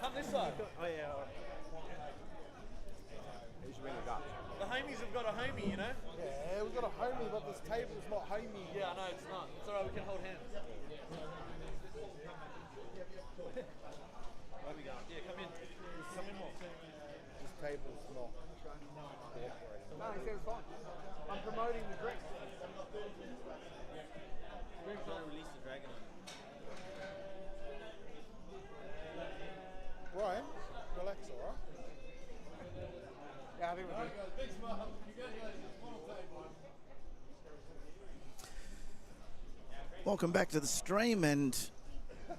Come this side. Oh yeah. You should bring a gut. The homies have got a homie, you know? Yeah, we've got a homie, but this table's not homey. Yeah, I know, it's not. It's alright, we can hold hands. Where are we going? Yeah, come in. Come in more. This table's not cooperating. No, he said it's fine. I'm promoting the drink. We're trying to release the dragon on Ryan, relax, alright? Yeah, I think we're good. Welcome back to the stream, and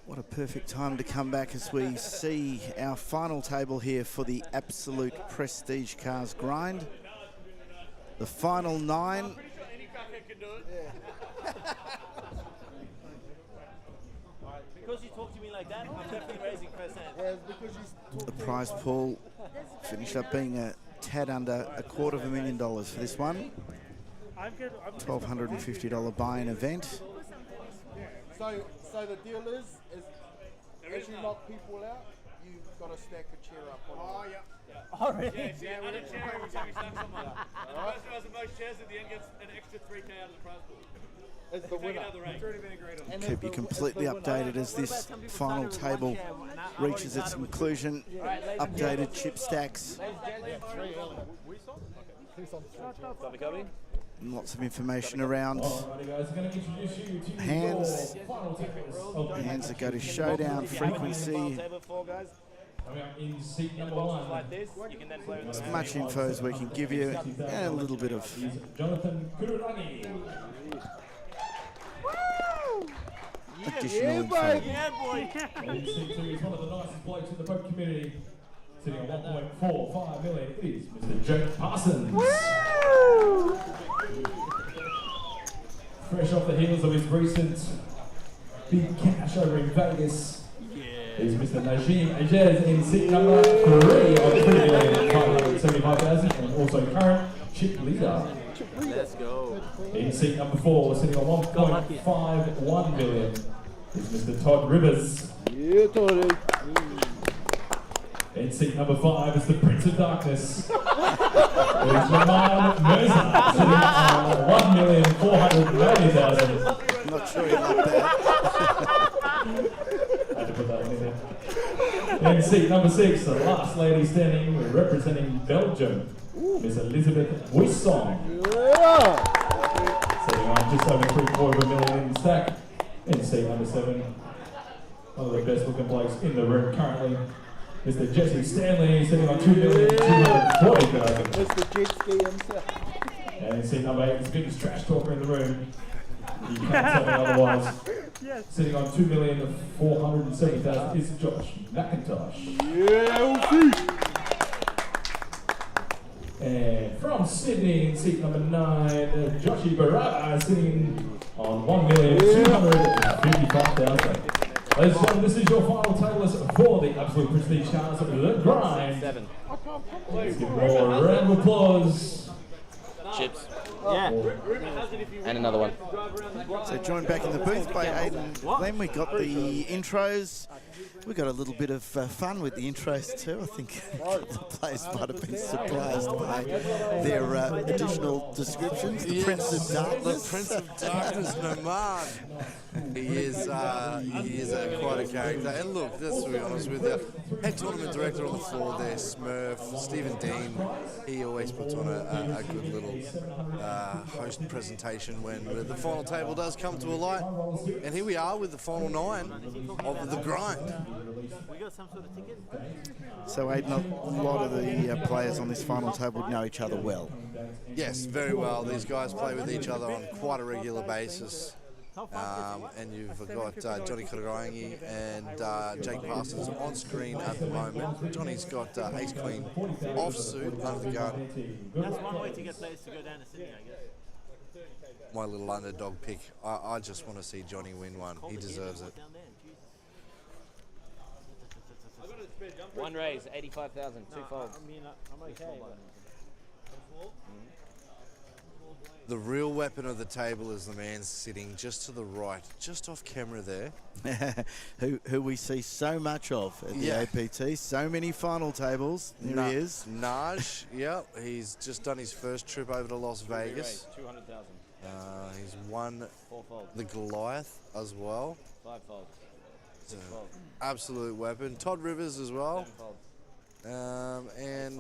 what a perfect time to come back as we see our final table here for the Absolute Prestige Cars Grind. The final 9. I'm pretty sure any crackhead can do it. Because you talk to me like that, I'm definitely raising first hand. Yeah, it's because you The prize pool finished up being a tad under $250,000 for this one. $1,250 buy-in event. So the deal is as you knock people out, you've got to stack a chair up on them. Oh, really? Yeah, see, on a chair every time you stack someone. And the person who has the most chairs at the end gets an extra 3K out of the prize pool. It's the winner. The Keep you completely updated as this final table reaches its conclusion. Updated chip stacks. And lots of information around hands that go to showdown frequency. As much info as we can give you, and a little bit of additional info. Yeah, boy. He's one of the nicest blokes in the boat community. Sitting on 1.45 million is Mr. Jake Parsons. Woo! Fresh off the heels of his recent big cash over in Vegas, is Mr. Najim Ajez in seat number 3 of 3,575,000, and also current chip leader. Let's go. In seat number 4, sitting on 1.51 million, is Mr. Todd Rivers. Yeah, Todd. In seat number 5 is the Prince of Darkness. It's Lamar Mercer, sitting on 1,490,000. Not sure you like that. Had to put that one in there. In seat number 6, the last lady standing, representing Belgium, Miss Elizabeth Buisson. Yeah. Sitting on just over $750,000 in stack. In seat number 7, one of the best looking blokes in the room currently, Mr. Jesse Stanley, sitting on $2,240,000. Mr. Jet Ski himself. And in seat number 8 is the biggest trash talker in the room. You can't tell me otherwise. Sitting on $2,470,000 is Josh McIntosh. Yeah, And from Sydney, in seat number 9, Joshi Barada, sitting on $1,255,000. Ladies and gentlemen, this is your final table list for the Absolute Prestige Cars of the Grind. 7. Let's give more a round of applause. Chips. Yeah. And another one. So joined back in the booth by Aidan. Then we got the intros. We got a little bit of fun with the intros too. I think the players might have been surprised by their additional descriptions. The Prince of Darkness. The Prince of Darkness, Nomad. He is quite a character. And look, let's be honest with you, head tournament director on the floor there, Smurf, Stephen Dean. He always puts on a good little host presentation when the final table does come to a light. And here we are with the final 9 of the grind. We got some sort of ticket? So Aidan, a lot of the players on this final table know each other well. Yes, very well. These guys play with each other on quite a regular basis. And you've got Johnny Kodoroangi and Jake Parsons on screen at the moment. Johnny's got Ace Queen offsuit under the gun. That's one way to get players to go down to Sydney, I guess. My little underdog pick. I just want to see Johnny win one. He deserves it. One raise, 85,000, 2 folds. I mean, I'm okay. The real weapon of the table is the man sitting just to the right, just off camera there. who we see so much of at the APT. So many final tables. There he is. Naj, yep. He's just done his first trip over to Las Vegas. 200,000. He's won 4 folds. the Goliath as well. 5 folds. 6 folds. Absolute weapon. Todd Rivers as well. 7 folds. And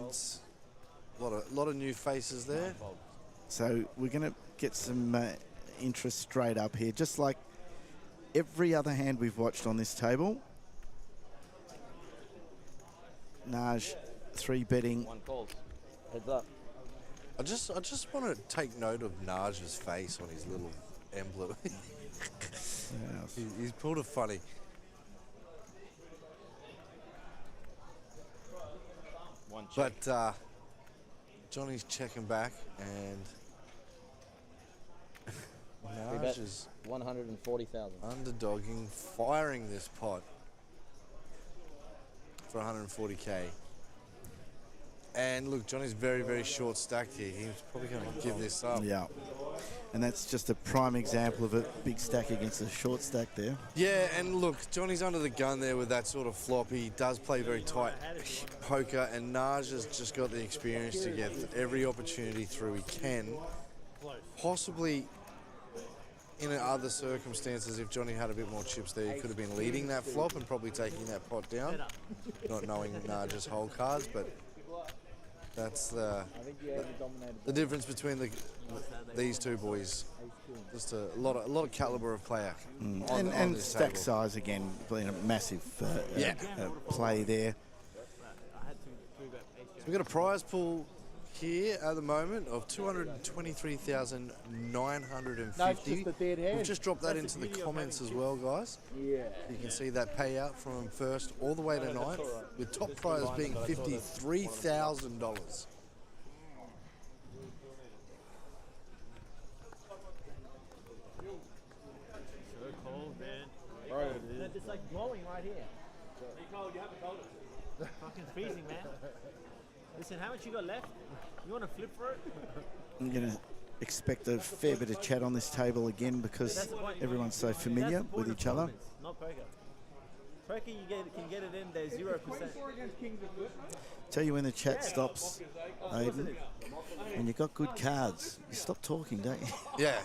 a lot of new faces there. 9 folds. So we're going to get some interest straight up here, just like every other hand we've watched on this table. Naj, 3-betting. 1 calls. Heads up. I just want to take note of Naj's face on his little emblem. He's pulled a funny. One check. But Johnny's checking back, and Naj is 140,000. underdogging, firing this pot for 140k. And look, Johnny's very, very short stacked here. He's probably going to give this up. Yeah. And that's just a prime example of a big stack against a short stack there. Yeah, and look, Johnny's under the gun there with that sort of flop. He does play very tight poker, and Naj has just got the experience to get every opportunity through he can. Possibly in other circumstances, if Johnny had a bit more chips there, he could have been leading that flop and probably taking that pot down, not knowing Naj's whole cards, but that's the difference between these two boys. Just a lot of caliber of player. And stack size again, being a massive play there. So we've got a prize pool here at the moment of 223,950. We've just dropped that into the comments as well, guys. Yeah. You can see that payout from first all the way to ninth, with top prize being $53,000. It's like blowing right here. Fucking freezing, man. Listen, how much you got left? You want to flip for it? I'm going to expect a fair bit of chat on this table again because everyone's so familiar with each other. Not poker. Poker, you can get it in there 0%. Tell you when the chat stops, Aiden. When you've got good cards, you stop talking, don't you? Yeah.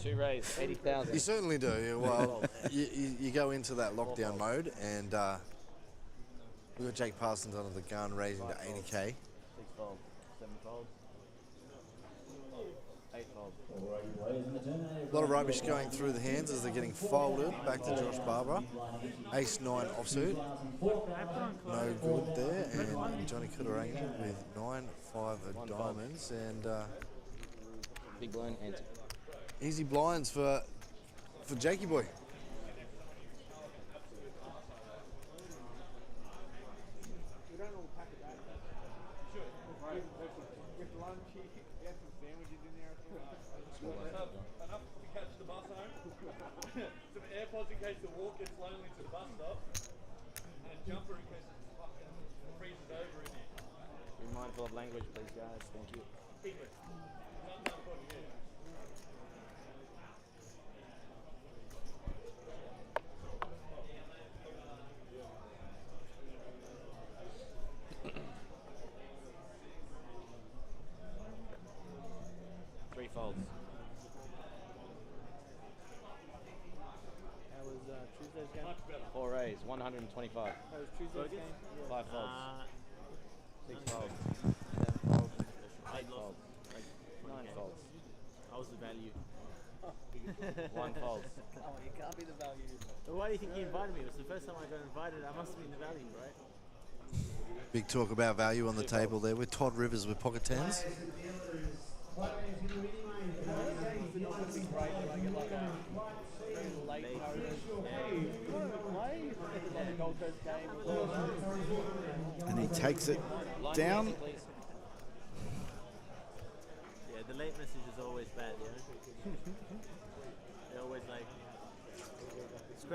2 raise, 80,000. You certainly do. Well, you go into that lockdown mode, and we've got Jake Parsons under the gun, raising to 80k. 6 folds, 7 folds, 8 folds. A lot of rubbish going through the hands as they're getting folded. Back to Josh Barber. Ace-9 offsuit. No good there. And Johnny Kutaragi with 9-5 of diamonds. And Big blind, ante. easy blinds for Jakey boy. Enough to catch the bus home. Some AirPods in case the walk gets lonely to the bus stop. And a jumper in case it fucking freezes over in there. Be mindful of language, please, guys. Thank you. English. Not Portuguese. Three folds. That was Tuesday's game. Much better. 4 raise, 125. That was Tuesday's game. 5 folds. 6 folds. 7 folds. 8 folds. 9 folds. I was the value. 1 fold. Oh, you can't be the value. But why do you think you invited me? It was the first time I got invited. I must have been the value, right? Big talk about value on the table there with Todd Rivers with pocket tens. And he takes it down. Yeah, the late message is always bad, yeah? They're always like,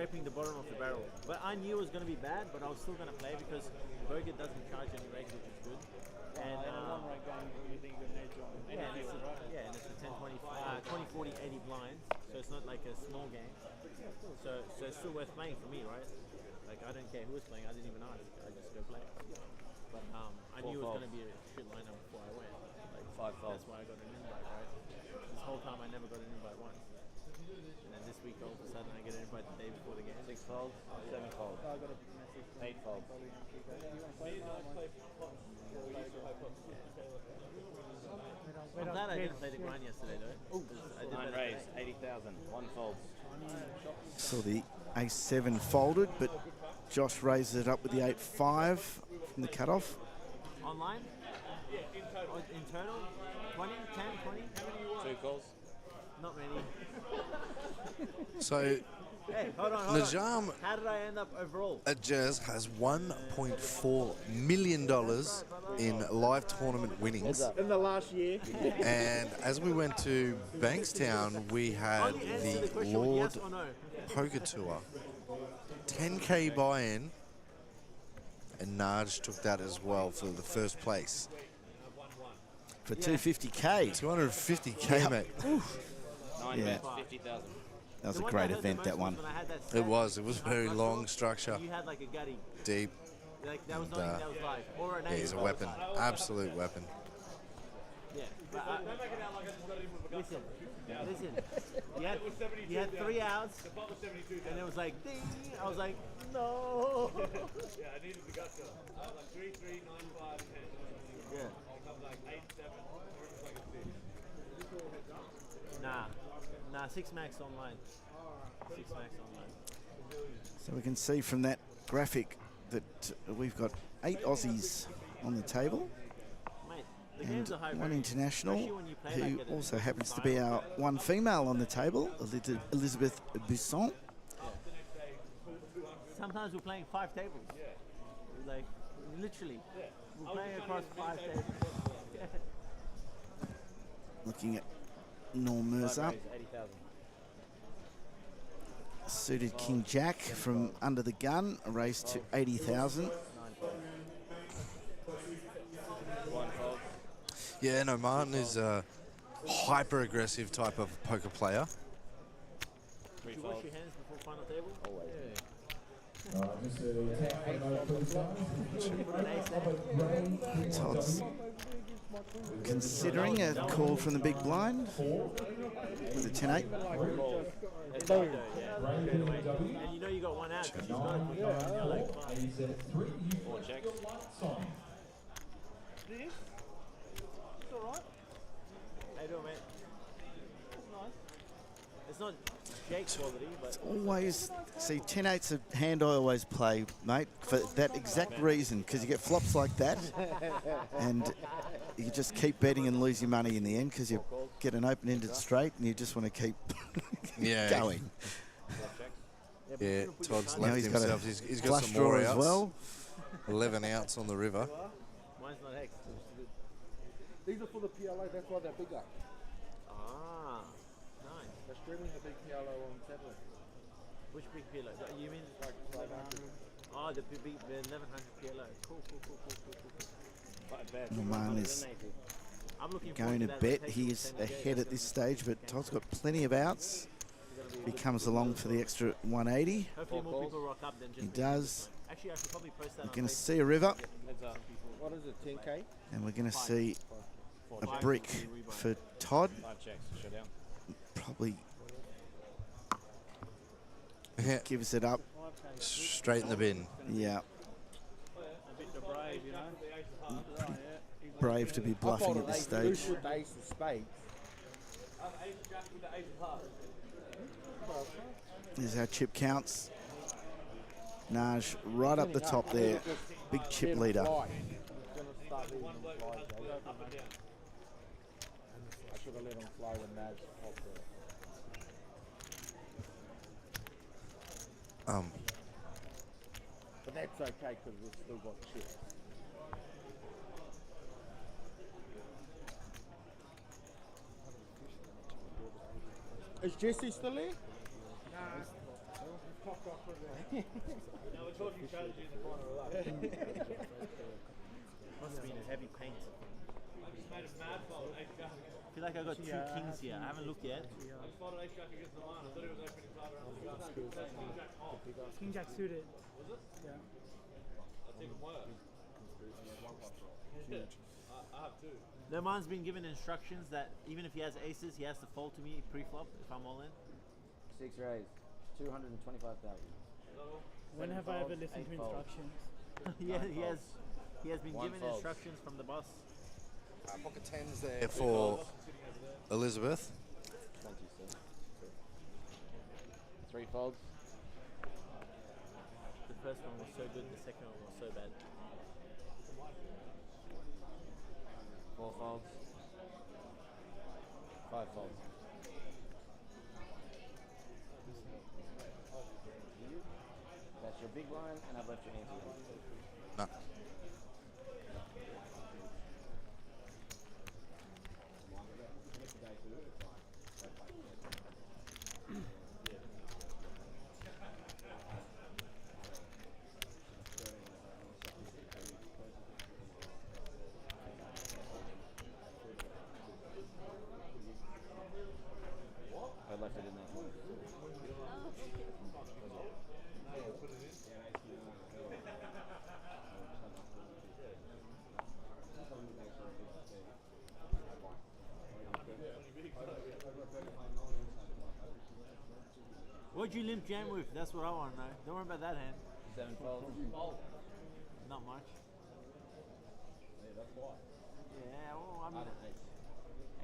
scraping the bottom of the barrel. But I knew it was going to be bad, but I was still going to play because Burger doesn't charge any rate, which is good. And one rate game, you think you're going to edge on any field, right? yeah, and it's a 20, 40, 80 blinds, so it's not like a small game. So it's still worth playing for me, right? Like, I don't care who was playing, I didn't even ask, I just go play. But I knew it was going to be a shit lineup before I went. Like, 5 folds. that's why I got an invite, right? This whole time I never got an invite once. And then this week all of a sudden I get an invite the day before the game. 6 folds, 7 folds, I got a message from 8 folds. you want to play? I'm glad I didn't play the grind yesterday though. I did 9 better raise, today. 80,000, 1 folds. Saw the ace-7 folded, but Josh raises it up with the 8-5 from the cutoff. Online? In total? 20, 10, 20? 2 calls. Not many. So Hey, hold on. Najam How did I end up overall? at Jazz has $1.4 million in live tournament winnings. In the last year. And as we went to Bankstown, we had Only answer the the question Lord with yes or no. Poker Tour. 10K buy-in. And Naj took that as well for the first place. For 250k. 250K, mate. 9 Yeah. bets, 50,000. That was The a one great I heard the event, most that one. was when I had that It was very long structure, You had like a gutty. deep. Like that was not even that was live. Or an Yeah, he's a ace. weapon, absolute weapon. Yeah. But listen. You had 3 outs, and it was like ding. I was like, no. Yeah, I needed the guts. I was like 3, 3, 9, 5, 10. Yeah. I was like 8, 7, or it was like a 6. Nah, 6 max online. 6 max online. So we can see from that graphic that we've got 8 Aussies on the table Mate, the and games are high 1 variance, international, especially when you play who like at a also different happens to style. be our 1 female on the table, Elizabeth Busson. Sometimes we're playing 5 tables. Yeah. Like, literally. We're playing across 5 tables. Yeah. Looking at Norm Mirza, 80,000. suited King Jack from under the gun, a raise to 80,000. 1 fold. Yeah, no, Martin is a hyper-aggressive type of poker player. 3 Did you wash folds. your hands before final table? Todd's considering a call from the big blind with a 10-8. Yeah. And you know you got 1 out because she's got it. You're like, fine. 4 checks. It's alright. How you doing, mate? It's not Jake quality, but Always, see, 10-8's a hand I always play, mate, for that exact reason, because you get flops like that, and you just keep betting and lose your money in the end, because you get an open-ended straight, and you just want to keep Yeah. going. Yeah, Todd's Now left he's got himself. a He's got flush some more draw as outs. well. 11 outs on the river. mine's not X. These are for the PLO, that's why they're bigger. Ah, nice. They're streaming the big PLO on Saturday. Which big PLO? You mean Like 500. oh the 1100 PLO? Cool. Quite bad. Norman is I'm looking going to forward bet. that. He is ahead at this stage, but Todd's got plenty of outs. He comes along for the extra 180. Hopefully more people rock up than just He me. does. Actually, I should probably post that We're on going to Facebook. see a river, Heads up. What is it, 10K? and we're going to see 4 a checks. brick for Todd. 5 checks. Showdown. Probably Yeah, gives it up. straight in the bin. Yeah, A bit brave, you know. brave to be bluffing at this stage. Loose with the ace of spades. There's our chip counts. Naj right up the top there. Big chip leader. Fly. He's gonna start leading them flies, eh? I should have let him fly when Naj popped it. But that's okay because we've still got chips. Is Jesse still there? No. He's popped off Now we're talking strategy in the corner of that. Must have been a heavy paint. I just made a mad fold, ace jack. I feel like I got 2 kings here. I haven't looked yet. I just folded ace jack against the line. I thought he was opening 5 around the gun. That's king jack off. King Jack suited. Was it? Yeah. That's even worse. I have 2. No, mine's been given instructions that even if he has aces, he has to fold to me pre-flop if I'm all in. 6 raise, 225,000. When have I ever listened to instructions? He has been One given folds. instructions from the boss. Pocket 10s there for Elizabeth. 27. 3 folds. The first one was so good, the second one was so bad. 4 folds. 5 folds. That's your big line, and I've left your ante. No. I left it in that one. What'd you limp jam with? That's what I want to know. Don't worry about that hand. 7 folds. Not much. Yeah, well, I mean,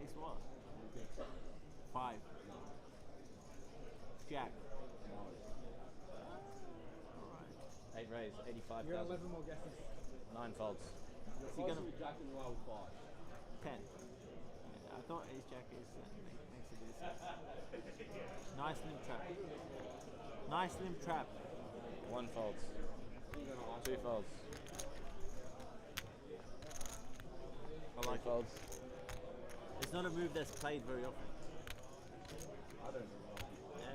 ace what? 5. Jack. Alright. 8 raise, You're 85,000. 11 more guesses. 9 folds. Is he gonna 10. Yeah, I thought ace jack is makes it easy. Nice limp trap. Nice limp trap. 1 folds. 2 folds. I like 3 folds. It's not a move that's played very often. Yeah,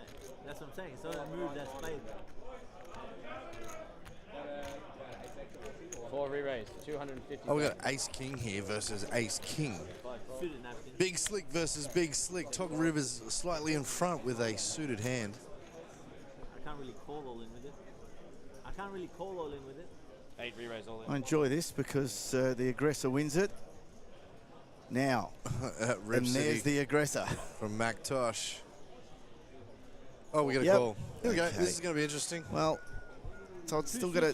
that's what I'm saying. It's not a move that's played. 4 re-raise, 250. Oh, we got Ace King here versus Ace King. Suited napkin. Big Slick versus Big Slick. Tog Rivers slightly in front with a suited hand. I can't really call all in with it. 8 re-raise all I in. enjoy this because the aggressor wins it. Now, Rip and City there's the aggressor. from Mactosh. Oh, we got a Yep. call. Here we go. Okay. This is going to be interesting. Well, Todd's still got a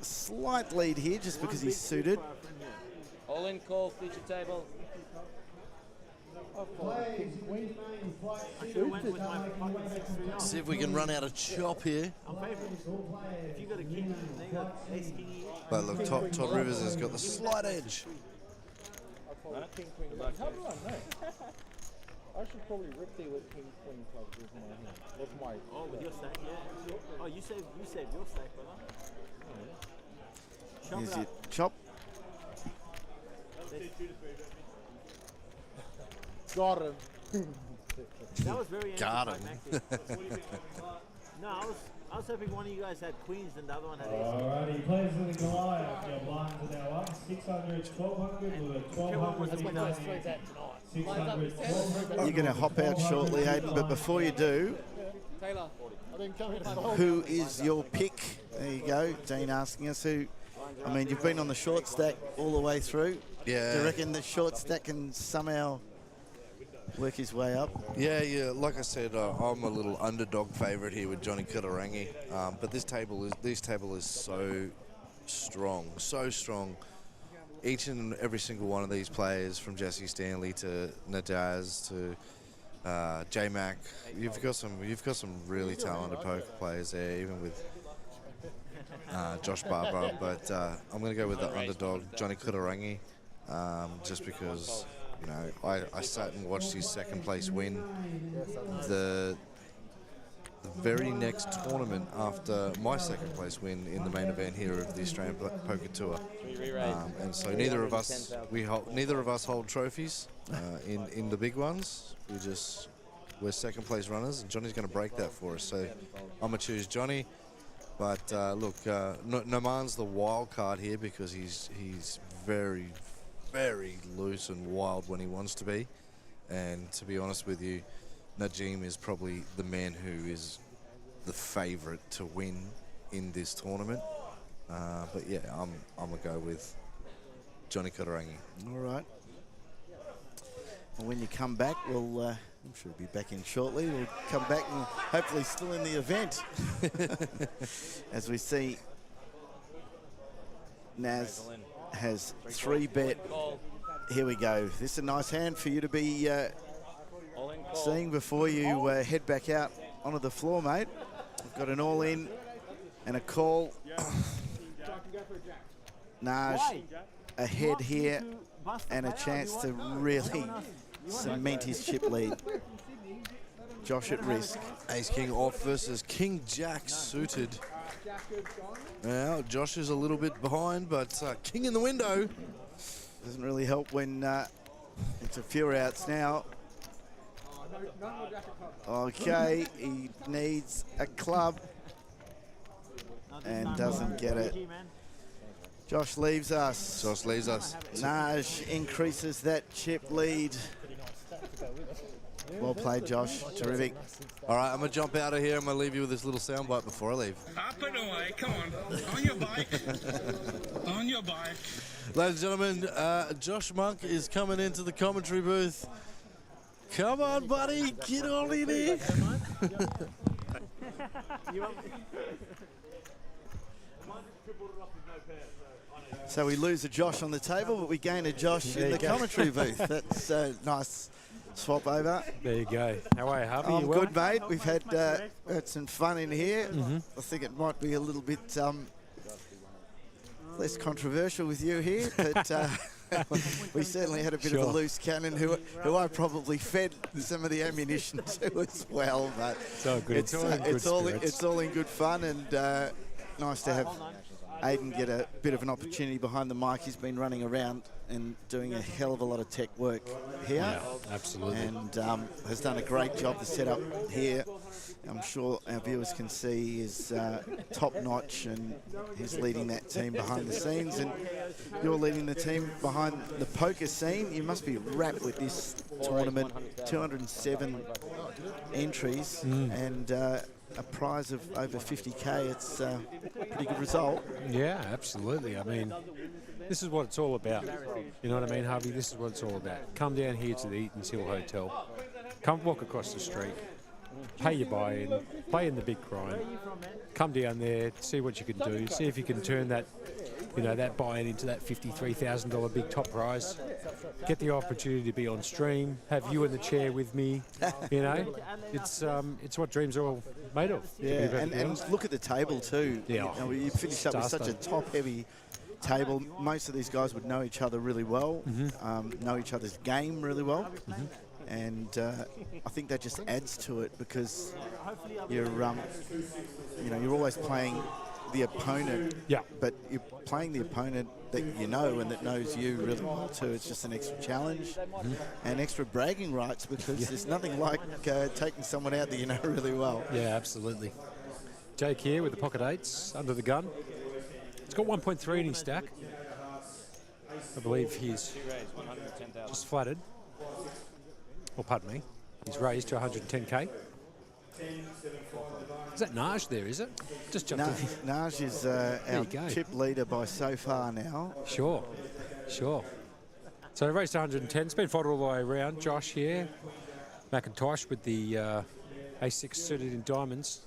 slight lead here just because he's suited. All in call, feature table. I should have went with my fucking 6-3 off. See if we can run out of chop here. I'm favourite. If you got a king, then you got ace king each. But look, Todd Rivers has got the slight edge. King, queen, how do I know? I should probably rip there with king, queen clubs with my hand. With my. Oh, with your stack, yeah. Oh, you saved your stack, brother. Chop Here's it your up. chop. Got him. That was very Got him. anticlimactic. No, I was hoping one of you guys had queens and the other one had ace. Alrighty, players of the Goliath, your blinds are now up. 600, 1200, with a 1200. 600, 1200. You're going to hop out shortly, Hayden, but before you do, Taylor, I didn't come here to fold. who is your pick? There you go. Dean asking us who. I mean, you've been on the short stack all the way through. Yeah. Do you reckon the short stack can somehow work his way up? Yeah. Like I said, I'm a little underdog favourite here with Johnny Kudarangi. But this table is so strong. Each and every single one of these players, from Jesse Stanley to Nadaz to J-Mac, you've got some really talented poker players there, even with Josh Barber. But I'm going to go with the underdog, Johnny Kudarangi, just because. You know, I sat and watched his second place win the very next tournament after my second place win in the main event here of the Australian Poker Tour. And so neither of us hold trophies in the big ones. We're second place runners, and Johnny's going to break that for us. So I'm going to choose Johnny. But look, Noman's the wild card here because he's very, very loose and wild when he wants to be. And to be honest with you, Najim is probably the man who is the favourite to win in this tournament. But yeah, I'm gonna go with Johnny Kotarangi. All right. Well, when you come back, we'll, I'm sure we'll be back in shortly. We'll come back and hopefully still in the event. As we see, Naz has 3-bet. Here we go. This is a nice hand for you to be seeing before you head back out onto the floor, mate. We've got an all-in and a call. Naj ahead here and a chance to really cement his chip lead. Josh at risk. Ace King off versus King Jack suited. Now Josh is a little bit behind, but King in the window. Doesn't really help when it's a few outs now. Okay, he needs a club and doesn't get it. Josh leaves us. Josh leaves us. Naj increases that chip lead. Well played, Josh. Terrific. All right, I'm going to jump out of here. I'm going to leave you with this little soundbite before I leave. Up and away. Come on. On your bike. On your bike. Ladies and gentlemen, Josh Monk is coming into the commentary booth. Come on, buddy. Get on in here. So we lose a Josh on the table, but we gain a Josh in the commentary booth. That's a nice swap over. There you go. How are you, Harvey? I'm You well? good, mate. We've had some fun in here. I think it might be a little bit less controversial with you here, but we certainly had a bit of a loose cannon who I probably fed some of the ammunition to as well. But it's all good. It's all in good fun, and nice to have Aiden get a bit of an opportunity behind the mic. He's been running around and doing a hell of a lot of tech work here. Yeah, absolutely. And has done a great job to set up here. I'm sure our viewers can see he is top-notch, and he's leading that team behind the scenes. And you're leading the team behind the poker scene. You must be wrapped with this tournament. 207 entries and a prize of over 50K. It's a pretty good result. Yeah, absolutely. I mean, this is what it's all about. You know what I mean, Harvey? This is what it's all about. Come down here to the Eaton's Hill Hotel. Come walk across the street. Pay your buy-in. Play in the big grind. Come down there, see what you can do. See if you can turn that, that buy-in into that $53,000 big top prize. Get the opportunity to be on stream. Have you in the chair with me. It's what dreams are all made of. Yeah, and look at the table too. Yeah, you finished up with such a top-heavy table. Most of these guys would know each other really well, know each other's game really well. And I think that just adds to it because you're always playing the opponent. Yeah. But you're playing the opponent that you know and that knows you really well too. It's just an extra challenge and extra bragging rights because there's nothing like taking someone out that you know really well. Yeah, absolutely. Jake here with the pocket eights under the gun. It's got 1.3 in his stack. I believe he's just flattered. Well, pardon me. He's raised to 110K. Is that Naj there, is it? Just jumped in. Naj is our chip leader by so far now. Sure. So raised to 110. It's been followed all the way around. Josh here. McIntosh with the A6 suited in diamonds.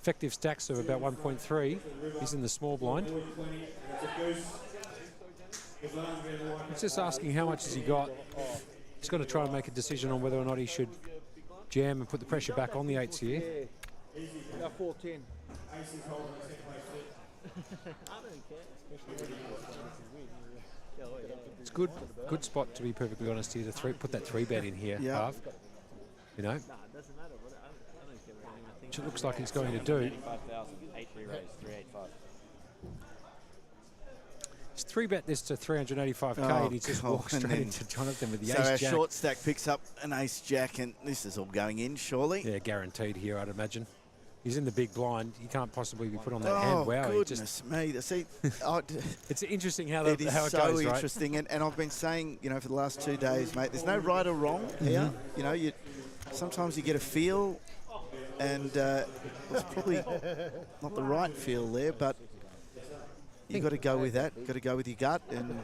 Effective stacks of about 1.3. He's in the small blind. He's just asking how much has he got. He's going to try and make a decision on whether or not he should jam and put the pressure back on the eights here. 410. It's good spot to be perfectly honest here to put that 3-bet in here, Harv. Which it looks like he's going to do. He's 3-bet this to 385K and he just walks straight into Jonathan with the ace-jack. So our short stack picks up an ace-jack and this is all going in, surely? Yeah, guaranteed here, I'd imagine. He's in the big blind. He can't possibly be put on that hand. Wow, goodness me. See, it's interesting how it is how it so goes, right? interesting. And I've been saying, you know, for the last 2 days, mate, there's no right or wrong here. You know, sometimes you get a feel, and it's probably not the right feel there, but you got to go with that. Got to go with your gut, and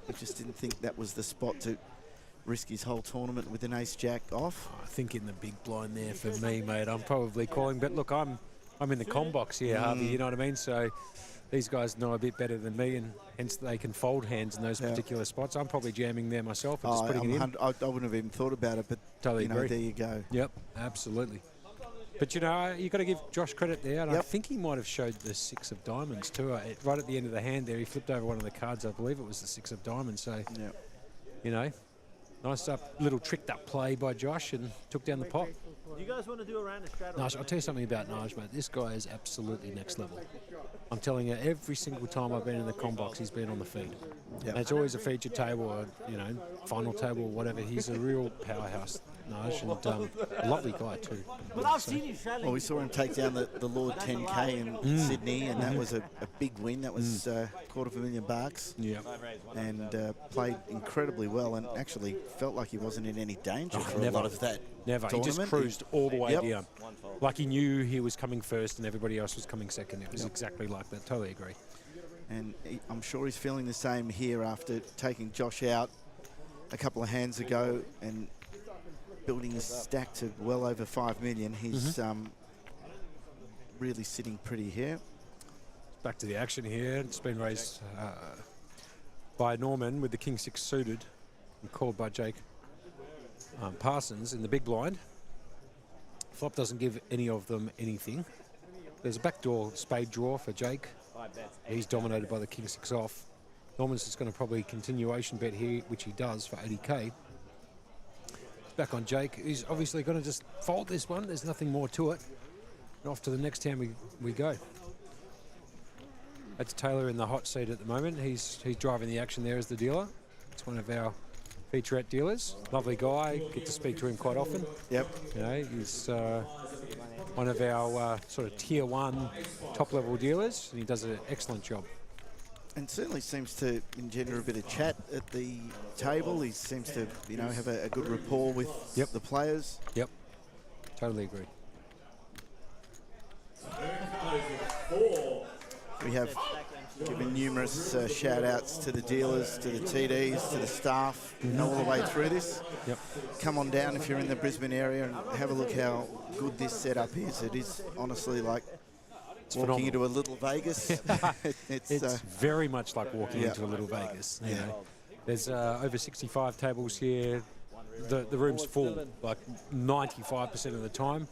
we just didn't think that was the spot to risk his whole tournament with an ace-jack off. I think in the big blind there for me, mate, I'm probably calling. But look, I'm in the com box here, Harvey, you know what I mean? So these guys know a bit better than me, and hence they can fold hands in those particular spots. I'm probably jamming there myself and just putting it in. I wouldn't have even thought about it, but totally agree. There you go. Yep, absolutely. But, you know, you've got to give Josh credit there. And I think he might have showed the 6 of diamonds too. Right at the end of the hand there, he flipped over one of the cards. I believe it was the 6 of diamonds. So, you know, nice little tricked up play by Josh and took down the pot. Do you guys want to do a round of straddle? Naj, I'll tell you something about Naj, mate. This guy is absolutely next level. I'm telling you, every single time I've been in the com box, he's been on the feed. And it's always a featured table or, you know, final table or whatever. He's a real powerhouse, Naj, and a lovely guy too. But I've seen you straddling. Well, we saw him take down the Lord 10K in Sydney, and that was a big win. That was $250,000. Yeah. And played incredibly well, and actually felt like he wasn't in any danger for a lot of that. Never. Tournament. He just cruised all the way down. Like he knew he was coming first and everybody else was coming second. It was exactly like that. Totally agree. And I'm sure he's feeling the same here after taking Josh out a couple of hands ago and building his stack to well over 5 million. He's really sitting pretty here. Back to the action here. It's been raised by Norman with the King 6 suited and called by Jake Parsons in the big blind. Flop doesn't give any of them anything. There's a backdoor spade draw for Jake. He's dominated by the King 6 off. Norman's just going to probably continuation bet here, which he does for 80k. Back on Jake. He's obviously going to just fold this one. There's nothing more to it. And off to the next hand we go. That's Taylor in the hot seat at the moment. He's driving the action there as the dealer. It's one of our featurette dealers. Lovely guy. Get to speak to him quite often. Yep. You know, he's one of our sort of tier 1 top level dealers, and he does an excellent job. And certainly seems to engender a bit of chat at the table. He seems to, you know, have a good rapport with the players. Yep. Totally agree. We have given numerous shout-outs to the dealers, to the TDs, to the staff, all the way through this. Yep. Come on down if you're in the Brisbane area and have a look how good this setup is. It is honestly like walking into a little Vegas. it's very much like walking into a little Vegas. You know. There's over 65 tables here. The room's full, like 95% of the time.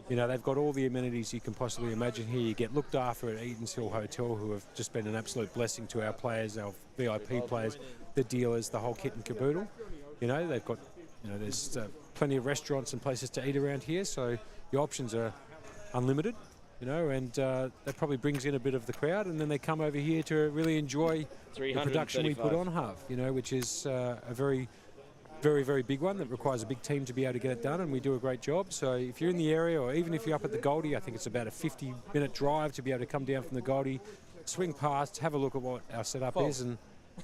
You know, they've got all the amenities you can possibly imagine here. You get looked after at Eatons Hill Hotel, who have just been an absolute blessing to our players, our VIP players, the dealers, the whole kit and caboodle. You know, they've got, you know, there's plenty of restaurants and places to eat around here, so the options are unlimited. You know, and that probably brings in a bit of the crowd, and then they come over here to really enjoy the production we put on, Harv, you know, which is a very, very big one that requires a big team to be able to get it done, and we do a great job. So if you're in the area, or even if you're up at the Goldie, I think it's about a 50-minute drive to be able to come down from the Goldie, swing past, have a look at what our setup is, and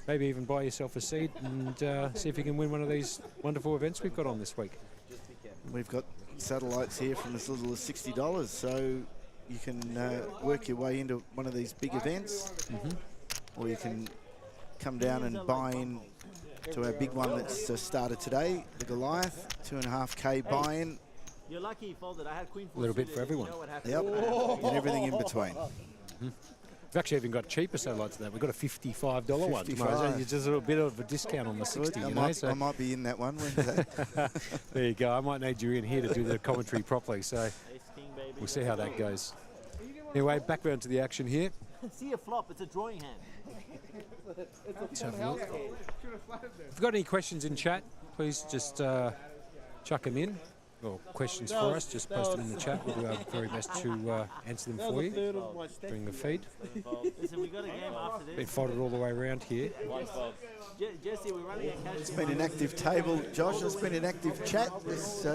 maybe even buy yourself a seat and see if you can win one of these wonderful events we've got on this week. We've got satellites here from as little as $60, so you can work your way into one of these big events, or you can come down and buy in to our big one that's started today, the Goliath, 2.5k buy-in. You're lucky he folded. I had Queen 4 a little bit for everyone. Yep, and everything in between. We've actually even got cheaper satellites than that. We've got a $55 one tomorrow. So it's just a little bit of a discount on the 60. I might be in that one. When's that? There you go. I might need you in here to do the commentary properly. So we'll see how that goes. Anyway, back round to the action here. See a flop. It's a drawing hand. Let's have a look. If you've got any questions in chat, please just chuck them in. Or questions for us, just post them in the chat. We'll do our very best to answer them for you during the feed. Listen, we got a game after this. Been folded all the way around here. Jesse, we're running a cash. It's been an active table, Josh. It's been an active chat. This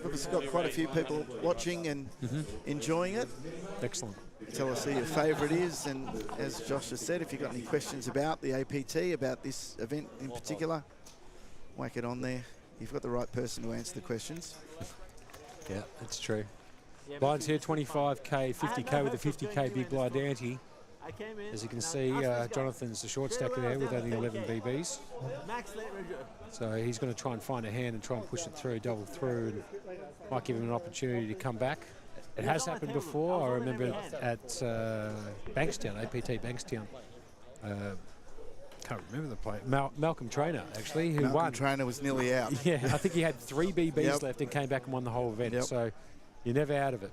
obviously got quite a few people watching and enjoying it. Excellent. Tell us who your favourite is, and as Josh has said, if you've got any questions about the APT, about this event in particular, whack it on there. You've got the right person to answer the questions. Yeah, that's true. Blinds here, 25k, 50k with a 50k big blind ante. As you can see, Jonathan's the short stacker there with only 11 BBs. So he's going to try and find a hand and try and push it through, double through, and might give him an opportunity to come back. It has happened before. I remember at Bankstown, APT Bankstown. Can't remember the play. Malcolm Trainer, actually, who won. Malcolm Trainer was nearly out. Yeah, I think he had 3 BBs left and came back and won the whole event. So you're never out of it.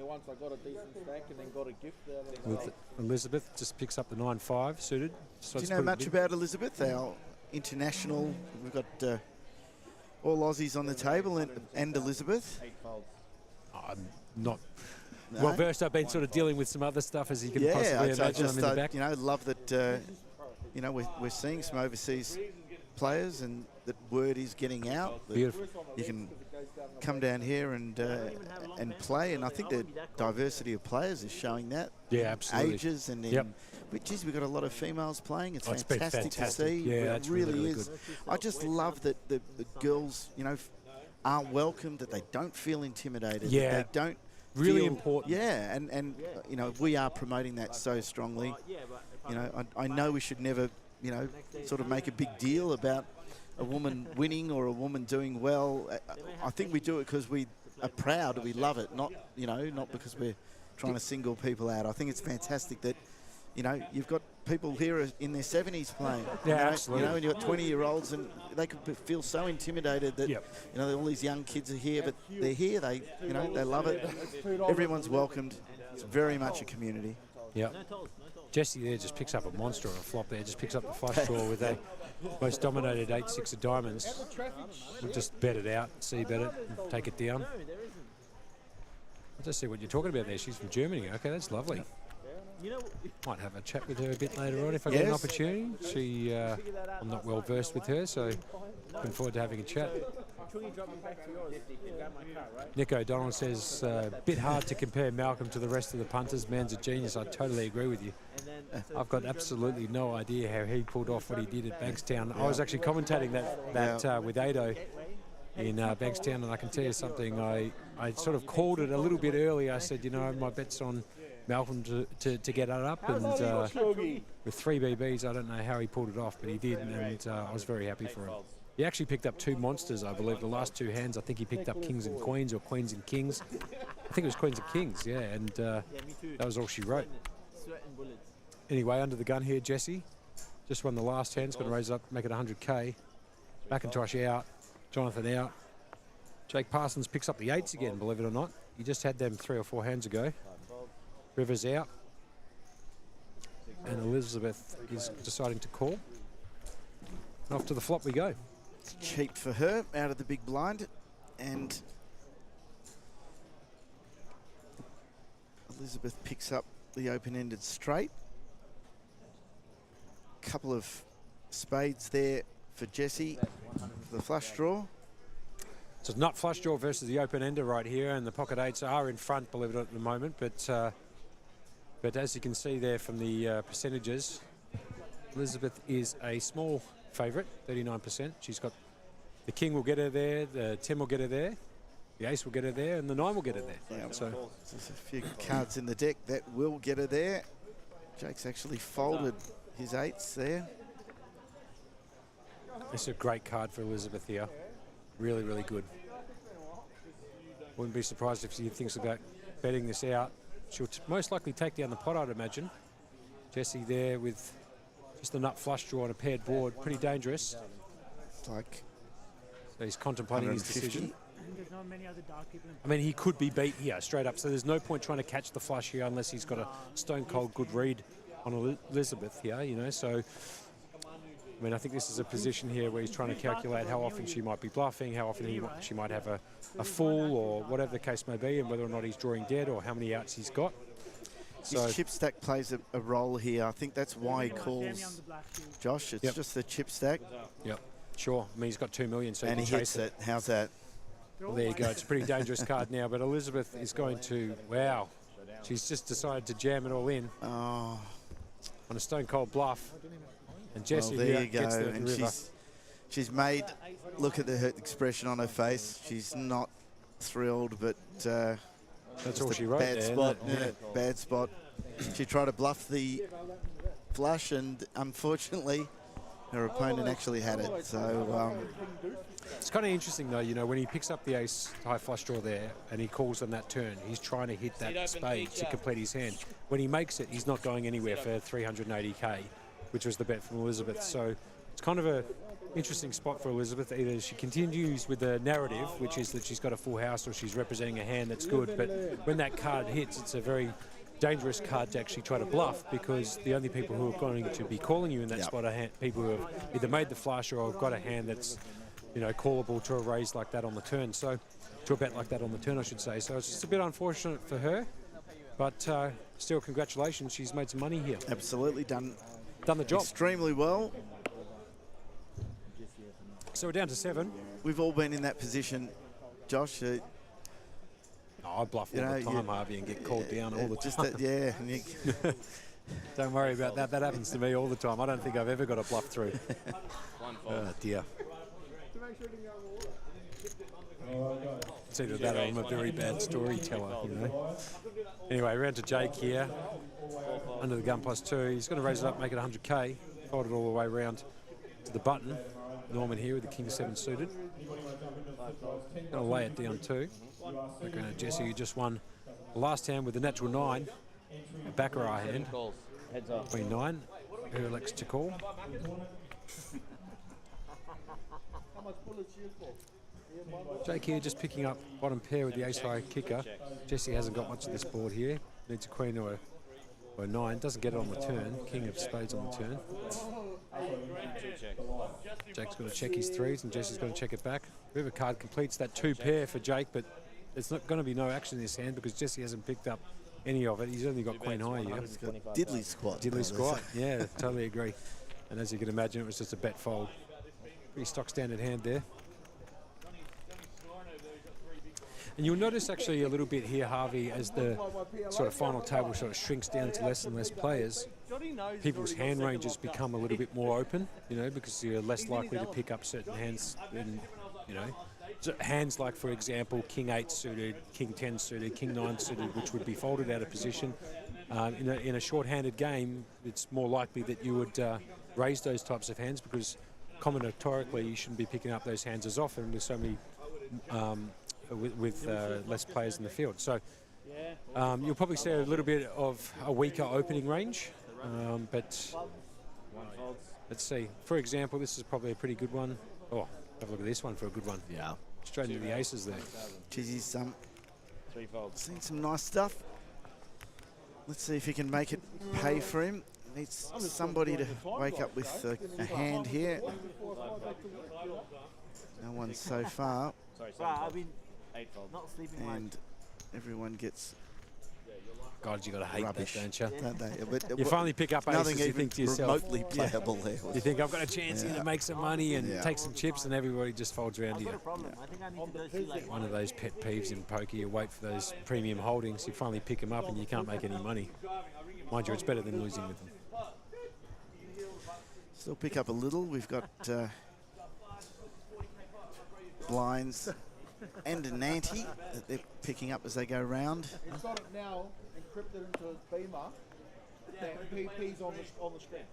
Once I got a decent stack and then got a gift out of it. With Elizabeth, just picks up the 9-5 suited. Do you know much about Elizabeth, our international? We've got all Aussies on the table and Elizabeth. I'm not well versed. I've been sort of dealing with some other stuff, as you can possibly imagine. I'm in the back. You know, love that. You know, we're seeing some overseas players, and that word is getting out. Beautiful. You can come down here and play, and I think the diversity of players is showing that. Yeah, absolutely. Ages and geez, we've got a lot of females playing. It's been fantastic to see. Yeah, it really is. Good. I just love that the girls, you know, are welcomed, that they don't feel intimidated. Yeah, that they don't. Really feel, important. Yeah, and you know, we are promoting that so strongly. You know, I know we should never, you know, sort of make a big deal about a woman winning or a woman doing well. I think we do it because we are proud, we love it, not, you know, not because we're trying to single people out. I think it's fantastic that, you know, you've got people here in their 70s playing. Yeah, absolutely. You know, and you've got 20-year-olds, and they could feel so intimidated that, you know, all these young kids are here, but they're here. They, you know, they love it. Everyone's welcomed. It's very much a community. Yeah. Jesse there just picks up a monster on a flop there. Just picks up the flush draw with a most dominated 8-6 of diamonds. We'll just bet it out, see bet it, and take it down. I'll just see what you're talking about there. She's from Germany. Okay, that's lovely. Might have a chat with her a bit later on if I get an opportunity. I'm not well versed with her, so looking forward to having a chat. Nick O'Donnell says, bit hard to compare Malcolm to the rest of the punters. Man's a genius. I totally agree with you. I've got absolutely no idea how he pulled off what he did at Bankstown. I was actually commentating that with Ado in Bankstown, and I can tell you something. I sort of called it a little bit early. I said, you know, my bet's on Malcolm to get it up, and with 3 BBs, I don't know how he pulled it off, but he did, and I was very happy for him. He actually picked up 2 monsters, I believe. The last 2 hands, I think he picked up Kings and Queens or Queens and Kings. I think it was Queens and Kings, yeah, and that was all she wrote. Anyway, under the gun here, Jesse. Just won the last hand. It's going to raise up, make it 100k. McIntosh out. Jonathan out. Jake Parsons picks up the 8s again, believe it or not. He just had them 3 or 4 hands ago. Rivers out. And Elizabeth is deciding to call. And off to the flop we go. It's cheap for her, out of the big blind. And Elizabeth picks up the open-ended straight. Couple of spades there for Jesse for the flush draw. So it's not flush draw versus the open-ender right here, and the pocket 8s are in front, believe it or not, at the moment. But as you can see there from the percentages, Elizabeth is a small favourite, 39%. She's got the king will get her there, the 10 will get her there, the ace will get her there, and the 9 will get her there. Yeah, so there's a few cards in the deck that will get her there. Jake's actually folded his 8s there. It's a great card for Elizabeth here. Really, really good. Wouldn't be surprised if she thinks about betting this out. She'll most likely take down the pot, I'd imagine. Jesse there with just a nut flush draw on a paired board. Pretty dangerous. Like, so he's contemplating his decision. There's not many other dark people. I mean, he could be beat here, straight up. So there's no point trying to catch the flush here unless he's got a stone-cold good read on Elizabeth here, you know. So, I mean, I think this is a position here where he's trying to calculate how often she might be bluffing, how often she might have a full or whatever the case may be, and whether or not he's drawing dead or how many outs he's got. So his chip stack plays a role here. I think that's why he calls Josh. It's just the chip stack. Yep, sure. I mean, he's got 2 million, so and he hits it. How's that? Well, there you go. It's a pretty dangerous card now, but Elizabeth is going to, wow, she's just decided to jam it all in on a stone cold bluff. And Jessie there here you go. gets the And river. she's made, look at her expression on her face. She's not thrilled, but that's all a she wrote bad there, spot. isn't it? Yeah, bad spot. She tried to bluff the flush, and unfortunately, her opponent actually had it. So it's kind of interesting, though, you know, when he picks up the ace high flush draw there and he calls on that turn, he's trying to hit that spade to complete his hand. When he makes it, he's not going anywhere for 380k, which was the bet from Elizabeth. So it's kind of a interesting spot for Elizabeth. Either she continues with the narrative, which is that she's got a full house, or she's representing a hand that's good. But when that card hits, it's a very dangerous card to actually try to bluff, because the only people who are going to be calling you in that spot are people who have either made the flush or have got a hand that's, you know, callable to a raise like that on the turn. So, to a bet like that on the turn, I should say. So it's just a bit unfortunate for her, but still, congratulations. She's made some money here. absolutely done the job extremely well. So we're down to 7. We've all been in that position, Josh. I bluff all the time, Harvey, and get called down all the time. Just that, yeah. Don't worry about that. That happens to me all the time. I don't think I've ever got a bluff through. Oh, dear. It's either that or I'm a very bad storyteller, you know. Anyway, around to Jake here. Under the gun +2. He's going to raise it up, make it 100k. Fold it all the way around to the button. Norman here with the King 7 suited. Going to lay it down too. Okay, Jessie, who just won the last hand with the natural 9. A baccarat hand. Queen 9. Who elects to call. Jake here just picking up bottom pair with the ace high kicker. Jessie hasn't got much of this board here. Needs a queen or a 9. Doesn't get it on the turn. King of spades on the turn. Jake's got to check his 3s and Jessie's got to check it back. River card completes that 2 pair for Jake, but there's not going to be no action in this hand because Jessie hasn't picked up any of it. He's only got queen high here. He's got diddly squat. Diddly squat, yeah, totally agree. And as you can imagine, it was just a bet fold. Pretty stock standard hand there. And you'll notice actually a little bit here, Harvey, as the sort of final table sort of shrinks down to less and less players, people's hand ranges become a little bit more open, you know, because you're less likely to pick up certain hands than, you know, so hands like, for example, King 8 suited, King 10 suited, King 9 suited, which would be folded out of position. In a short-handed game, it's more likely that you would raise those types of hands because combinatorically you shouldn't be picking up those hands as often with so many with less players in the field. So you'll probably see a little bit of a weaker opening range, but let's see. For example, this is probably a pretty good one. Oh, have a look at this one for a good one. Yeah. Straight into the aces there. Geez, he's seen some nice stuff. Let's see if he can make it pay for him. Needs somebody to wake up with a hand here. No one so far. I've been not sleeping much. And everyone gets God, you got to hate rubbish, that, don't you? Don't they? But You finally pick up aces, nothing you even think to yourself, remotely playable there. You think, I've got a chance here to make some money and take some chips, and everybody just folds around you. I think I need to go see like One of those pet peeves in poker, you wait for those premium holdings, you finally pick them up and you can't make any money. Mind you, it's better than losing with them. Still pick up a little. We've got blinds and an ante that they're picking up as they go round. He's got it now encrypted into his beamer. That PP's on the screen.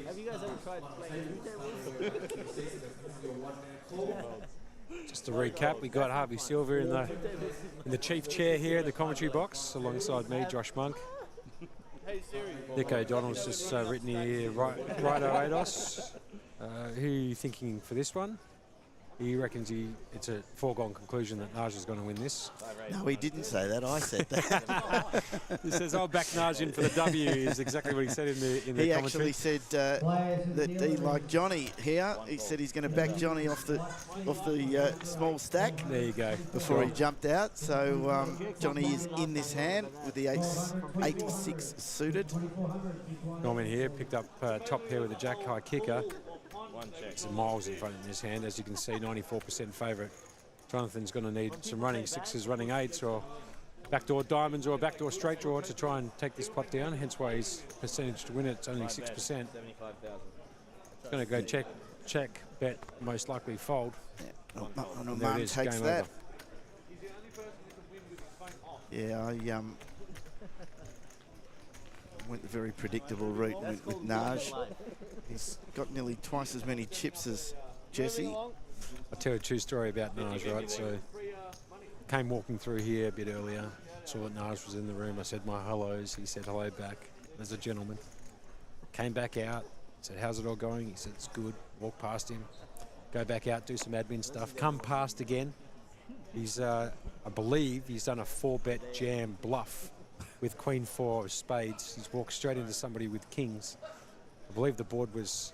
Have you guys ever tried playing Just to recap, we got Harvey Silver in the chief chair here in the commentary box, alongside me, Josh Monk. Nick O'Donnell's just written here, Righto Ados. Who are you thinking for this one? He reckons it's a foregone conclusion that Naj is going to win this. No, he didn't say that. I said that. He says, "I'll back Naj in for the W." Is exactly what he said in the He commentary. actually said that he liked Johnny here. He said he's going to back Johnny off the small stack. There you go. Before he jumped out. So Johnny is in this hand with the 8-6 suited. Norman here picked up top pair with the jack high kicker. It's miles in front in this hand, as you can see, 94% favourite. Jonathan's going to need some running sixes, running 8s, or backdoor diamonds, or a backdoor straight draw to try and take this pot down. Hence why his percentage to win it's only 6%. It's going to go check, bet, most likely fold. And there it is, takes game that. Over. Yeah, I went the very predictable route with Naj. He's got nearly twice as many chips as Jesse. I'll tell you a true story about Naj, right? So, came walking through here a bit earlier, saw that Naj was in the room. I said my hellos. He said hello back as a gentleman. Came back out, said, "How's it all going?" He said, "It's good." Walk past him, go back out, do some admin stuff, come past again. He's, I believe, he's done a 4-bet jam bluff with Queen 4 of spades. He's walked straight into somebody with kings. I believe the board was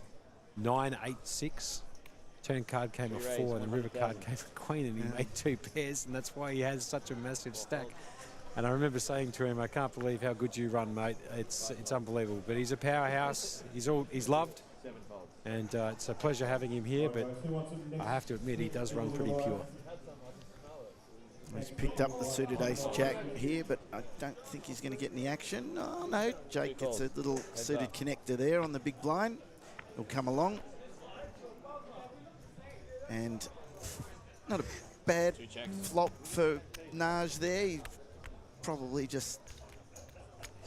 9-8-6. Turn card came a 4 and the river card came a queen, and he made 2 pairs, and that's why he has such a massive stack. And I remember saying to him, "I can't believe how good you run, mate. It's unbelievable." But he's a powerhouse. He's loved, and it's a pleasure having him here. But I have to admit, he does run pretty pure. He's picked up the suited ace-jack here, but I don't think he's going to get any action. Oh, no, Jake gets a little suited connector there on the big blind. He'll come along. And not a bad flop for Naj there. He probably just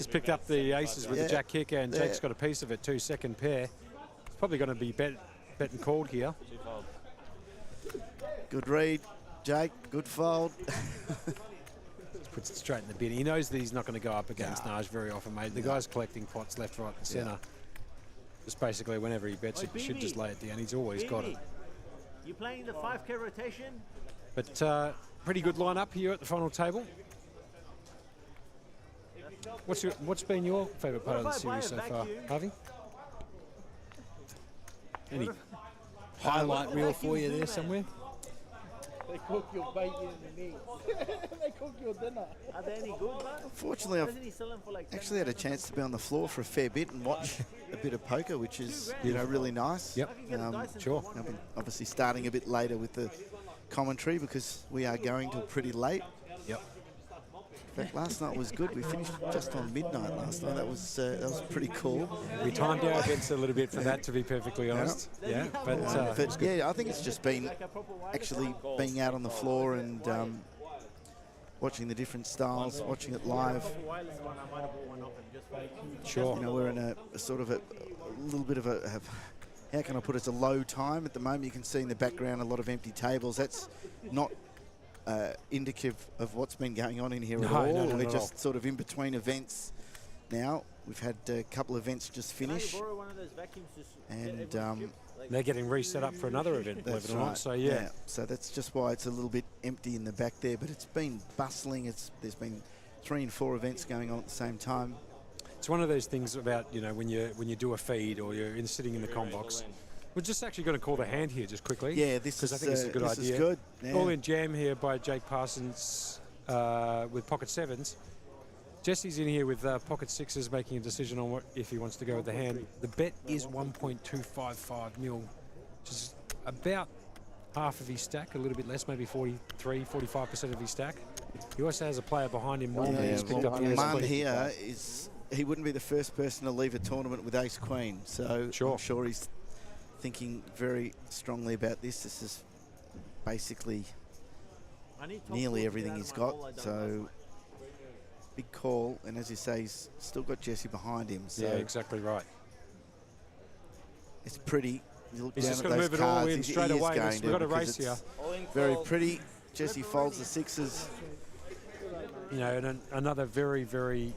picked up the aces with the jack kicker, and Jake's got a piece of it too, second pair. It's probably going to be bet and called here. Good read. Jake, good fold. Puts it straight in the bin. He knows that he's not going to go up against Naj very often, mate. The guy's collecting pots left, right and centre. Just basically whenever he bets it, he should just lay it down. He's always got it. You playing the 5K rotation? But pretty good lineup here at the final table. What's been your favourite part of the series so far, Harvey? Any highlight reel for you there somewhere? They cook your bacon in the meat. They cook your dinner. Are they any good, man? Fortunately, I've actually had a chance to be on the floor for a fair bit and watch a bit of poker, which is, really nice. Yep. Sure. I've been obviously starting a bit later with the commentary because we are going till pretty late. Yep. In fact, last night was good. We finished just on midnight last night. That was pretty cool. We timed our events a little bit for that, to be perfectly honest. Yeah. But I think it's just been actually being out on the floor and watching the different styles, watching it live. Sure. We're in a sort of a little bit of a how can I put it? It's a low time at the moment. You can see in the background a lot of empty tables. That's not indicative of what's been going on in here at all. No, We're just sort of in between events now. We've had a couple of events just finish. And they're getting reset up for another event, believe it or not. So, yeah. So that's just why it's a little bit empty in the back there. But it's been bustling. There's been 3 and 4 events going on at the same time. It's one of those things about, when you do a feed or you're sitting in the comm box. We're just actually going to call the hand here just quickly. Yeah, this is I think this is a good idea. This is good. Yeah. All in jam here by Jake Parsons with pocket 7s. Jesse's in here with pocket 6s, making a decision on if he wants to go with the hand. The bet is 1.255 mil, which is about half of his stack, a little bit less, maybe 45% of his stack. He also has a player behind him. He's picked up Man here he wouldn't be the first person to leave a tournament with ace queen, so I'm sure he's thinking very strongly about this. This is basically nearly everything he's got, so big call, and as you say, he's still got Jesse behind him. So yeah, exactly right. It's pretty. You look he's down just at going to those move cards, it all in straight away. We've got a race here. Very pretty. Jesse folds the 6s. And another very, very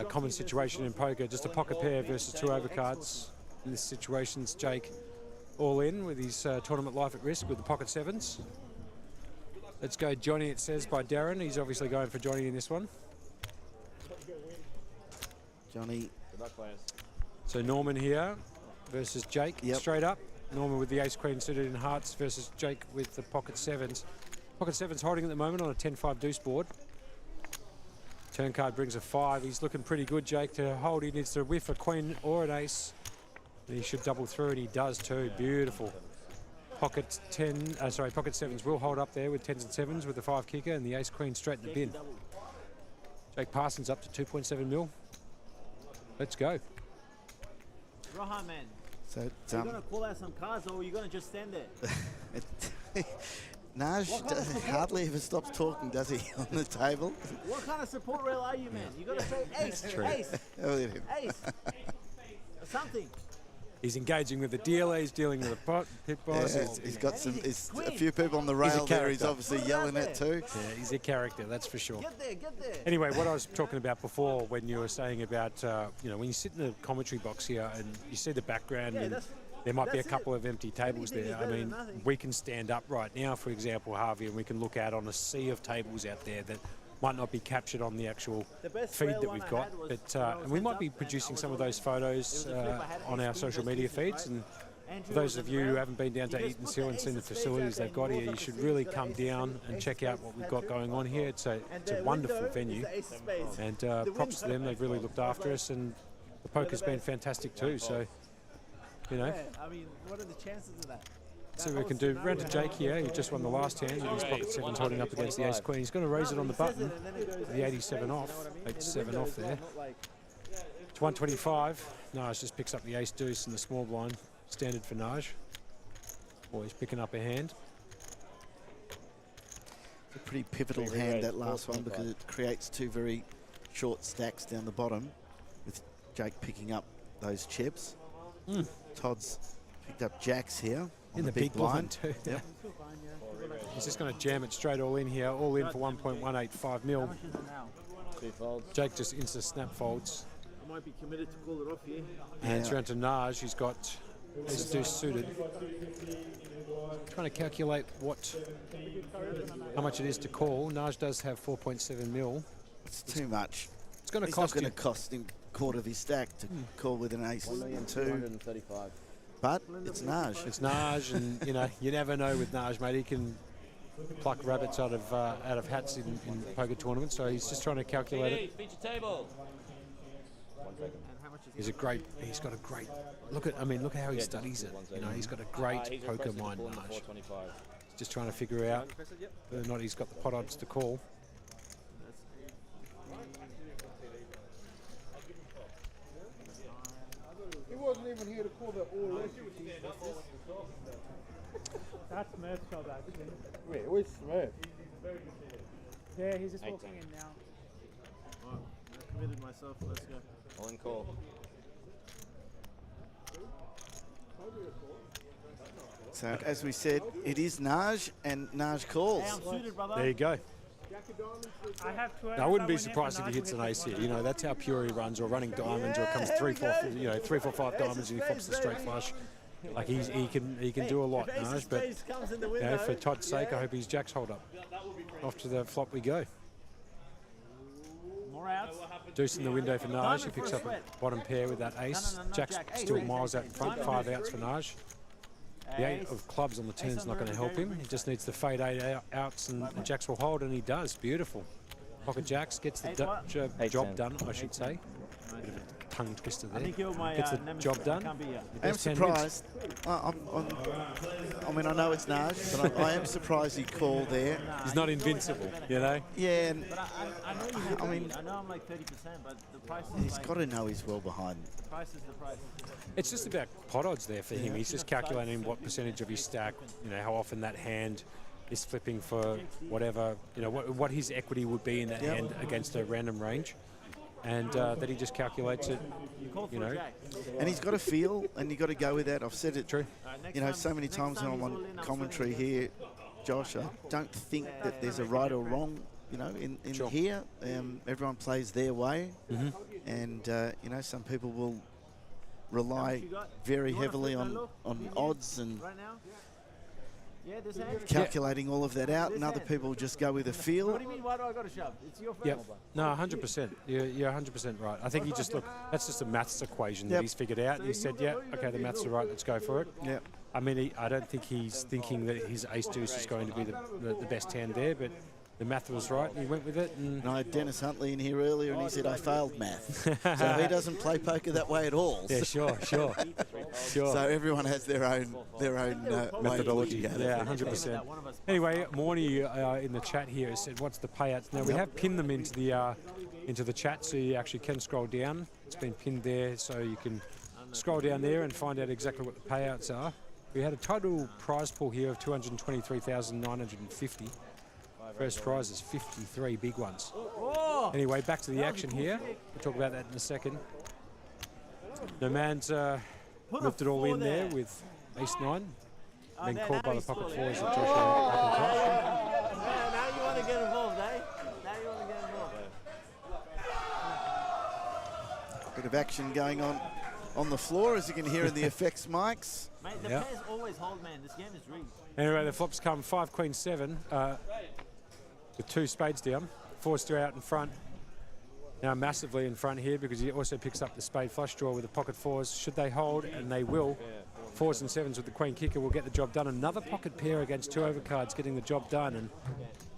common situation in poker, just a pocket pair versus 2 overcards. In this situation, it's Jake all in with his tournament life at risk with the pocket sevens. Let's go Johnny, it says, by Darren. He's obviously going for Johnny in this one. Johnny. Good luck, players. So Norman here versus Jake, straight up. Norman with the ace-queen suited in hearts versus Jake with the pocket sevens. Pocket sevens holding at the moment on a 10-5 deuce board. Turn card brings a 5. He's looking pretty good, Jake, to hold. He needs to whiff a queen or an ace. And he should double through, and he does too. Beautiful. Pocket pocket sevens will hold up there with 10s and 7s with the 5 kicker and the ace-queen straight in the bin. Jake Parsons up to 2.7 mil. Let's go. Rohan, man. So are you going to call out some cards or are you going to just stand there? Naj hardly ever stops talking, does he, on the table? What kind of support rail are you, man? You got to say ace, ace, ace, something. He's engaging with the dealer. He's dealing with the pit boss. Yeah, he's got a few people on the rail there. He's obviously yelling at too. Yeah, he's a character, that's for sure. Get there, get there. Anyway, what I was talking about before, when you were saying about, when you sit in the commentary box here and you see the background, and there might be a couple of empty tables there. I mean, we can stand up right now, for example, Harvey, and we can look out on a sea of tables out there that might not be captured on the actual feed that we've got, but and we might be producing some of those photos on our social media feeds. And for those of you who haven't been down to Eaton's Hill and seen the facilities they've got here, you should really come down and check out what we've got going on here. It's a wonderful venue, and props to them. They've really looked after us, and the poker's been fantastic too. So, you know. I mean, what are the chances of that? See what we can do. Round to Jake here, who just won the last hand with his pocket sevens holding up against the ace-queen. He's going to raise it on the button. The 87 off. 87 off there. To 125. Naj just picks up the ace-deuce in the small blind. Standard for Naj. Boy, he's picking up a hand. It's a pretty pivotal hand, that last one, because it creates two very short stacks down the bottom, with Jake picking up those chips. Todd's picked up jacks here. In the big blind too. Yep. He's just going to jam it straight all in here, all in for 1.185 mil. Jake just insta snap folds. I might be committed to call it off here. And it's around to Naj. He's got his deuce suited. Trying to calculate how much it is to call. Naj does have 4.7 mil. It's too much. It's going to cost him. It's going to cost him a quarter of his stack to call with an ace and 2. But it's Naj. It's Naj, and you never know with Naj, mate. He can pluck rabbits out of hats in poker tournaments. So he's just trying to calculate it. Feature table. He's got a great look at how he studies it. He's got a great poker mind, Naj. He's just trying to figure out whether or not he's got the pot odds to call. He wasn't even here to call that all in. That's Smurf's job, actually. Wait, where's Smurf? Yeah, he's just walking in now. Right, I committed myself. Let's go. All in call. So, as we said, it is Naj, and Naj calls. Hey, I'm suited, brother. There you go. I have 12. I wouldn't be surprised if he hits an ace here. That's how pure he runs, or running diamonds, or it comes 3, 4, 5 diamonds, and he flops the straight flush. Like he can do a lot, Naj. But for Todd's sake, I hope his jacks hold up. Off to the flop we go. More outs. Deuce in the window for Naj. He picks up a bottom pair with that ace. Jack's still miles out in front. 5 outs for Naj. The 8 of clubs on the turn's not going to help him. He just needs to fade 8 outs, and jacks will hold, and he does. Beautiful. Pocket jacks gets the job done, I should say. Bit of a tongue twister there. Gets the job done. I'm surprised. I mean, I know it's Naj, but I am surprised he called there. He's not invincible, Yeah, and But I know I'm like 30%, but the price is he's got to know he's well behind. The price is the price. It's just about pot odds there for him. He's just calculating what percentage of his stack, how often that hand is flipping for whatever, what his equity would be in that hand against a random range. And that he just calculates it, And he's got a feel, and you've got to go with that. I've said it, so many times when I'm on commentary here, Josh, I don't think that there's a right or wrong, in here. Everyone plays their way. And, some people will rely very heavily on odds and Right now? Yeah, this hand? calculating all of that out, and other people just go with a feel. What do you mean, why do I got to shove? It's your first. Yep. No, 100%. You're 100% right. I think he just look. That's just a maths equation that he's figured out. And he said, "Yeah, okay, the maths are right. Let's go for it." Yeah. I mean, I don't think he's thinking that his ace deuce is going to be the best hand there, but the math was right, and he went with it. And I had Dennis Huntley in here earlier, and he said I failed math. So he doesn't play poker that way at all. Yeah, sure. So everyone has their own methodology. Yeah, 100%. Anyway, Morny in the chat here has said, "What's the payouts?" Now we have pinned them into the chat, so you actually can scroll down. It's been pinned there, so you can scroll down there and find out exactly what the payouts are. We had a total prize pool here of 223,950. First prize is 53 big ones. Anyway, back to the action here. We'll talk about that in a second. No man's moved it all in there with ace-9. Then called by the pocket fours of Joshua McIntosh. Now you want to get involved, eh? Now you want to get involved. Bit of action going on the floor, as you can hear in the effects mics. Mate, the players always hold, man. This game is rigged. Anyway, the flops come 5, Queen, 7 with 2 spades down. 4 still out in front. Now massively in front here because he also picks up the spade flush draw with the pocket fours. Should they hold, and they will, 4s and 7s with the queen kicker will get the job done. Another pocket pair against 2 overcards getting the job done, and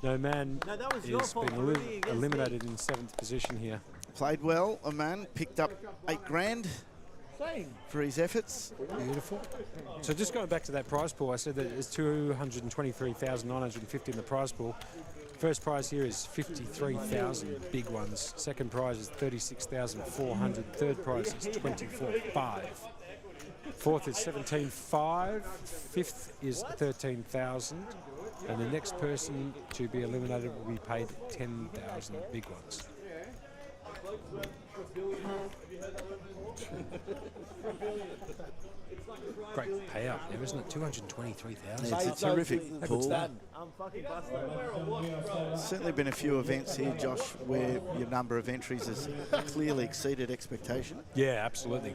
no man is being eliminated in 7th position here. Played well, a man picked up 8 grand for his efforts. Beautiful. So just going back to that prize pool, I said that there's 223,950 in the prize pool. First prize here is 53,000 big ones. Second prize is 36,400. Third prize is 24,500. Fourth is 17,500. Fifth is 13,000. And the next person to be eliminated will be paid 10,000 big ones. Great payout there, isn't it? 223,000. It's a terrific pool. I'm fucking busted. Certainly been a few events here, Josh, where your number of entries has clearly exceeded expectation. Yeah, absolutely.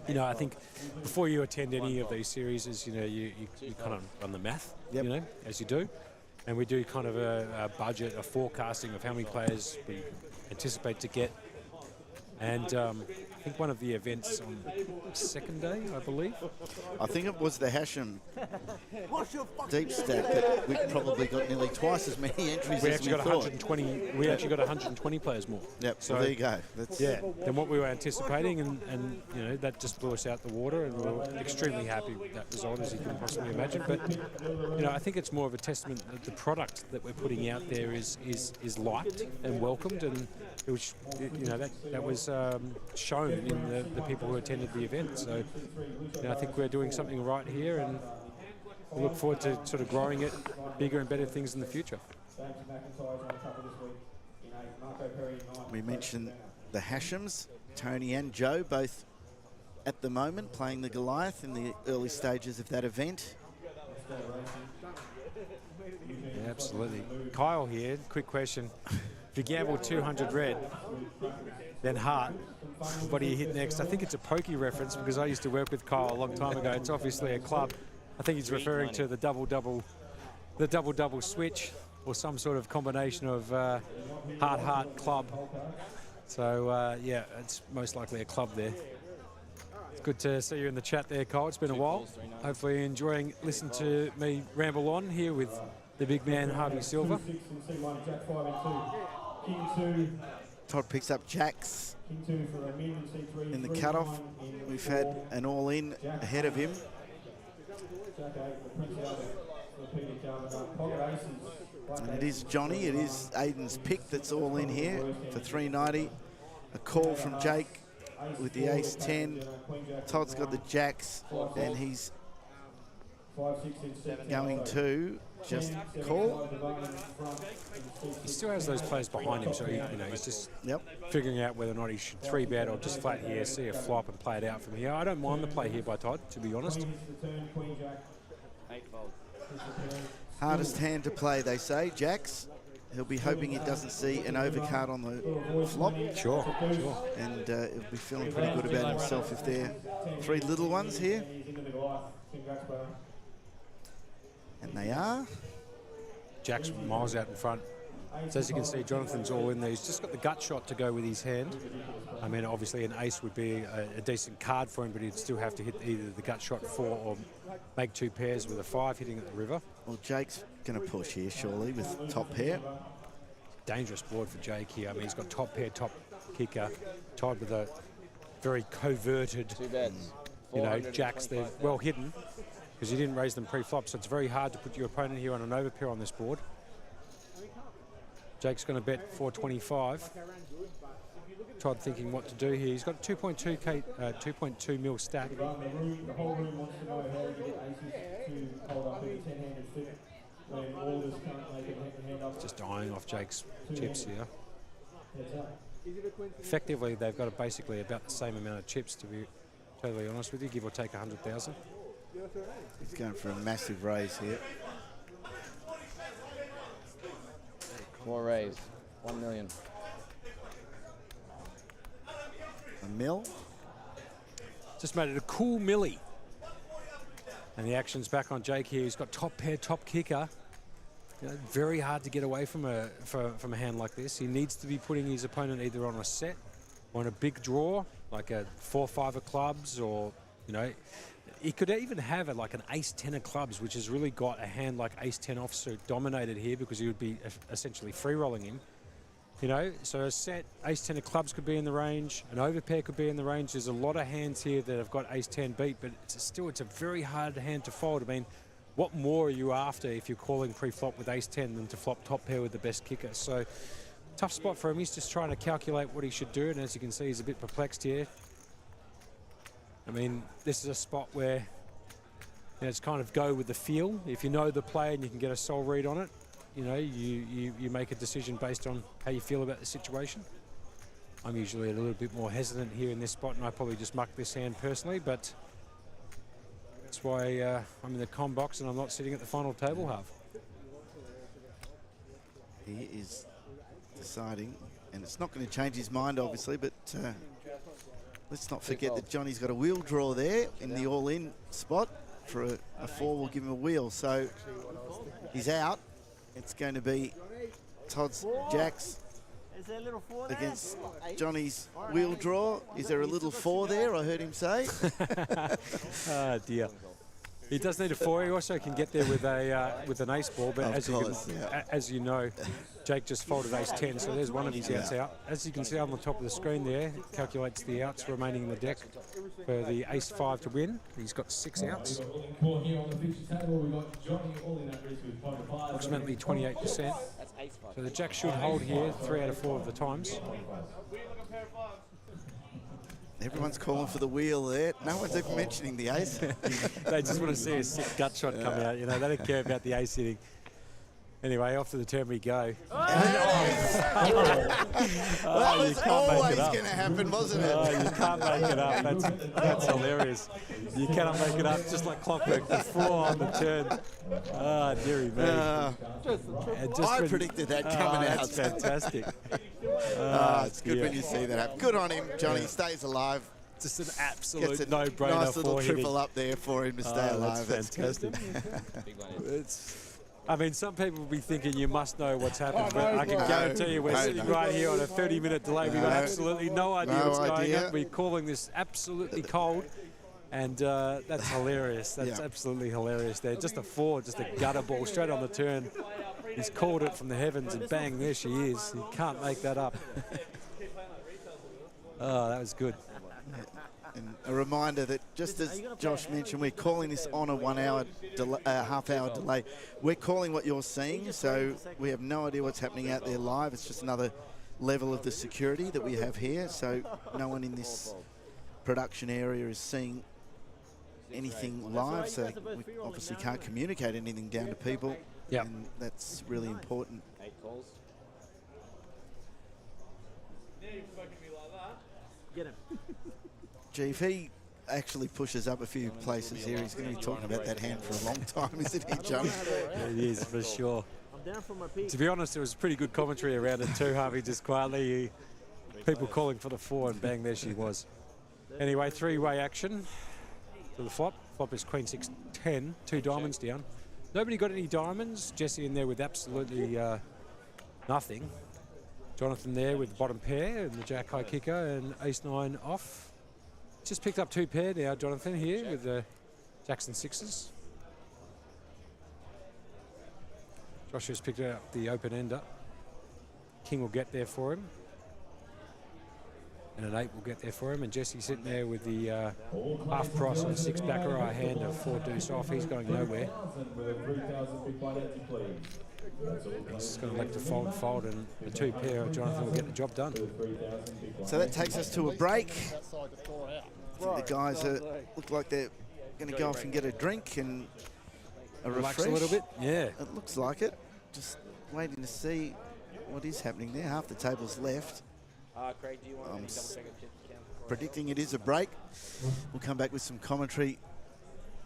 You know, I think before you attend any of these series, you know, you kind of run the math, you know, as you do. And we do kind of a budget, a forecasting of how many players we anticipate to get. And I think one of the events on the second day, I believe. I think it was the Hashem deep stack that we probably got nearly twice as many entries as we got thought. 120. We actually got 120 players more. Yep. So well, there you go. That's than what we were anticipating, and you know that just blew us out the water, and we were extremely happy with that result, as you can possibly imagine. But you know, I think it's more of a testament that the product that we're putting out there is liked and welcomed, and which you know that was shown in the people who attended the event. So you know, I think we're doing something right here, and we look forward to sort of growing it bigger and better things in the future. We mentioned the Hashems, Tony and Joe, both at the moment playing the Goliath in the early stages of that event. Yeah, absolutely. Kyle here, quick question. If you gamble 200 red, then heart, what do you hit next? I think it's a pokey reference because I used to work with Kyle a long time ago. It's obviously a club. I think he's referring to the double-double switch, or some sort of combination of heart club. So yeah, it's most likely a club there. It's good to see you in the chat there, Kyle. It's been a while. Hopefully you're enjoying listening to me ramble on here with the big man Harvey Silver. Todd picks up jacks in the cutoff. We've had an all-in ahead of him. And it is Johnny, it is Aiden's pick that's all in here for 390. A call from Jake with the ace-10. Todd's got the jacks, and he's going to just call. He still has those players behind him, so he's just figuring out whether or not he should 3-bet or just flat here, see a flop and play it out from here. I don't mind the play here by Todd, to be honest. Hardest hand to play, they say, jacks. he'll be hoping he doesn't see an overcard on the flop. Sure. And he'll be feeling pretty good about himself if they're 3 little ones here. And they are. Jack's miles out in front. So as you can see, Jonathan's all in there. He's just got the gut shot to go with his hand. I mean, obviously an ace would be a decent card for him, but he'd still have to hit either the gut shot 4 or make 2 pairs with a 5 hitting at the river. Well, Jake's going to push here, surely, with top pair. Dangerous board for Jake here. I mean, he's got top pair, top kicker, tied with a very coverted, you know, jacks. They're well hidden because you didn't raise them pre-flop, so it's very hard to put your opponent here on an overpair on this board. Jake's going to bet 425. Todd thinking what to do here. He's got 2.2 mil stack. Just eyeing off Jake's chips here. Effectively, they've got basically about the same amount of chips, to be totally honest with you, give or take 100,000. He's going for a massive raise here. More raise. 1 million. A mil. Just made it a cool millie. And the action's back on Jake here. He's got top pair, top kicker. You know, very hard to get away from a hand like this. He needs to be putting his opponent either on a set or on a big draw, like a 4-5 of clubs, or, you know, he could even have like an ace-10 of clubs, which has really got a hand like ace-10 offsuit dominated here because he would be essentially free-rolling him. You know, so a set, ace-10 of clubs could be in the range, an overpair could be in the range. There's a lot of hands here that have got ace-10 beat, but it's a very hard hand to fold. I mean, what more are you after if you're calling pre-flop with ace-10 than to flop top pair with the best kicker? So, tough spot for him. He's just trying to calculate what he should do, and as you can see, he's a bit perplexed here. I mean, this is a spot where, you know, it's kind of go with the feel. If you know the play and you can get a soul read on it, you know, you make a decision based on how you feel about the situation. I'm usually a little bit more hesitant here in this spot, and I probably just muck this hand personally, but that's why I'm in the com box and I'm not sitting at the final table half. He is deciding, and it's not going to change his mind, obviously, but let's not forget that Johnny's got a wheel draw there in the all-in spot. For a 4 will give him a wheel, so he's out. It's going to be Todd's jacks against Johnny's wheel draw. Is there a little 4 there? I heard him say. Oh dear. He does need a 4. He also can get there with an ace ball, but as you know, Jake just folded ace-10, so there's one of his outs out. As you can see on the top of the screen there, it calculates the outs remaining in the deck for the ace-5 to win. He's got 6 outs. Approximately 28%. So the jack should hold here 3 out of 4 of the times. Everyone's calling for the wheel there. No one's even mentioning the ace. They just want to see a sick gut shot come out. You know, they don't care about the ace hitting. Anyway, off to the turn we go. That was always going to happen, wasn't it? Oh, you can't make it up. That's hilarious. You cannot make it up, just like clockwork. The 4 on the turn. Ah, dearie me. I predicted that coming out. That's fantastic. It's good when you see that happen. Good on him, Johnny. Stays alive. Just an absolute no-brainer. Nice little triple up there for him to stay alive. That's fantastic. I mean, some people will be thinking you must know what's happened, but I can guarantee you we're sitting right here on a 30-minute delay. We've got absolutely no idea what's going on. We're calling this absolutely cold, and that's hilarious. That's absolutely hilarious there. Just a 4, just a gutter ball straight on the turn. He's called it from the heavens, and bang, there she is. You can't make that up. Oh, that was good. And a reminder that just as Josh mentioned, we're calling this on a 1 hour half-hour delay. We're calling what you're seeing, so we have no idea what's happening out there live. It's just another level of the security that we have here, so no one in this production area is seeing anything live, so we obviously can't communicate anything down to people, and that's really important. 8 calls. Get him. Gee, if he actually pushes up a few places here, he's going to be talking about that hand for a long time, isn't he, John? It is, for sure. down from my peak. To be honest, it was pretty good commentary around it too, Harvey, just quietly. People calling for the 4 and bang, there she was. Anyway, 3-way action to the flop. Flop is Queen 6-10, 2 diamonds down. Nobody got any diamonds. Jesse in there with absolutely nothing. Jonathan there with the bottom pair and the Jack High kicker and Ace-9 off. Just picked up 2 pair now, Jonathan here with the Jackson 6s. Joshua's picked up the open ender. King will get there for him. And an 8 will get there for him. And Jesse sitting there with the half cross and a 6 baccarat hand of 4 deuce off. He's going nowhere. He's just going to elect to fold, and the 2 pair of Jonathan will get the job done. So that takes us to a break. I think the guys look like they're going to go off and get a drink and a Relax refresh. a little bit, yeah. It looks like it. Just waiting to see what is happening there. Half the table's left. Craig, do you want any double check Predicting it is a break. We'll come back with some commentary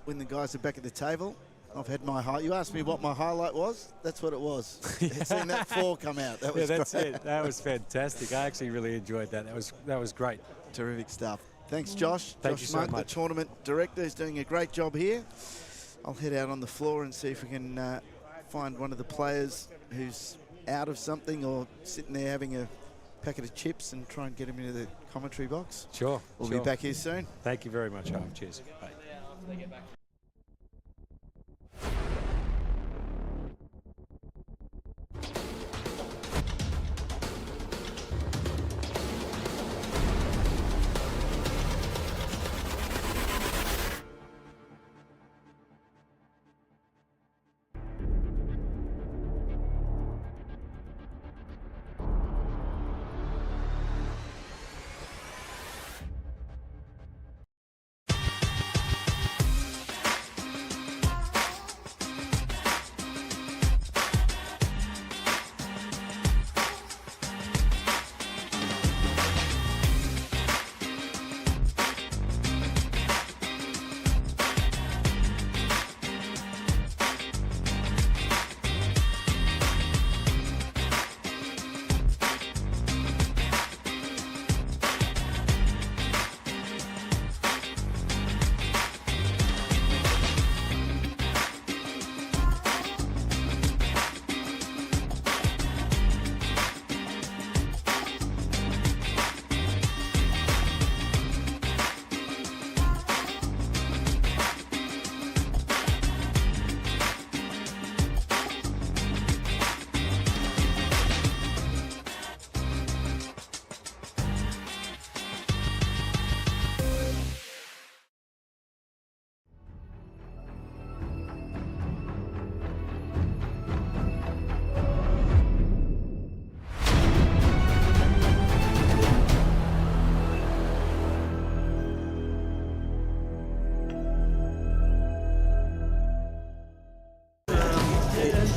when the guys are back at the table. I've had my highlight. You asked me what my highlight was. That's what it was. Seeing that 4 come out. That was that's great. it. That was fantastic. I actually really enjoyed that. That was great. Terrific stuff. Thanks, Josh. Thank Josh you so Monk, much. the tournament director, is doing a great job here. I'll head out on the floor and see if we can find one of the players who's out of something or sitting there having a packet of chips and try and get him into the commentary box. Sure. We'll be back here soon. Thank you very much, Harv. Cheers. Bye.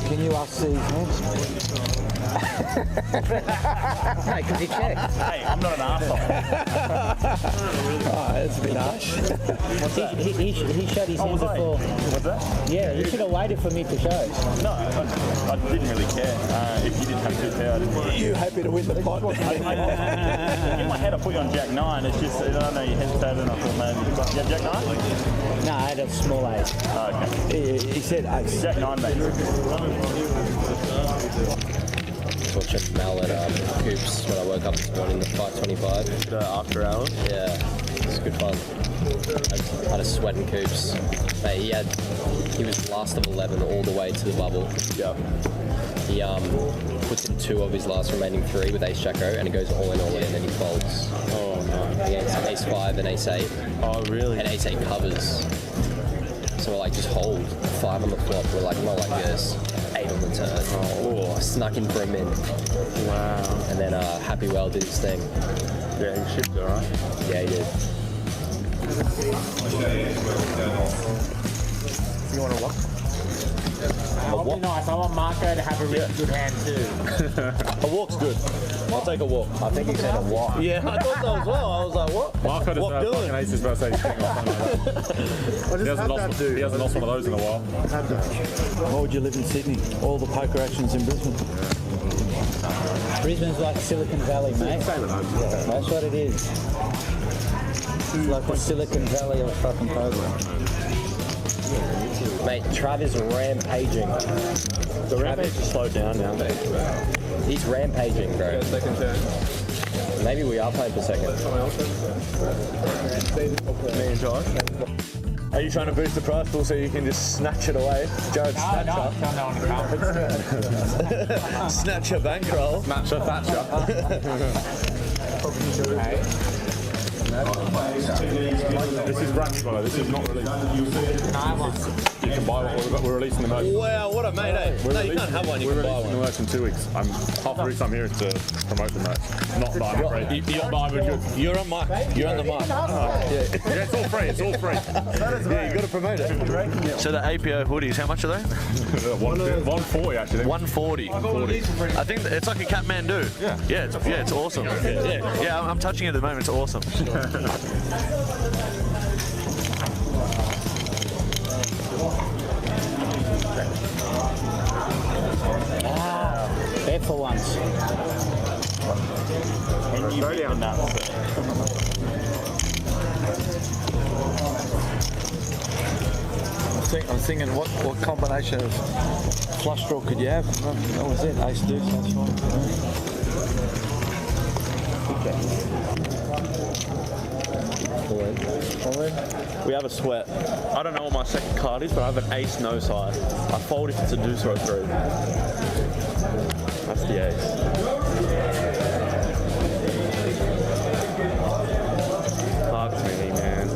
Can you ask these hands? Hey, because he checked. Hey, I'm not an arsehole. Oh, that's a bit harsh. He showed his hand before. What's that? Yeah, you should have waited for me to show. No, I didn't really care. If you didn't have 2 pair, I didn't care. You happy to win the pot? In my head, I put you on Jack 9. It's just, I don't know, you hesitated and I thought maybe. You have Jack 9? No, I had a small ace. Oh, okay. He said ace. Jack 9, mate. Watching Mel at Coops when I woke up this morning, the 5:25. The after hours? Yeah, it's good fun. I had a sweat in Coops. Mate, he was last of 11 all the way to the bubble. Yeah. He puts in 2 of his last remaining 3 with Ace Jack O, and he goes all in, and then he folds. Oh no. Against Ace 5 and Ace 8. Oh really? And Ace 8 covers. So we're like, just hold 5 on the flop. We're like, not like this. 8 on the turn. Oh. Snuck in for a min. Wow. And then Happy Well did his thing. Yeah, he shipped alright. Yeah, he did. You want to lock? That'll be nice. I want Marco to have a really good hand too. A walk's good. I'll take a walk. I think he said a walk. Yeah, I thought so as well. I was like, what? Marco does What fucking ace his birthday thing or something like that. He hasn't lost one of those in a while. Why would you live in Sydney? All the poker action's in Brisbane. Brisbane's like Silicon Valley, mate. That's what it is. It's like the Silicon Valley of fucking poker. Mate, Trav is rampaging. The rampage has slowed down now. He's rampaging, bro. Second turn. Maybe we are playing for second. Me and Josh. Are you trying to boost the prize pool so you can just snatch it away? Jared, snatcher. Snatcher bankroll. Snatcher, Thatcher. This is brand new, brother. This is not released. You can buy one. We're releasing the merch. Wow, what a mate, eh? No, you can't have one. You can buy one. We're releasing the merch in 2 weeks. Half the reason I'm here is to promote the merch. Not that I'm afraid. You're on mic. You're on the mic. Yeah, it's all free. It's all free. Yeah, you got to promote it. So the APO hoodies, how much are they? 140 actually. 140. I think it's like a Kathmandu. Yeah. It's awesome. Yeah. I'm touching it at the moment. It's awesome. There for once. And you on that. I'm thinking, what combination of flush draw could you have? That was it. Ace deuce. That's fine. We have a sweat. I don't know what my second card is, but I have an ace no side. I fold if it's a deuce or a 3. That's the ace. Fuck me, man.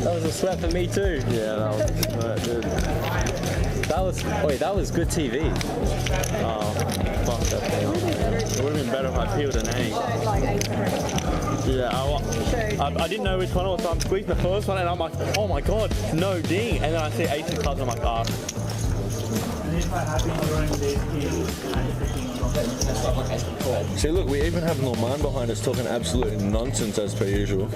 That was a sweat for me too. Yeah, that was a sweat, dude. That was good TV. Oh, fuck that thing. It would have been better if I peeled an egg. Yeah, I didn't know which one it was, so I'm squeezing the first one and I'm like, oh my god, no ding. And then I see ace of clubs and I'm like, ah. See, look, we even have Norman behind us talking absolute nonsense as per usual.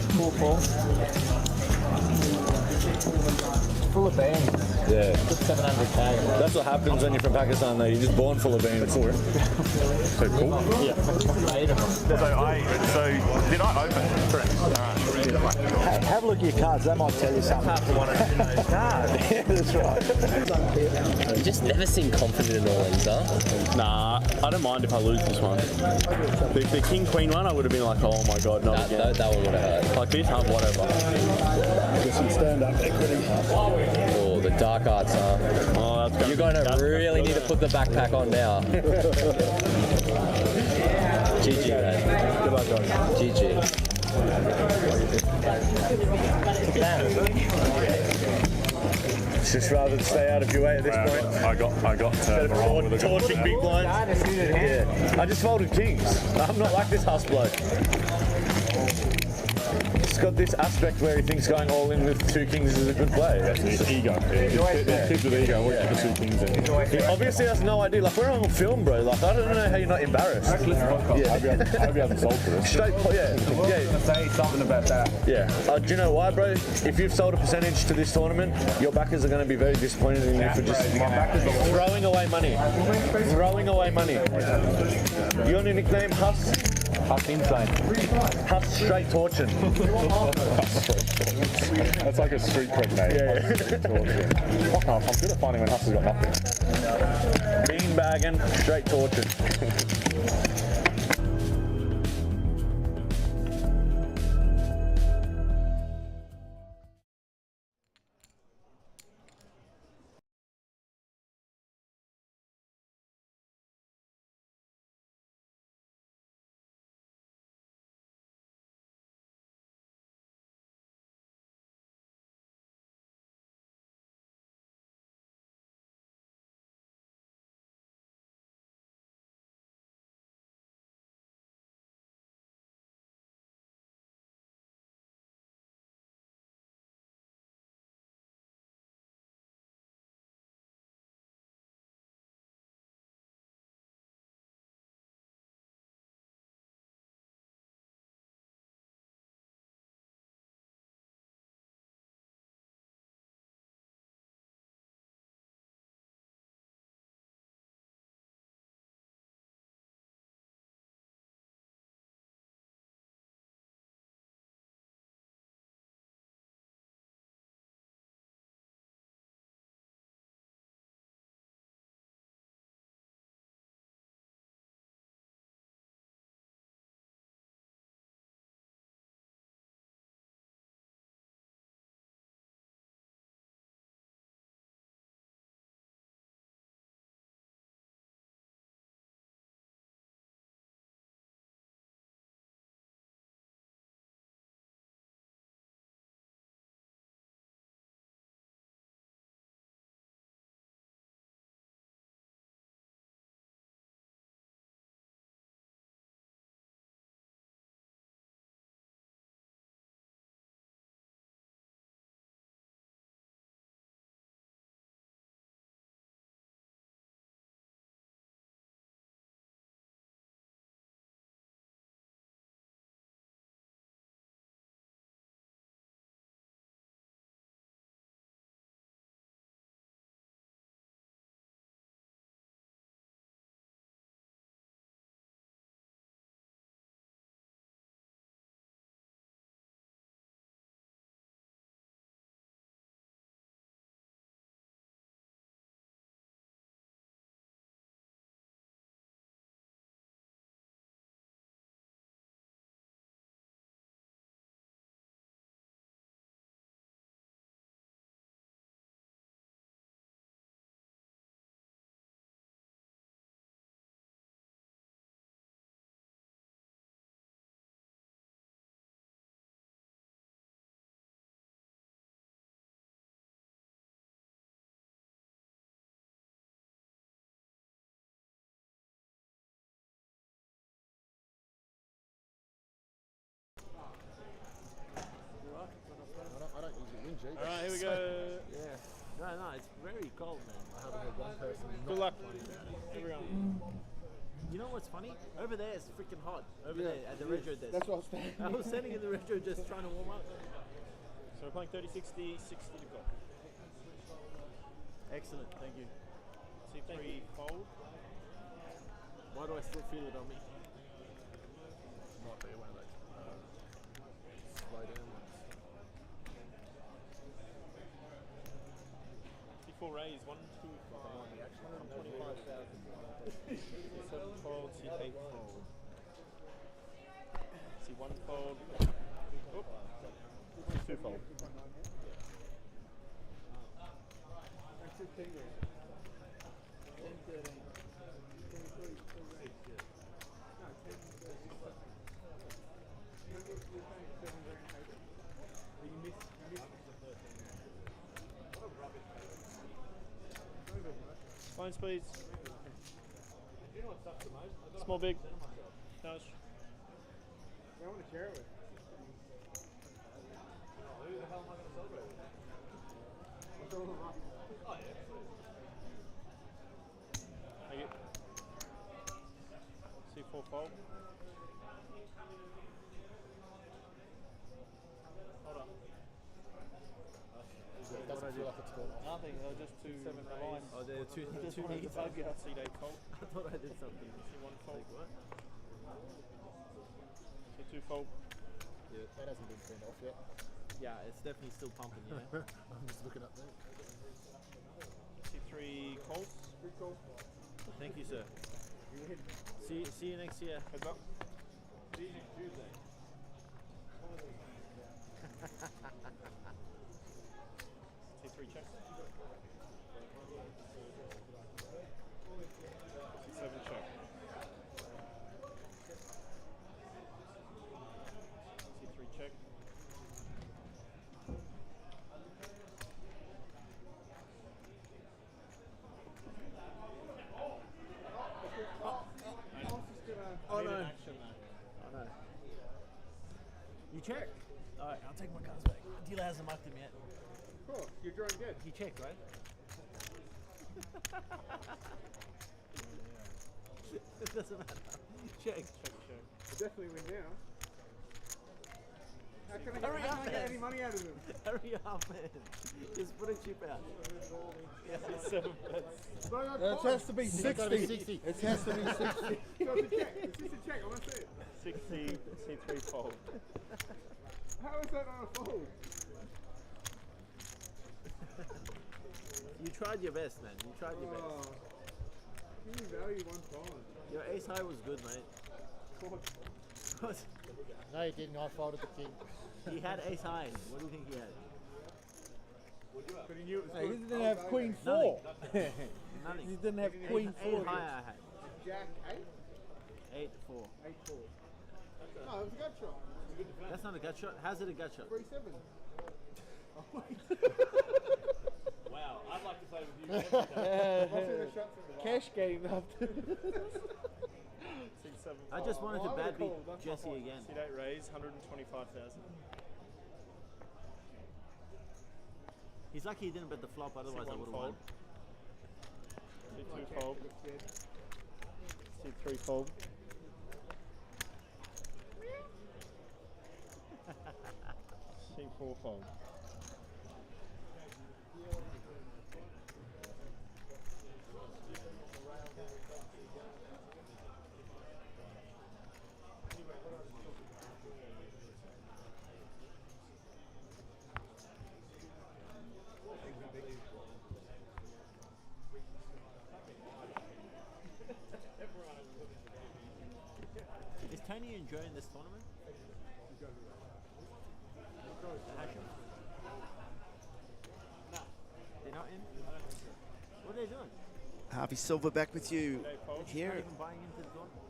Full of bands. Yeah. Just 700k. That's what happens when you're from Pakistan, though. You're just born full of beans. So cool. Yeah. So did I open? Correct. Have a look at your cards. That might tell you something. Yeah, that's right. You just never seem confident in all these, huh? Nah, I don't mind if I lose this one. The king queen one, I would have been like, oh my god, not again. That one would have hurt. Like this, whatever. Get some stand-up equity. Oh, the dark arts, huh? Oh, that's You're going to really need to put the backpack on now. GG, man. Good luck, guys. GG. Just rather stay out of your way at this point. I got Moran with a torching big blinds. Yeah. I just folded kings. I'm not like this husk bloke. It's got this aspect where he thinks going all in with 2 kings is a good play. It's ego. Kids with ego. What you the 2 kings in? He obviously has no idea. Like, we're on film, bro. Like, I don't know how you're not embarrassed. I hope you haven't sold for this. Straight, yeah. Say something about that. Yeah. Do you know why, bro? If you've sold a percentage to this tournament, your backers are going to be very disappointed in you for just throwing away money. Throwing away money. You want a nickname? Husk? Husk insane. Husk straight torching. That's like a street cred name. Yeah. Fuck off. I'm good at finding when Husk has got nothing. Bean bagging, straight torching. Jeez. All right, here we go. Yeah. No, it's very cold, man. I haven't had one person. Good luck, everyone. You know what's funny? Over there it's freaking hot. Over there at the retro desk. That's what I was saying. I was standing in the retro just trying to warm up. So we're playing 30-60, 60 to go. Excellent, thank you. C3 fold. Why do I still feel it on me? Might be one of those slow down ones. C4 raise, 1, 2, 5. 7 fold, C8 fold. C1 fold. Oop. 2 fold. Phones, please. Small, big. Touch. I want to share it with. Who the hell am I going to celebrate with? Oh, yeah. Thank you. C4 fold. Hold on. It doesn't feel like it's gone off. Nothing, they're just 2 lines. Oh, they're two Just neat. C8 fold. I thought I did something. C1 fold. Like what? C2 fold. Yeah, that hasn't been turned off yet. Yeah, it's definitely still pumping, yeah. I'm just looking up there. C3 calls. Thank you, sir. See you next year. Heads up. Tuesday. C3 check. C7 check. C3 check. Oh no. Action, Oh no. You check. Alright, I'll take my cards back. Dealer hasn't marked him yet. Of course, you're drawing good. He checked, right? It doesn't matter. Check. You definitely win now. How can I Hurry how up, can I get man. any money out of him? Hurry up, man. Just put a chip out. Yeah. C7 bets. It has to be 60. It has to be 60. So it's a check. It's just a check. I want to see it. 60 C3 fold. How is that not a fold? You tried your best, man. You tried your best. Give me value one time. Your ace high was good, mate. What? No, he didn't. I folded the king. He had ace high. What do you think he had? But he knew it was He good. didn't have queen 4. Nothing. He didn't have queen 4. Eight high I had. Jack 8? 8-4. 8-4. No, it was a gut shot. That's not a gut shot. How's it a gut shot? 3-7. Oh my Wow, I'd like to play with you. I'll see the shots in the Cash game after. C7 I just wanted to I bad would've beat called, that's Jesse my again. C8 raise, 125,000. He's lucky he didn't bet the flop, otherwise I C1 would have won. fold. C2 fold. C3 fold. C4 fold. Is Tony enjoying this tournament? The Hashem? No. They're not in? What are they doing? Harvey Silver back with you Not here even buying into the tournament?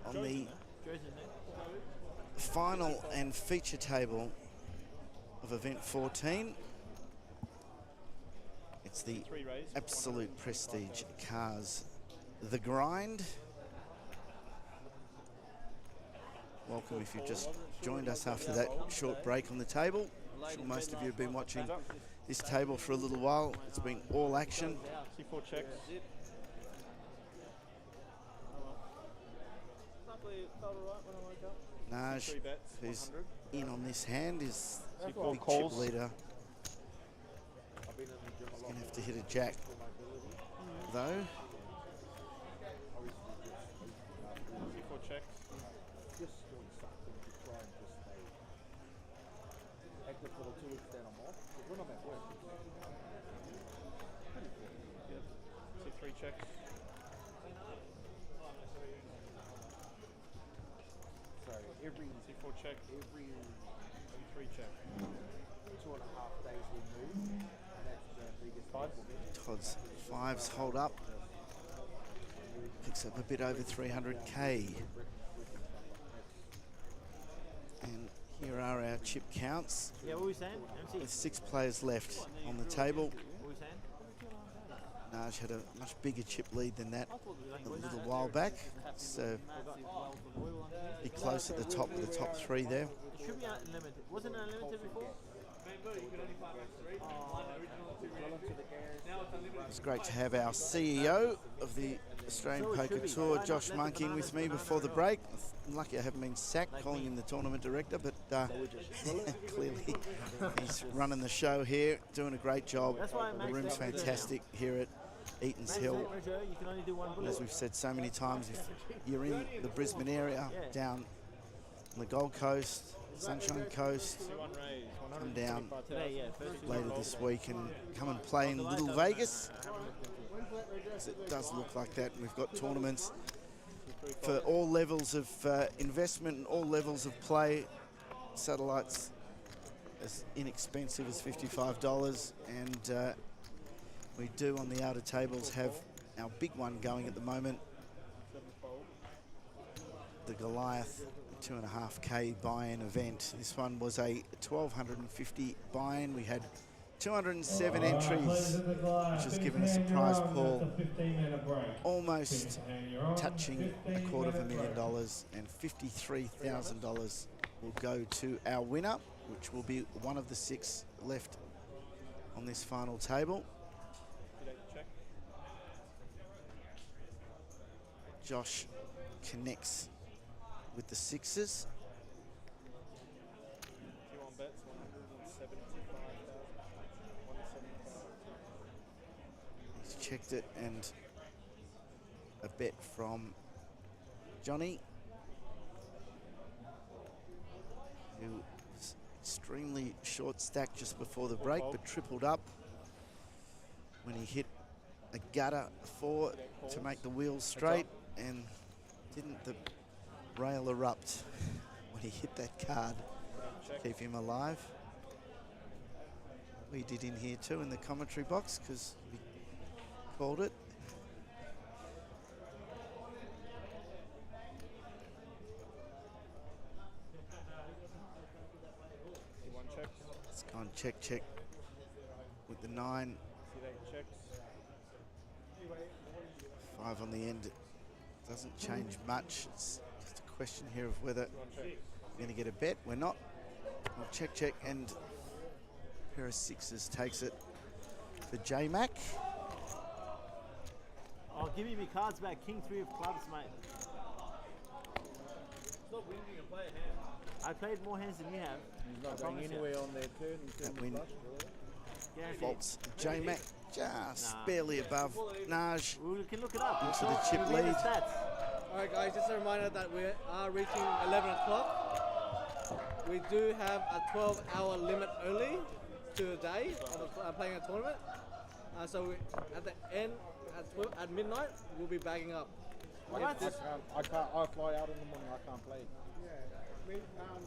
on the Joe's in there. final and feature table of event 14. It's the absolute prestige cars. The Grind. Welcome if you've just joined us after that short break on the table. I'm sure most of you have been watching this table for a little while. It's been all action. C4 checks. Naj, who's in on this hand, is the C4 big calls. chip leader. He's going to have to hit a jack, though. C4 checks. Just doing something to try and just stay active for the 2 weeks that I'm off. Because when I'm at work, C3 checks. so every C4 check. every C3 check. 2.5 days we move, and that's the biggest fight for me. Todd's fives hold up. Picks up a bit over 300k. And here are our chip counts. Yeah, what were we saying, MC? With 6 players left on the table. What were we saying? Naj had a much bigger chip lead than that a little while back. So be close at the top of the top 3 there. It should be unlimited. Wasn't it unlimited before? It's great to have our CEO of the Australian Poker Tour, Josh Monking, with me before the break. I'm lucky I haven't been sacked calling him the tournament director, but clearly he's running the show here, doing a great job. The room's fantastic here at Eaton's Hill. As we've said so many times, if you're in the Brisbane area, down on the Gold Coast, Sunshine Coast, come down later this week and come and play in Little Vegas. It does look like that. We've got tournaments for all levels of investment and all levels of play. Satellites as inexpensive as $55, and we do on the outer tables have our big one going at the moment, the Goliath 2.5k buy-in event. This one was a 1,250 buy-in. We had 207 entries, which has given us a prize pool almost touching $250,000, and $53,000 will go to our winner, which will be one of the 6 left on this final table. Josh connects with the 6s. He's checked it, and a bet from Johnny, who was extremely short stacked just before the break, but tripled up when he hit a gutter 4 to make the wheels straight, and didn't the rail erupt when he hit that card to keep him alive. We did in here too in the commentary box because we called it. It's gone check with the 9. 5 on the end. Doesn't change much. It's just a question here of whether we're going to get a bet. We're not. We'll check, and a pair of 6s takes it for J-Mac. Oh, give me my cards back. King 3 of clubs, mate. Stop winning and play a hand. I played more hands than you have. He's not going anywhere on their turn. That win faults J-Mac just barely above Naj. We can look it up. Into the chip lead. Alright guys, just a reminder that we are reaching 11 o'clock. We do have a 12-hour limit only to the day of playing a tournament. So at the end, at midnight, we'll be bagging up. I fly out in the morning, I can't play.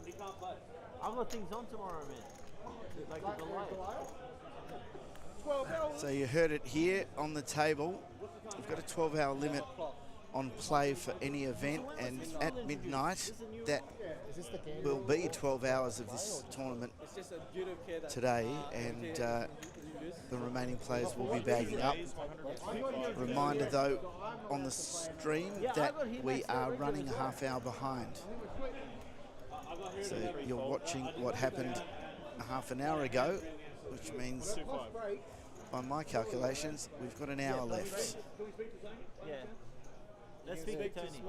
He can't play. I've got things on tomorrow, man. Like the Goliath. So you heard it here on the table. We've got a 12-hour limit on play for any event, and at midnight that will be 12 hours of this tournament today, and the remaining players will be bagging up. Reminder though on the stream that we are running a half hour behind, so you're watching what happened half an hour ago, which means, by my calculations, we've got an hour left. Yeah. Let's speak to Tony.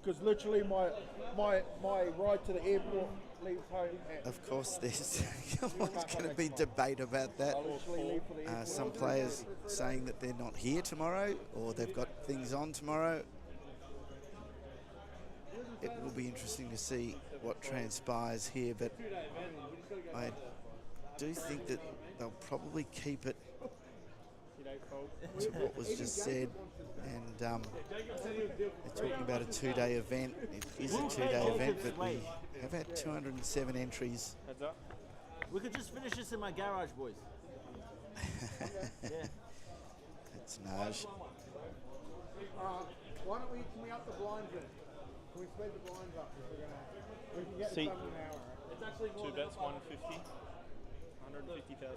Because literally my ride to the airport leaves home at... Of course, there's always going to be debate about that. Some players saying that they're not here tomorrow, or they've got things on tomorrow. It will be interesting to see what transpires here, but I do think that they'll probably keep it to what was just said, and they're talking about a 2-day event. It is a 2-day event, but we have had 207 entries. We could just finish this in my garage, boys. Yeah. It's Naj. Why don't can we up the blinds then? Can we spread the blinds up if we're going to... We can get See, some an hour. It's actually more 2 bets, 150, 150,000.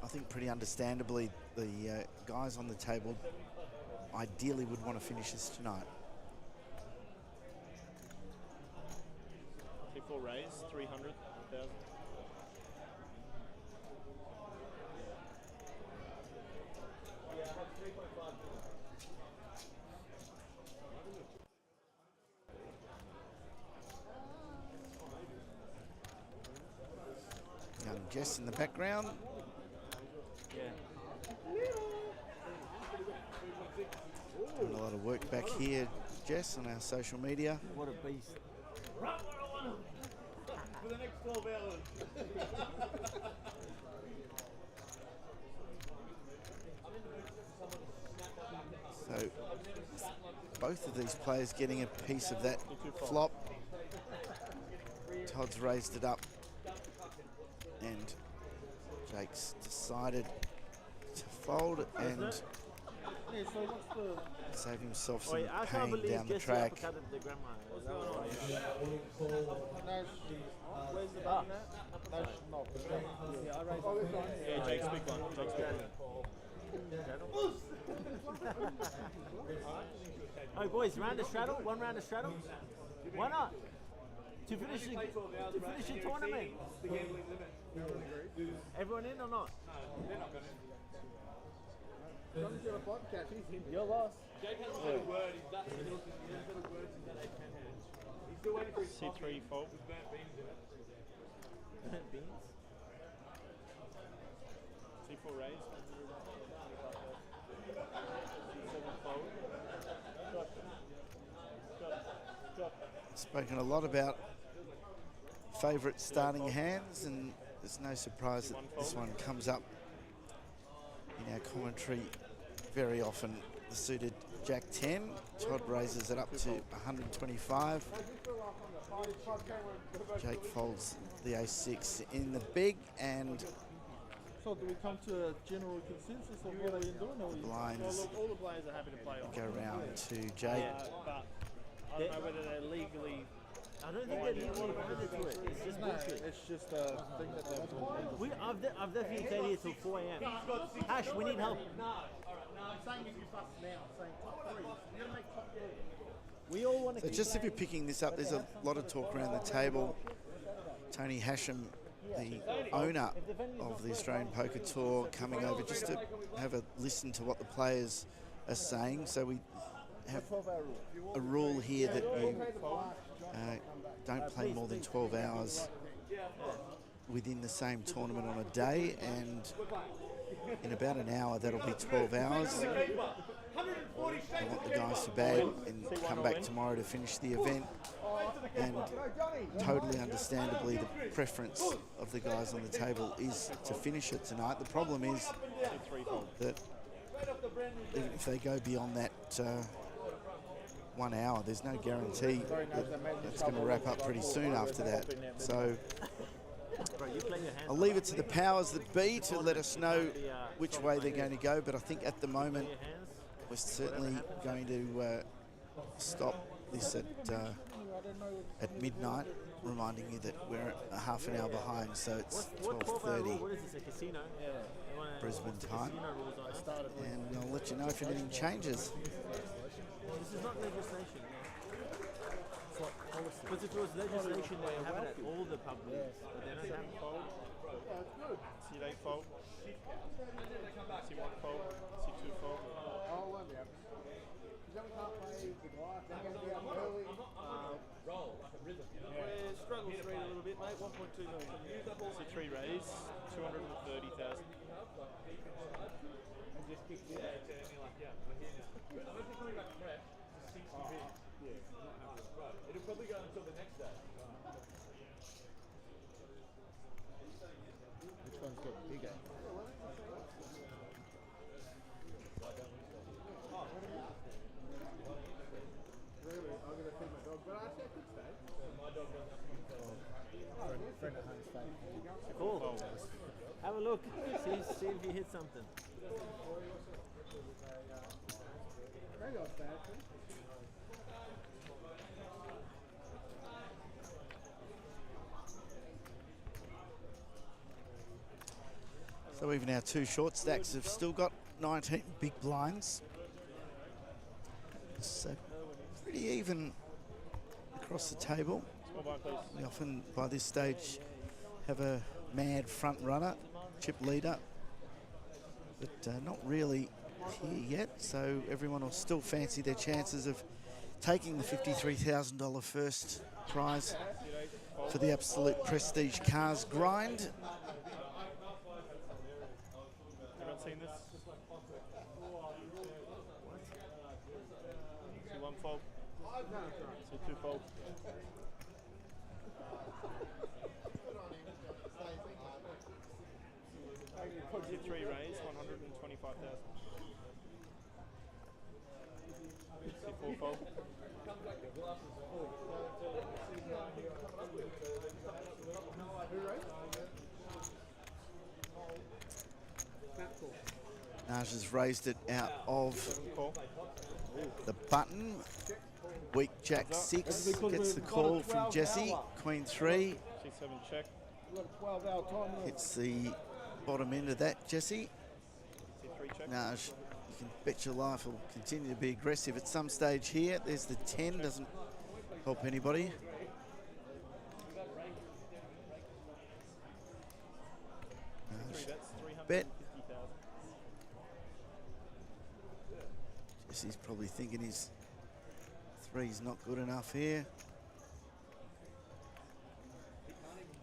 I think pretty understandably the guys on the table ideally would want to finish this tonight. T4 raise, 300,000. Young Jess in the background. Doing a lot of work back here, Jess, on our social media. What a beast. For the next 12 hours. So both of these players getting a piece of that flop. Todd's raised it up, and Jake's decided to fold and save himself some pain down the track. What's going on? Where's the button at? Yeah, Jake's big one. Jake's big one. Oh, boys, round of straddle? One round of straddle? Why not? To finish the tournament. Everyone in or not? They're not going to. You're lost. Jake hasn't said a word. He's that he hasn't said a word since that 8-10 hand. He's still waiting for his C3 fold. with burnt beans in it. Burnt beans? C4 raise. C7 fold. Spoken a lot about favourite starting hands, and there's no surprise that this one comes up in our commentary very often. The suited Jack 10. Todd raises it up to 125. Jake folds the Ace-6 in the big, and so do we come to a general consensus of what we're doing? the blinds All the players are happy to play off. go round to Jake. But I don't know whether they're legally... I don't think they're legally binded to it. It's just bullshit. It's just a thing that they've done. I've definitely stayed here till 4 a.m. Hash, we need help. I'm saying if you bust now, I'm saying top 3. You're going to make top 3. We all want to So just if you're picking this up, there's a lot of talk around the table. Tony Hashem, the owner of the Australian Poker Tour, coming over just to have a listen to what the players are saying. So we have a rule here that you don't play more than 12 hours within the same tournament on a day, and in about an hour that'll be 12 hours. I want the guys to bag and come back tomorrow to finish the event, and totally understandably the preference of the guys on the table is to finish it tonight. The problem is that even if they go beyond that 1 hour, there's no guarantee that it's going to wrap up pretty soon after that. So I'll leave it to the powers that be to let us know which way they're going to go, but I think at the moment we're certainly going to stop this at midnight, reminding you that we're a half an hour behind, so it's 12:30 What is this, a casino? Brisbane time, and I'll let you know if anything changes. This is not legislation. Because if it was legislation, they have it at all the pub leagues, but they don't have it. Yeah, it's good. C8 fold. C1 fold. C2 fold. Oh, won't be happening. Because then we can't play the glass. Then we're going to be up early. Roll like a rhythm. We're struggling to read a little bit, mate. 1.2 million. C3 raise, 230,000. And just kick it. It'll probably go until the next day. Which one's getting bigger? Really? I'm going to feed my dog, but actually I could stay. My dog doesn't. Friend at home stay. Cool. Have a look. See if you hit something. Maybe I'll stay actually. So even our two short stacks have still got 19 big blinds. So pretty even across the table. We often, by this stage, have a mad front runner, chip leader, but not really here yet. So everyone will still fancy their chances of taking the $53,000 first prize for the absolute prestige cars grind. Everyone seen this? C1 fold. C2 fold. C3 raise, 125,000. C4 fold. Naj has raised it out of the button. Weak Jack 6 gets the call from Jesse. Queen 3 C7 check. hits the bottom end of that, Jesse. C3 check. Naj, you can bet your life will continue to be aggressive at some stage here. There's the 10, doesn't help anybody. Naj, bet. Jesse's probably thinking his 3's not good enough here.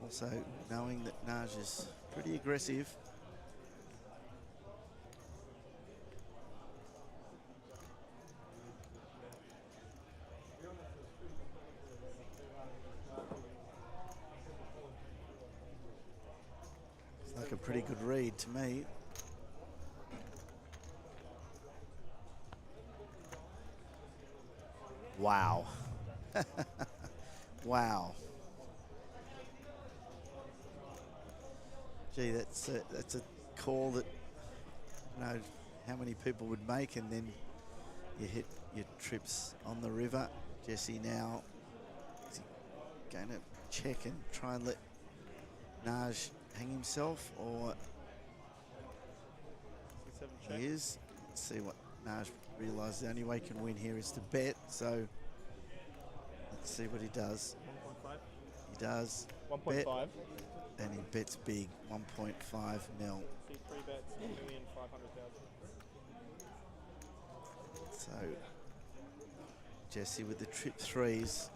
Also knowing that Naj is pretty aggressive. It's like a pretty good read to me. Wow. Wow. Gee, that's a call that, you know, how many people would make, and then you hit your trips on the river. Jesse now is he going to check and try and let Naj hang himself, or he is. Let's see what Naj realises. The only way he can win here is to bet, so let's see what he does. 1.5. He does 1.5. bet, and he bets big, 1.5 mil. C3 bets, 1,500,000. So Jesse with the trip 3s.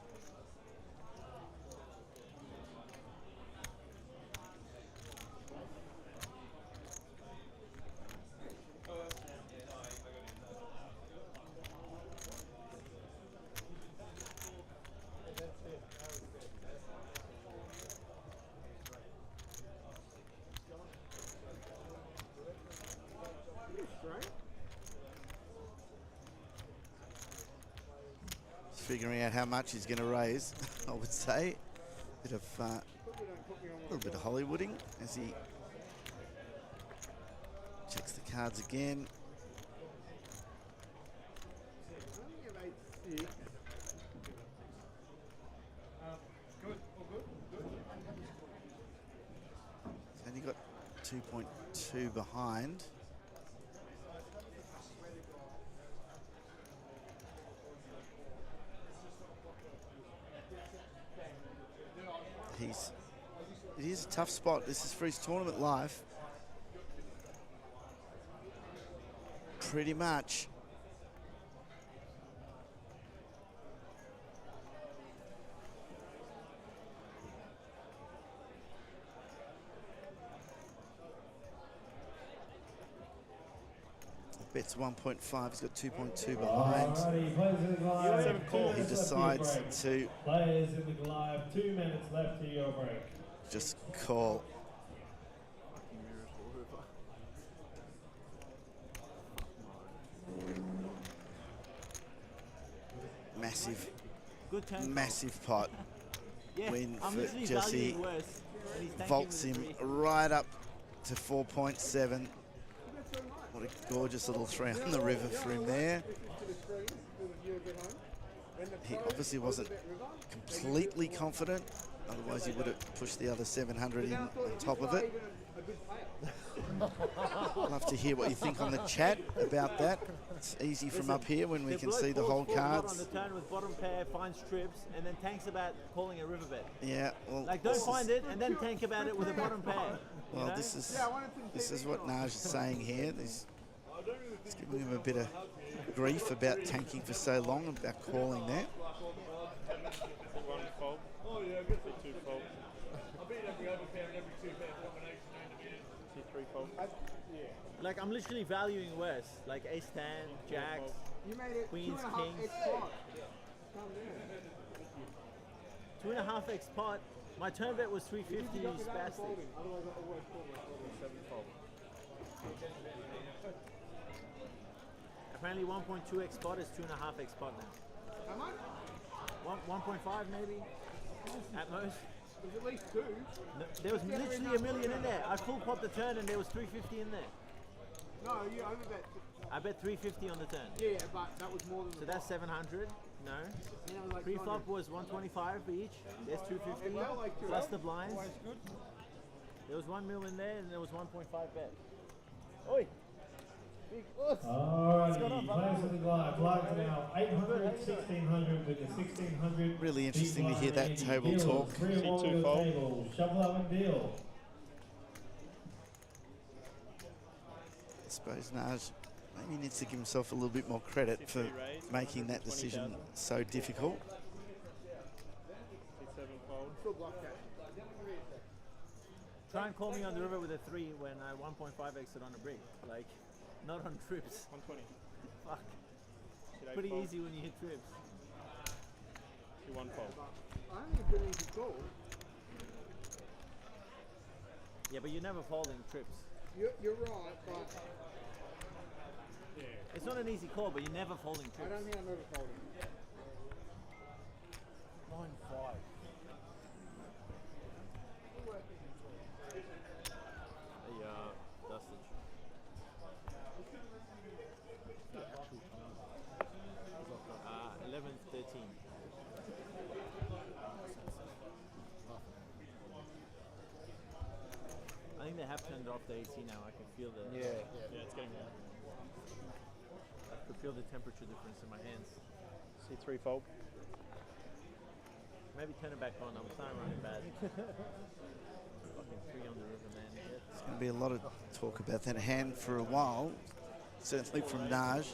Figuring out how much he's going to raise, I would say. A little bit of Hollywooding as he checks the cards again. He's only got 2.2 behind. It is a tough spot. This is for his tournament life. Pretty much. Bet's 1.5. He's got 2.2 behind. He decides to Players in the Goliath, 2 minutes left to your break. just call. Massive, massive pot. Yeah, Win I'm for literally Jesse. valuing worse, and he's tanking Vaults with him three. right up to 4.7. What a gorgeous little three on the river for him there. He obviously wasn't completely confident, otherwise he would have pushed the other 700 in on top of it. Love to hear what you think on the chat about that. It's easy from up here when we can see the whole On cards. the turn with bottom pair, finds trips, and then tanks about calling a river bet. Yeah, well, Like, don't this find is- it and then tank about it with a bottom pair. you Well, know? this is what Naj is saying here. He's giving him a bit of grief about tanking for so long, about calling there. One fold. Oh yeah, I guess two fold. I beat every overpair and every two pair combination. See three fold. Like, I'm literally valuing worse. Like ace 10, jacks, queens, kings. 2.5x pot. My turn bet was 350, you spastic. Apparently 1.2x pot is 2.5x pot now. How much? 1.5 maybe, at most. There's at least two. No, there was literally $1 million in there. I full pot the turn and there was 350 in there. No, you overbet. I bet 350 on the turn. Yeah, but that was more than. So that's 700. No. Pre-flop was 125 each. There's 250 plus the blinds. There was 1 mil in there and there was 1.5 bet. Oi! Big us. Alrighty, players in the Goliath. Live now, 800, 1600 with the 1600. Really interesting to hear that table deals. talk. 3 or more with the table. Shovel up and deal. I suppose Naj maybe needs to give himself a little bit more credit for making that decision so difficult. Try and call me on the river with a 3 when I 1.5x it on a brick. Like, not on trips. 120. Fuck. Pretty easy when you hit trips. One fold. I think it's an easy call. Yeah, but you're never folding trips. You're right, but It's not an easy call, but you're never folding trips. I don't think I'm ever folding. 9-5. Dustin. 11, 13. I think they have turned off the AC now. I can feel the. Yeah, it's getting warm. I could feel the temperature difference in my hands. See three fold. Maybe turn it back on. I'm starting running bad. Fucking 3 on the river, man. There's going to be a lot of talk about that hand for a while, certainly from Naj.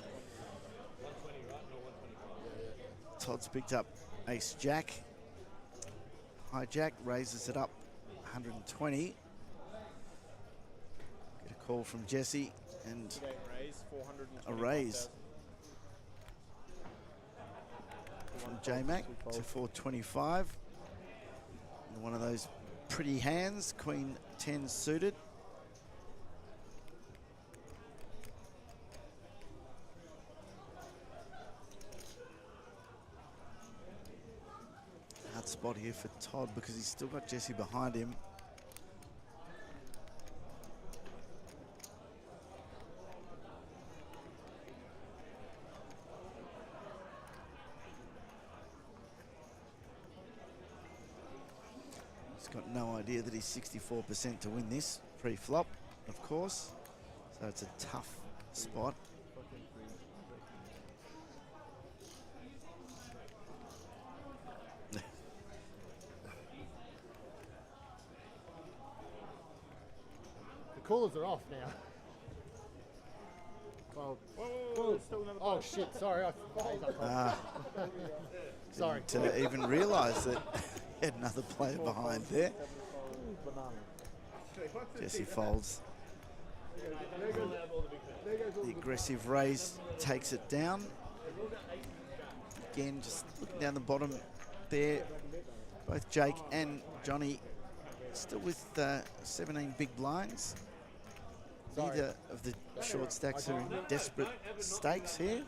Todd's picked up ace jack. High jack raises it up 120. Get a call from Jesse and a raise from J-Mac to 425. And one of those pretty hands, Queen 10 suited. Hard spot here for Todd because he's still got Jesse behind him. He's got no idea that he's 64% to win this pre-flop, of course. So it's a tough spot. callers are off now. Well, oh shit! Sorry, sorry. To even realise that had another player behind there. Jesse folds. The aggressive raise takes it down. Again, just looking down the bottom there, both Jake and Johnny still with 17 big blinds. Neither of the short stacks are in desperate stakes here.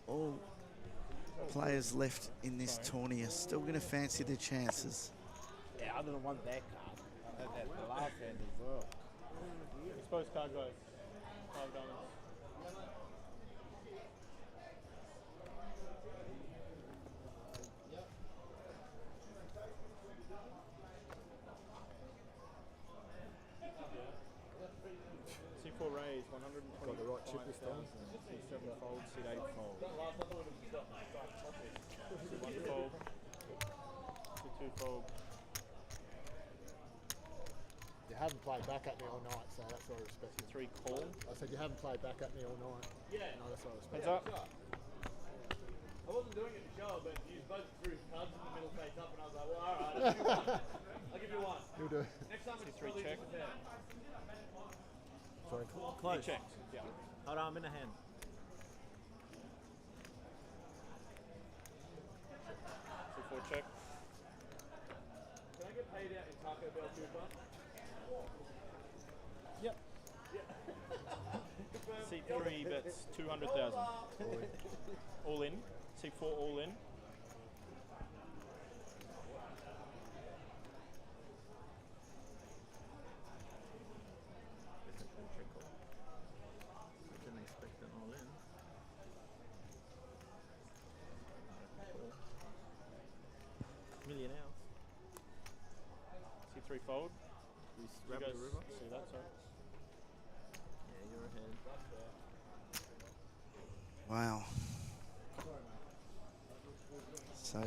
All players left in this tourney are still going to fancy their chances. Yeah, other than one back card. I had that the last hand as well. Exposed card guys. 5 diamonds. C4 raise, 120. Got the right chip this time. C7 fold, C8 fold. C1 fold. C2 fold. You haven't played back at me all night, so that's what I respect you. 3 call. I said you haven't played back at me all night. Yeah. No, that's what I respect. Heads up. I wasn't doing it to show, but you both threw cards in the middle face up, and I was like, well, all right, I'll give you one. I'll give you one. You'll do it. Next time it's C3 check. Sorry. Close. He checks. Yeah. Hold on, I'm in a hand. C4 check. Can I get paid out in Taco Bell coupon? Yep. C3 bets 200,000. All in. C4 all in. Didn't expect an all in. Million out. C3 fold. We You wrap guys the river. see that, sorry? Yeah, you're ahead. Wow. So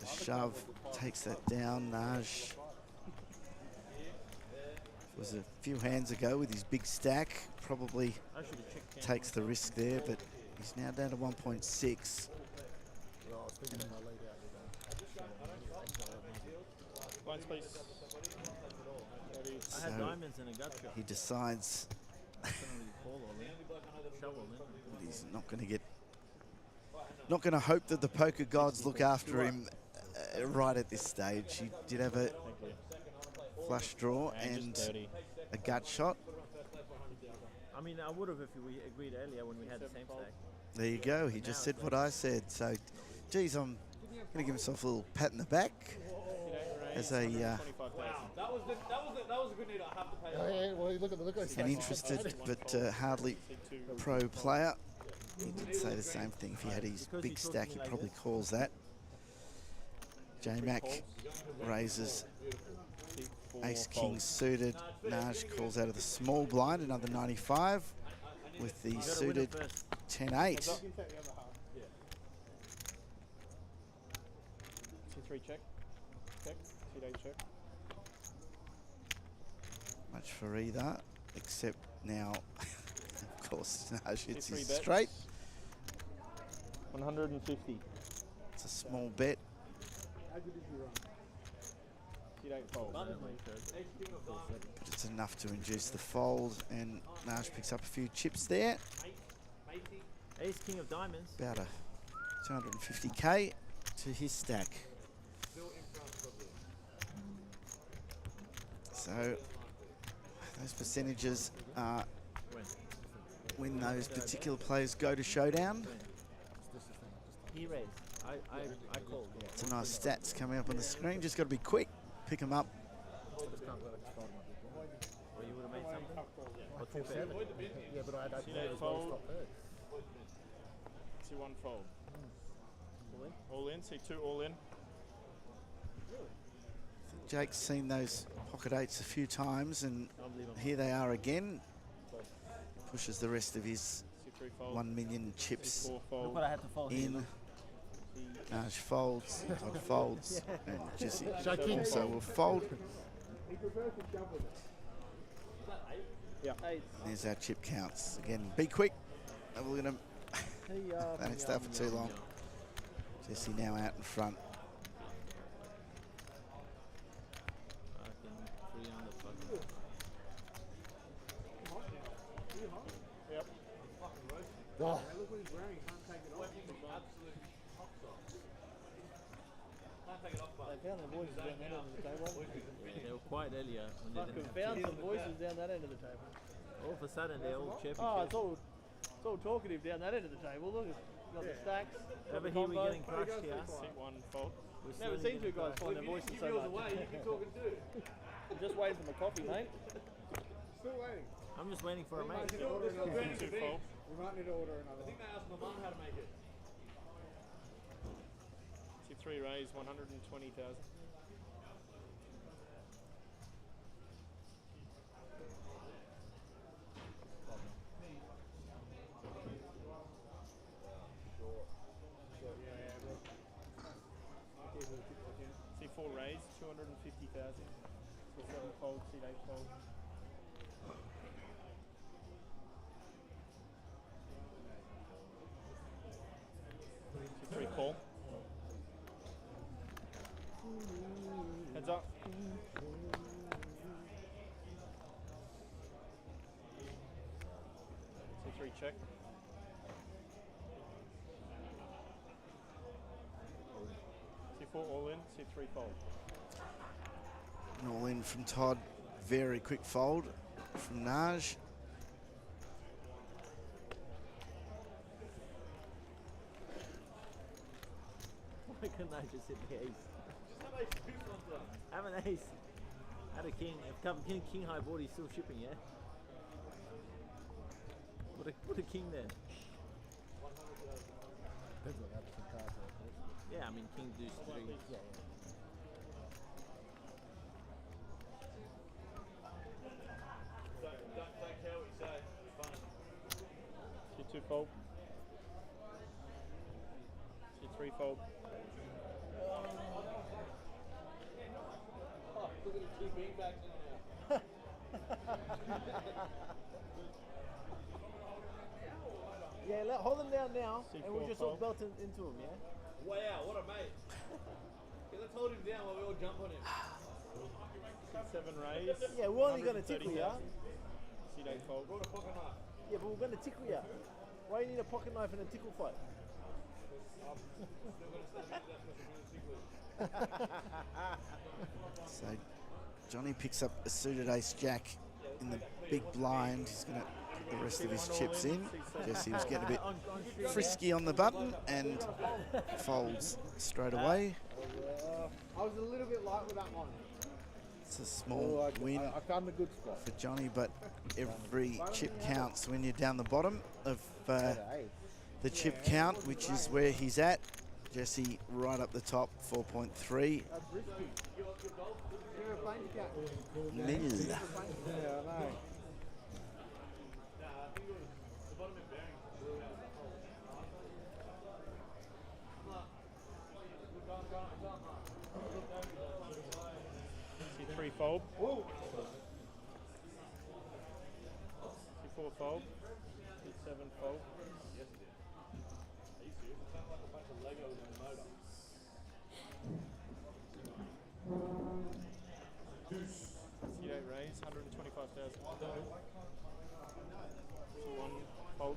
the shove takes that down. Naj was a few hands ago with his big stack. Probably takes the risk there, but he's now down to 1.6. Well, I was thinking of my lead out. Blind space. I had So diamonds and a gut shot. he decides I couldn't really call all in. Shovel in. that he's not going to hope that the poker gods look after him right at this stage. He did have a flush draw and a gut shot. I mean, I would have if we agreed earlier when we had the same stack. There you go. He just said what I said. So, geez, I'm going to give myself a little pat in the back as a Wow, that was a good need. I have to pay. Yeah, well, look at the an interested but hardly pro player. He did say the same thing. If he had his big stack, he probably calls that. J-Mac raises ace king suited. Naj calls out of the small blind, another 95 with the suited 10-8. C3 check. Check. C8 check. Much for either, except now, of course, Naj hits C3 his bets. straight. 150. It's a small bet. C8 fold. But it's enough to induce the fold, and Naj picks up a few chips there. Ace king of diamonds. About a 250k to his stack. So those percentages are when those particular players go to showdown. He raised. I called. Yeah. It's a nice stats coming up on the screen. Just got to be quick, pick them up. Or you would have made something. Or 2-7. Yeah, but I had C8 fold. C1 fold. All in. C2 all in. Jake's seen those pocket eights a few times, and here they are again. Pushes the rest of his C3 fold. 1 million chips C4 fold. Look what I had to fold here, in. look. Naj folds, Todd folds, and Jesse Shaking. also will fold. He prefers to shuffle. Yeah. There's our chip counts. Again, be quick. We're going to... They don't stay for too long. Jesse now out in front. Yep. Oh. Look what he's wearing. He can't take it off. They found their voices down that end of the table. Yeah, they were quiet earlier. When they Fucking didn't found some voices down that end of the table. All of a sudden, they're all chirpy. Oh, it's all talkative down that end of the table. Look, it's got the stacks. Over the here, we're combo. getting crushed here. One fault. Never seen two guys find their voices so much. Away, you can talk and do. I'm just waiting for my coffee, mate. Still waiting. I'm just waiting for a mate. We might need to order another. Two fault. We might need to order another. I think they asked my mum how to make it. C3 raise 120,000. C4 raise 250,000. C7 fold, C8 fold. C3 call. Heads up. C3 check. C4 all in, C3 fold. And all in from Todd. Very quick fold from Naj. Why couldn't I just hit the ace? Have an ace. Had a king. If come king high board, he's still shipping, yeah? Put a king there. Yeah, I mean king deuce 3. Yeah. Don't care what you say. It's fine. C2 fold. C3 fold. Oh, look at the two beanbags in there. Yeah, hold them down now, C4 and we'll just all fold. belt into them, yeah? Wow, what a mate. Yeah, let's hold him down while we all jump on him. C7 raise. Yeah, we're only going to tickle you. C8 fold. Brought a pocket knife. Yeah, but we're going to tickle you. Why do you need a pocket knife in a tickle fight? So Johnny picks up a suited ace-jack in the big blind. He's going to put the rest of his chips in. Jesse was getting a bit frisky on the button and folds straight away. I was a little bit light with that one. It's a small win I found a good spot. for Johnny, but every chip counts when you're down the bottom of the chip count, which is where he's at. Jesse right up the top, 4.3 That's risky. You're a blind cat. mil. Yeah, I know. C3 fold. C4 fold. C7 fold. C8 raise 125,000. C1 fold.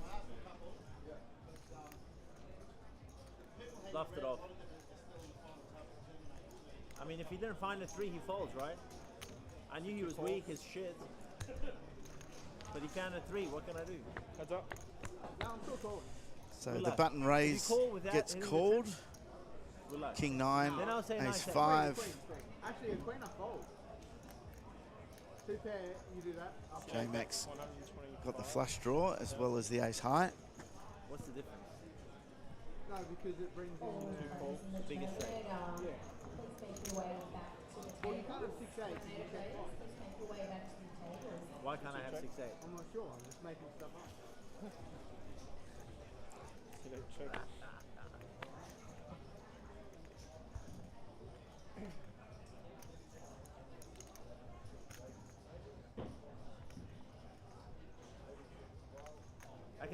Bluffed it off. I mean, if he didn't find a 3, he folds, right? I knew he was weak as shit. But he found a 3, what can I do? Heads up. No, I'm still calling. So the button raise gets called. King 9, Then I'll say ace nice 5. Actually, a queen I fold. Two pair, you do that. J-Max got the flush draw as well as the ace high. What's the difference? No, because it brings in The biggest straight. Yeah. Well, you can't have 6-8 if you check off. Why can't I have 6-8? I'm not sure. I'm just making stuff up. C8 check.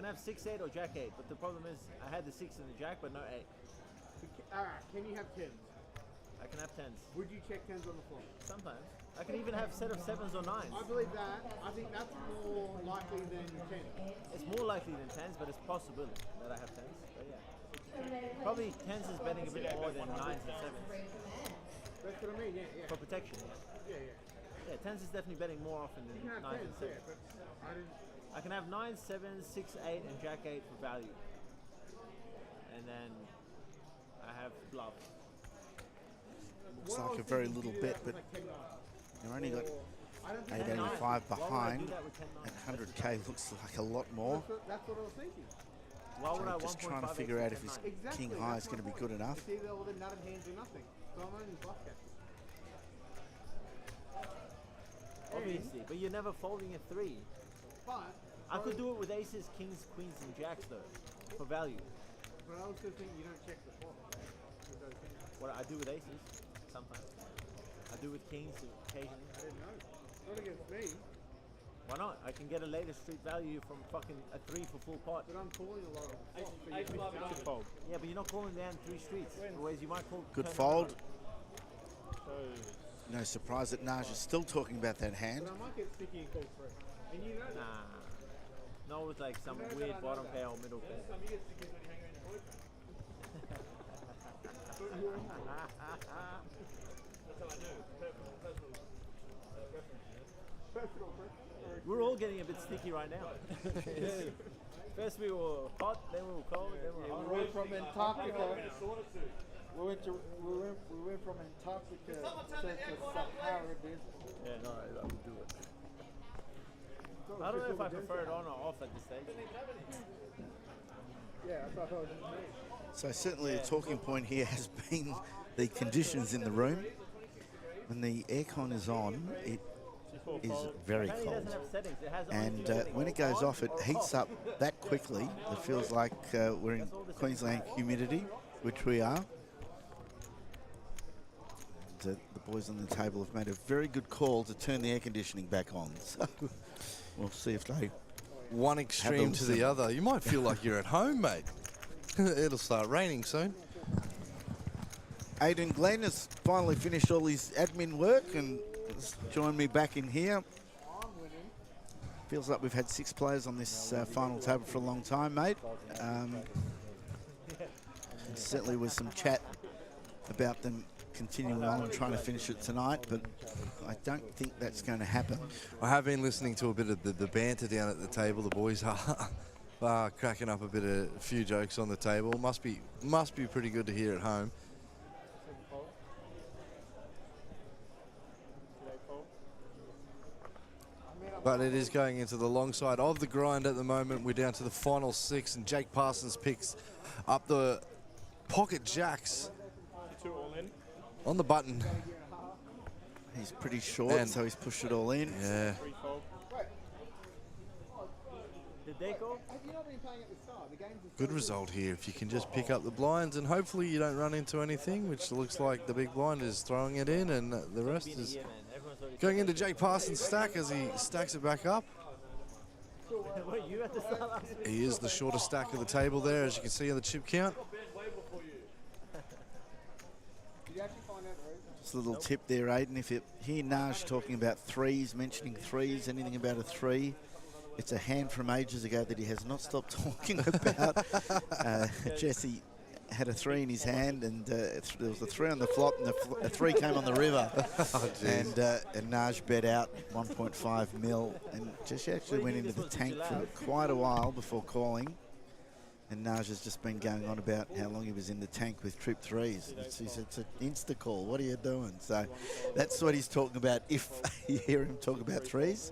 can have 6-8 or Jack 8, but the problem is I had the 6 and the Jack, but no 8. Alright, can you have 10s? I can have 10s. Would you check 10s on the floor? Sometimes. I can even have a set of 7s or 9s. I believe that. I think that's more likely than 10s. It's more likely than 10s, but it's possible that I have 10s. But yeah. Probably 10s is betting a bit more than 9s and 7s. That's what I mean, yeah. For protection, Yeah. Yeah, 10s is definitely betting more often than You can have 9s and 10s, 7s. but I didn't... I can have 9, 7, 6, 8, and Jack 8 for value. And then I have bluff. Looks like a very little bet, but you've only got 885 behind. At 100k looks like a lot more. That's what I was thinking. Why would I just trying to figure out if his king high is going to be good enough. It's either all the nutted hands or nothing. So I'm only bluff catching. Obviously, but you're never folding a 3. But I could do it with aces, kings, queens, and jacks though, for value. But I also think you don't check the flop. What I do with aces, sometimes. I do with kings occasionally. I didn't know. Not against me. Why not? I can get a later street value from fucking a 3 for full pot. But I'm calling a lot of fold. Yeah, but you're not calling down 3 streets. Whereas you might call. Good fold. No surprise that Naj is still talking about that hand. But I might get sticky and call 3. And you know that. Nah. No, with like some weird bottom pair or middle pair. Sometimes you get sticky when you hang around your boyfriend. That's how I do. Personal preference. We're all getting a bit sticky right now. First we were hot, then we were cold, then we were hot. We went from Antarctica. We went from Antarctica to Sahara Desert. Yeah, no, I would do it. I don't know if I prefer it on or off at this stage. Yeah, that's what I thought. So certainly the talking point here has been the conditions in the room. When the aircon is on, it is very cold. And when it goes off, it heats up that quickly. It feels like we're in Queensland humidity, which we are. And, the boys on the table have made a very good call to turn the air conditioning back on. So we'll see if they... One extreme to the other. You might feel like you're at home, mate. It'll start raining soon. Aidan Glenn has finally finished all his admin work and has joined me back in here. Feels like we've had 6 players on this final table for a long time, mate. Certainly was some chat about them continuing on and trying to finish it tonight, but I don't think that's going to happen. I have been listening to a bit of the banter down at the table. The boys are cracking up a few jokes on the table. Must be pretty good to hear at home. But it is going into the long side of the grind at the moment. We're down to the final 6, and Jake Parsons picks up the pocket jacks on the button. He's pretty short, so he's pushed it all in. Yeah. Did they go? Good result here if you can just pick up the blinds, and hopefully you don't run into anything, which looks like the big blind is throwing it in, and the rest is going into Jake Parsons' stack as he stacks it back up. He is the shortest stack of the table there, as you can see on the chip count. Just a little tip there, Aidan. If you hear Naj talking about 3s, mentioning 3s, anything about a 3, it's a hand from ages ago that he has not stopped talking about. Jesse had a 3 in his hand, and there was a 3 on the flop, and a 3 came on the river. And Naj bet out 1.5 mil, and Jesse actually went into the tank for quite a while before calling. And Naj has just been going on about how long he was in the tank with trip 3s. He said, it's an insta call. What are you doing? So that's what he's talking about. If you hear him talk about 3s,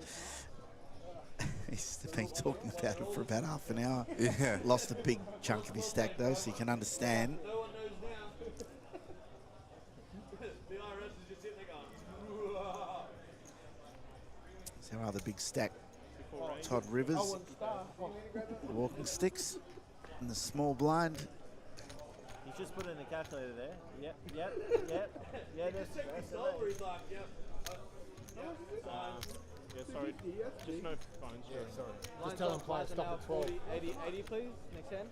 he's been talking about it for about half an hour. Yeah. Lost a big chunk of his stack though, so you can understand. So our other big stack, Todd Rivers, the walking sticks, and the small blind. He's just put in the calculator there. Yep. Yeah, that's Yeah, sorry. Just no phones. Yeah, sorry. Just tell them players stop at 12. 80, 80 please, next hand.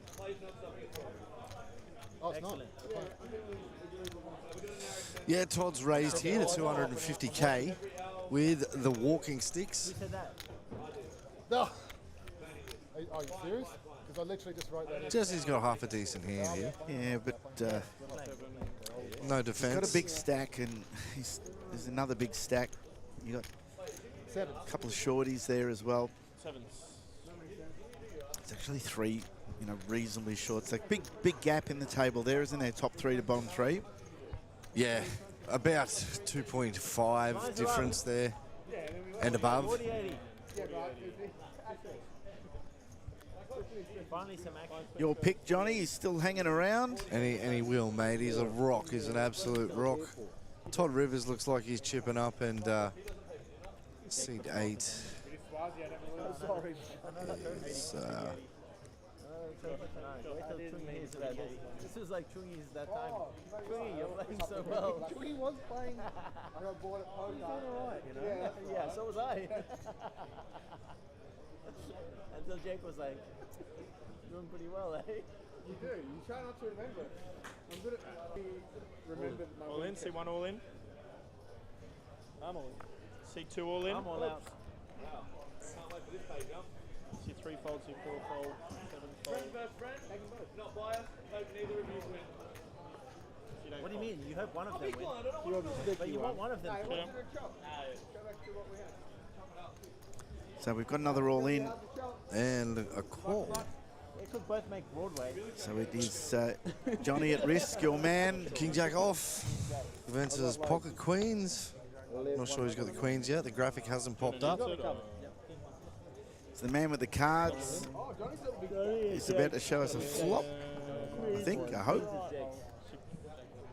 Oh, it's not. Excellent. Yeah, Todd's raised here to 250k with the walking sticks. Who said that? No. Are you serious? Because I literally just wrote that in. Jesse's got half a decent hand here. Yeah, but No defence. he's got a big stack, and there's another big stack. You got Seven. a couple of shorties there as well. Sevens. It's actually three, reasonably short. It's like big gap in the table there, isn't there? Top three to bottom three. Yeah, about 2.5 difference there and above. 40, 80. Finally some action. Your pick, Johnny. He's still hanging around. And he will, mate. He's a rock. He's an absolute rock. Todd Rivers looks like he's chipping up, and seed 8. Sorry. So, This is like Chungi's that time. Chungi, you're playing so well. He was playing. I got bored at poker. He's doing alright, Yeah, so was I. Until Jake was like, doing pretty well, eh? You do. You try not to remember it. I'm good at remember my All in. C1 all in. I'm all in. C2 all in. I'm all out. Wow. Can't wait for this page up. C3 fold, C4 fold, 7 fold. Friend versus friend. Not biased. Hope neither of you win. What do you mean? You hope one of them wins. I don't want to But you want one of them to win. Go back to what we had. So we've got another all in. and a call. They could both make Broadway. So it is Johnny at risk, your man. King Jack off. Vince's pocket queens. Not sure he's got the queens yet. The graphic hasn't popped up. It's the man with the cards. He's about to show us a flop, I think, I hope. All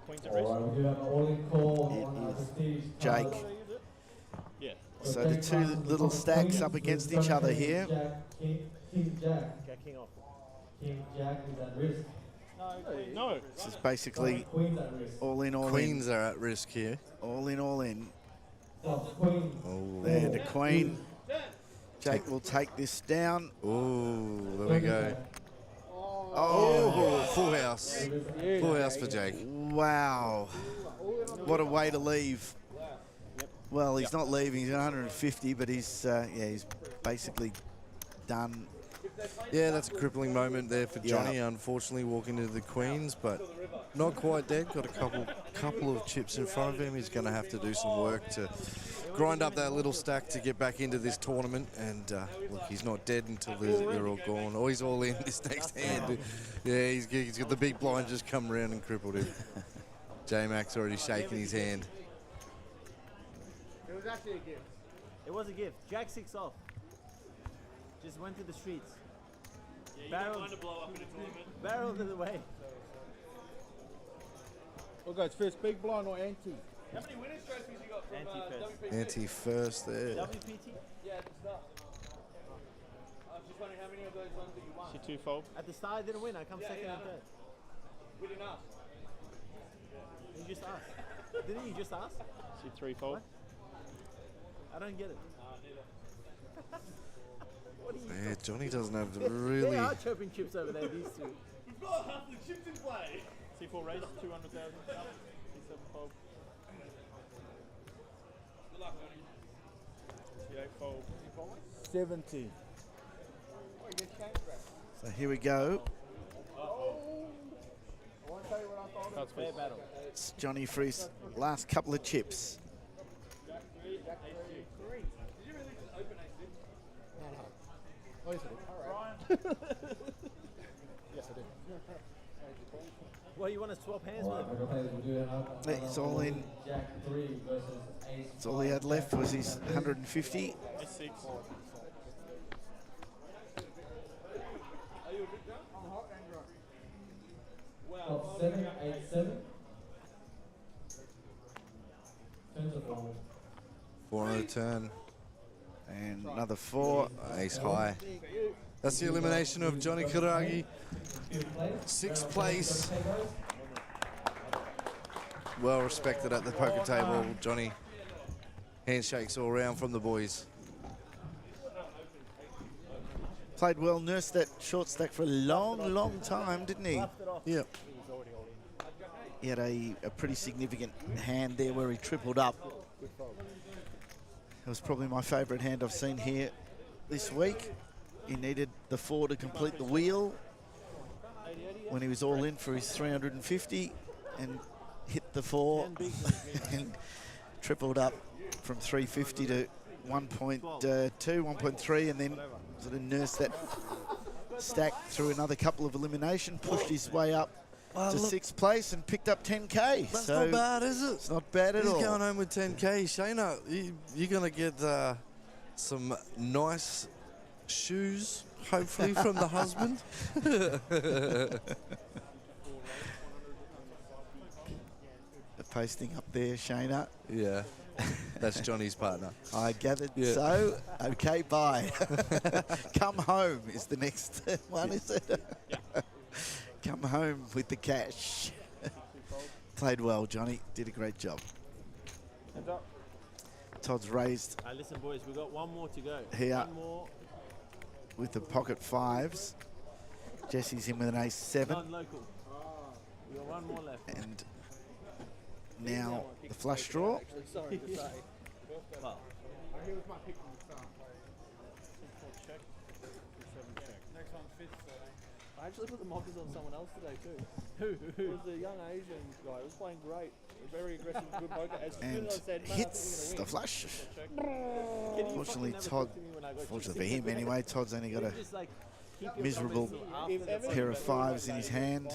right, we do have an all-in call on Prestige. Jake. Yeah. So the two little stacks up against each other here. King Jack. King off. King Jack is at risk. No. This is basically Queen's at risk. all in, all in. Queens are at risk here. All in, all in. Queen. Oh. There, the queen. Jake will take this down. Oh, there we go. Oh, full house. Full house for Jake. Wow. What a way to leave. Well, he's not leaving. He's at 150, but he's he's basically done. Yeah, that's a crippling moment there for Johnny. Unfortunately, walking into the queens, but not quite dead. Got a couple of chips in front of him. He's going to have to do some work to grind up that little stack to get back into this tournament. And look, he's not dead until they're all gone. Oh, he's all in this next hand. Yeah, he's got the big blind just come around and crippled him. J-Mac's already shaking his hand. It was actually a gift. It was a gift. Jack 6 off. Just went to the streets. Yeah, you Barreled. don't mind to blow up in a tournament. Barreled it away. What goes first, big blind or anti? How many winners trophies you got from Anti-first. WPT? Anti-first there. WPT? Yeah, at the start. I was just wondering how many of those ones that you won. C2 fold. At the start, I didn't win. I come second and third. We didn't ask. You just asked. Didn't you just ask? C3 fold. I don't get it. What are you Yeah, Johnny doesn't have the They really. are chirping chips over there, these two. We've got half the chips in play. C4 raise, 200,000. C7 fold. Good luck, Johnny. C8 fold. 70. So here we go. That's fair battle. It's Johnny for his last couple of chips. Oh, yes, I did. Yes, I did. Well, you want to swap hands All right, with we're going to do another. It's all in. Jack 3 versus Ace. That's all he had left was his 150. S6. Are you a good guy? I'm hot and dry. Wow. Top 7, 8, 7. Turns of 4. 4 on the turn. And another 4. Ace high. That's the elimination of Johnny Karagi. 6th place. Well respected at the poker table, Johnny. Handshakes all around from the boys. Played well, nursed that short stack for a long, long time, didn't he? Yeah. He had a pretty significant hand there where he tripled up. It was probably my favourite hand I've seen here this week. He needed the 4 to complete the wheel when he was all in for his 350 and hit the 4 and tripled up from 350 to 1.2, 1.3, and then sort of nursed that stack through another couple of elimination, pushed his way up to 6th place and picked up 10K. That's so not bad, is it? It's not bad at all. He's going home with 10K. Shayna, you're going to get some nice shoes, hopefully, from the husband. Posting up there, Shayna. Yeah, that's Johnny's partner. I gathered so. Okay, bye. Come home is the next one, is it? Come home with the cash. Played well, Johnny. Did a great job. Hands up. Todd's raised. Listen, boys, we've got one more to go. Here. One more. With the pocket 5s. Jesse's in with an ace-7. Non-local. We've got one more left. And now the flush draw. Sorry to say. Well, Here was my pick from the start. Next one's 5th, so. I actually put the mockers on someone else today too. Who? It was a young Asian guy. He was playing great. Very aggressive, good poker. As soon And as I said, "Man, I hits think the we're gonna flush. win." Fortunately, Todd, fortunately for him anyway, Todd's only got a miserable pair of 5s in his hand.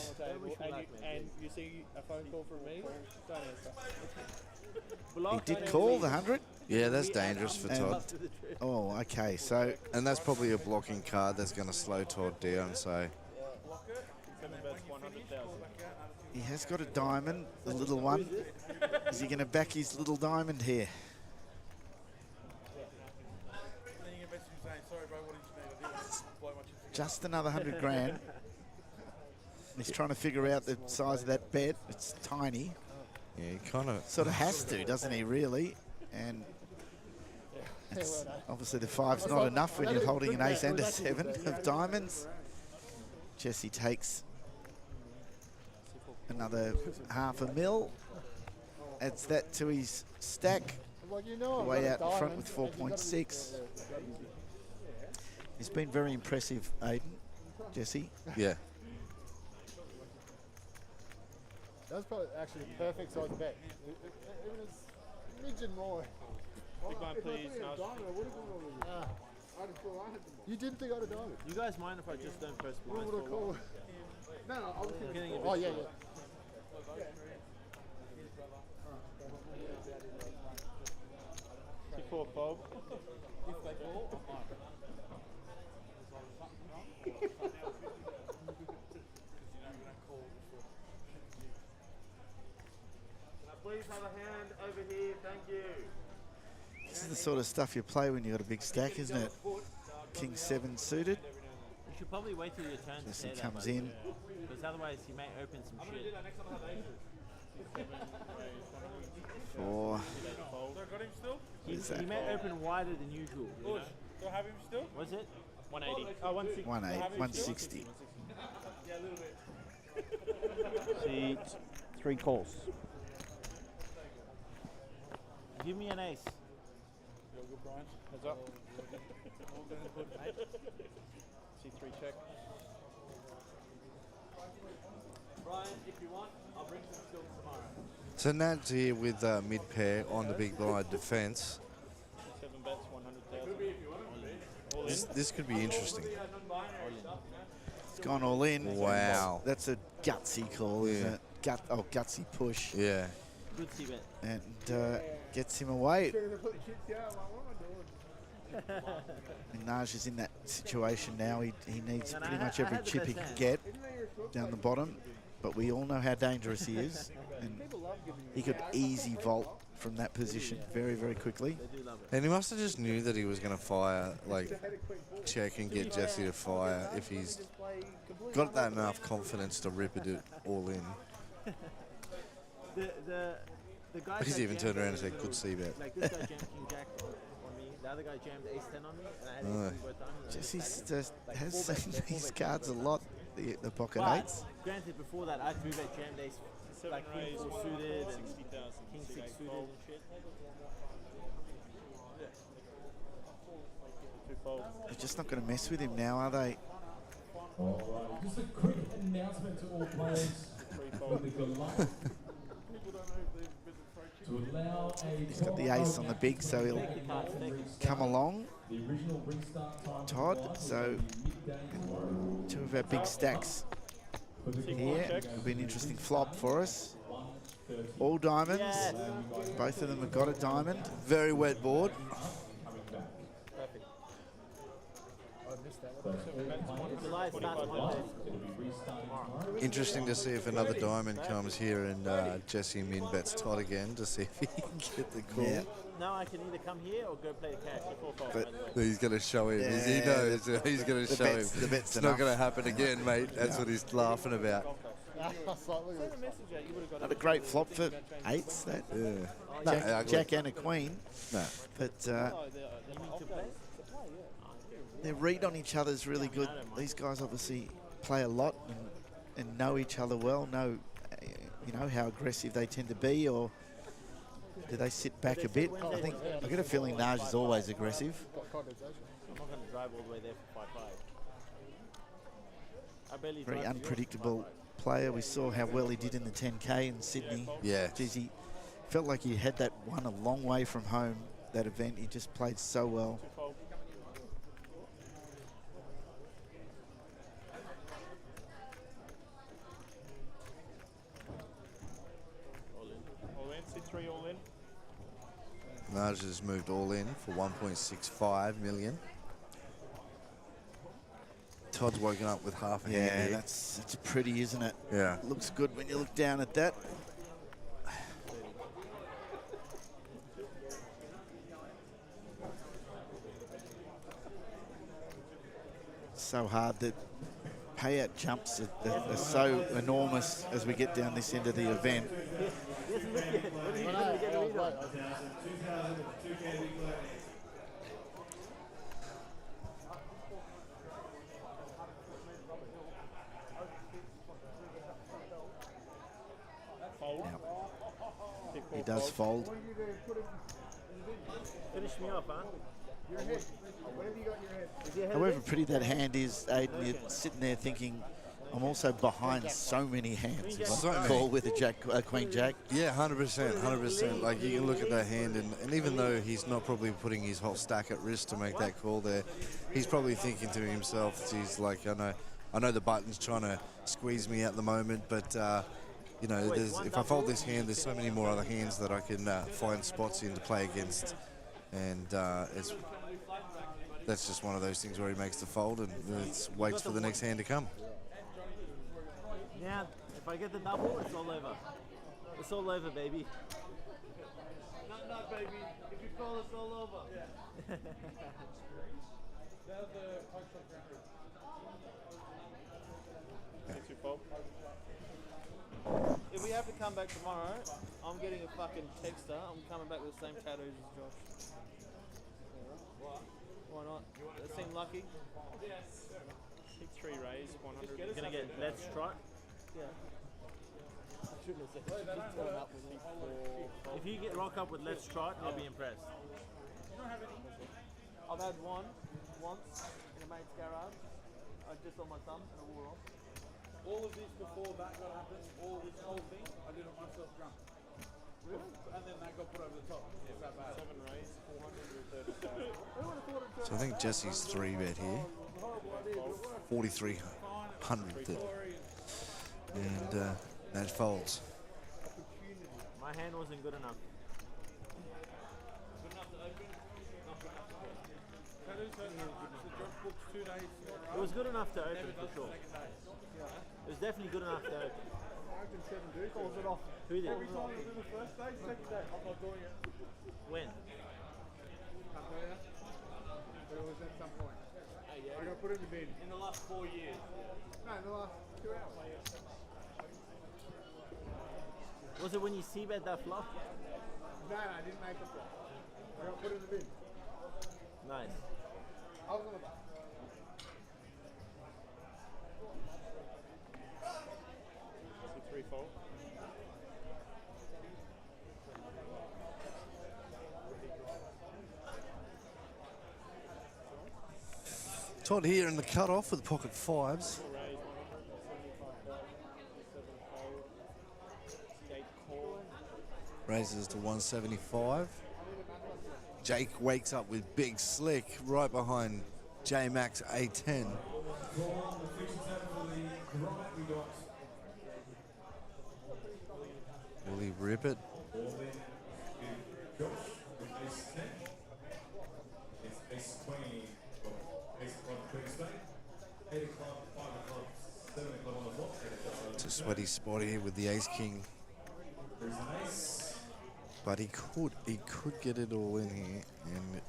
And you see a phone call from me, don't answer. He did call the 100. Yeah, that's dangerous for Todd. Oh, okay. So, and that's probably a blocking card that's going to slow Todd down. So, he has got a diamond, the little one. Is he going to back his little diamond here? Just another 100 grand. He's trying to figure out the size of that bet. It's tiny. Yeah, he kind of sort of has to, doesn't he? Really, and it's obviously the 5's not enough when you're holding an ace and a 7 of diamonds. Jesse takes another $500,000. Adds that to his stack. Way out in front with 4.6. He's been very impressive, Aiden, Jesse. Yeah. That was probably actually the perfect size bet. It was midget more. Big blind, please. You didn't think I'd have done it? You guys mind if I just don't press blinds? What would I call? No, I was getting a bit oh, yeah, slow. yeah. 54 Bob. If they call, I'm on. Please have a hand over here, thank you. This is the sort of stuff you play when you've got a big stack, isn't it? King 7 suited. You should probably wait till your turn to Jesse say comes that, in. because otherwise he may open some shit. For He may open wider than usual. You know? Do I have him still? Was it? 180. Oh, 160. 160. Yeah, a little bit. See, 3 calls. Give me an ace. You're good, Brian. Heads up. All good, mate. C3 check. Brian, if you want, I'll bring some skills tomorrow. So Nat's here with mid pair on the big blind defence. 7 bets, 100,000. This could be interesting. It's gone all in. Wow. That's a gutsy call, isn't it? Gutsy push. Yeah. Good C-bet. And gets him away. Minaj is in that situation now. He needs pretty much every chip he can get down the bottom, but we all know how dangerous he is. And he could easy vault from that position very, very quickly. And he must have just knew that he was going to fire, like, check and get Jesse to fire if he's got that enough confidence to rip it all in. The guys He's that even jam turned around and those said, "Good C-bet." Like this guy jammed King Jack on me. That other guy jammed ace-10 on me, and I had ace-3 both times. Jesse's just has seen these cards a lot, the pocket But, eights. granted, before that, I 3-bet jammed ace, like king 4 suited and king 6 suited and shit. They're just not going to mess with him now, are they? Alright, just a quick announcement to all players with the Goliath. To allow a He's got the ace on the big, so he'll come along. The original restart time Todd, so two of our big stacks here. It'll be an interesting flop for us. All diamonds. Both of them have got a diamond. Very wet board. Interesting to see if another diamond comes here and Jesse min bets Todd again to see if he can get the call. Yeah. Now I can either come here or go play a cash before fold. But he's going to show him. He knows he's going to show him. The bet's it's not going to happen again, mate. That's what he's laughing about. Not a great flop for eights, that. Yeah. Jack and a queen. No. But their read on each other is really good. These guys obviously play a lot and know each other well, know how aggressive they tend to be, or do they sit back a bit? I get a feeling Naj is always aggressive. I'm not going to drive all the way there for 5-5. Very unpredictable player. We saw how well he did in the 10K in Sydney. Yeah. Geez, he felt like he had that one a long way from home, that event. He just played so well. C3 all in. Naj has moved all in for 1.65 million. Todd's woken up with half a hand Yeah, here. that's pretty, isn't it? Yeah. Looks good when you look down at that. So hard that payout jumps are so enormous as we get down this end of the event. He does fold. Finish me off, huh? Your head. Whatever you got in your head. However pretty that hand is, Aiden, you're sitting there thinking, I'm also behind so many hands. If So I many. call with a queen jack. Yeah, 100%, 100%. Like, you can look at that hand, and even though he's not probably putting his whole stack at risk to make that call there, he's probably thinking to himself, geez, like, I know the button's trying to squeeze me at the moment, but, if I fold this hand, there's so many more other hands that I can find spots in to play against. And that's just one of those things where he makes the fold and waits for the next hand to come. Now, if I get the double, it's all over. It's all over, baby. No, baby. If you call, it's all over. Yeah. If we have to come back tomorrow, I'm getting a fucking texter. I'm coming back with the same tattoos as Josh. Why not? That seem lucky? Yes. 6-3 raise, 100. You're gonna get let's try. Yeah. I shouldn't have said just turn up with it. If you get rock up with let's try, I'll be impressed. You don't have any? I've had one once in a mate's garage. I just on my thumb and I wore off. All of this before that got happened, all this whole thing, I did it myself drunk. Really? And then that got put over the top. It's that bad. 7 raise, 435. So I think Jesse's 3-bet here. 4,300. And that folds. My hand wasn't good enough. Good enough to open? It was good enough to open for sure. It was definitely good enough to open. Calls it off. Who did? Every time you do the first day, second day, I'm not doing it. When? Can't tell you. But it was at some point. I got put in the bin. In the last 4 years. No, in the last 2 hours. Was it when you c-bet that flop? No, I didn't make the flop. I got put in the bin. Nice. I was on the back. So 3-fold. Todd here in the cut-off with pocket fives. Raises to 175. Jake wakes up with Big Slick right behind J-Max A10. Will he rip it? It's a sweaty spot here with the Ace King. But he could get it all in here and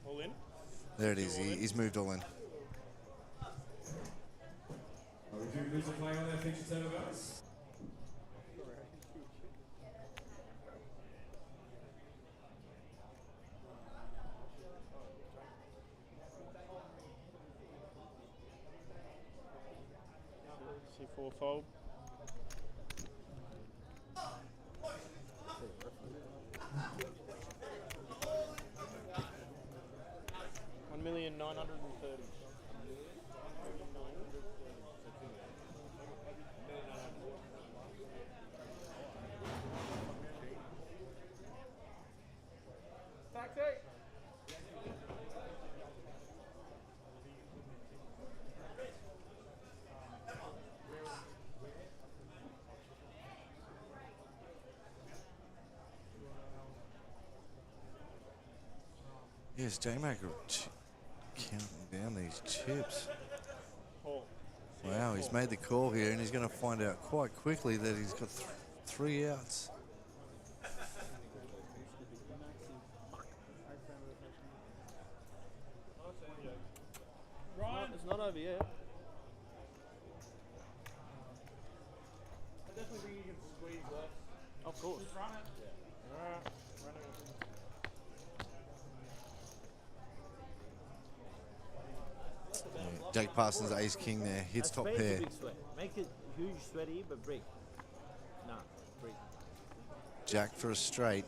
All in? there it is. He's moved all in. See 4-fold. $1,930,000. Taxi. Yes, J-Mac counting down these chips. Wow, he's made the call here and he's going to find out quite quickly that he's got 3 outs. It's not over yet. I definitely think you can squeeze left. Of course. Just run it. Jake Parsons, Ace King there, hits top Spade is a pair. big sweat. Make it huge sweaty, but break. Nah, break. Jack for a straight.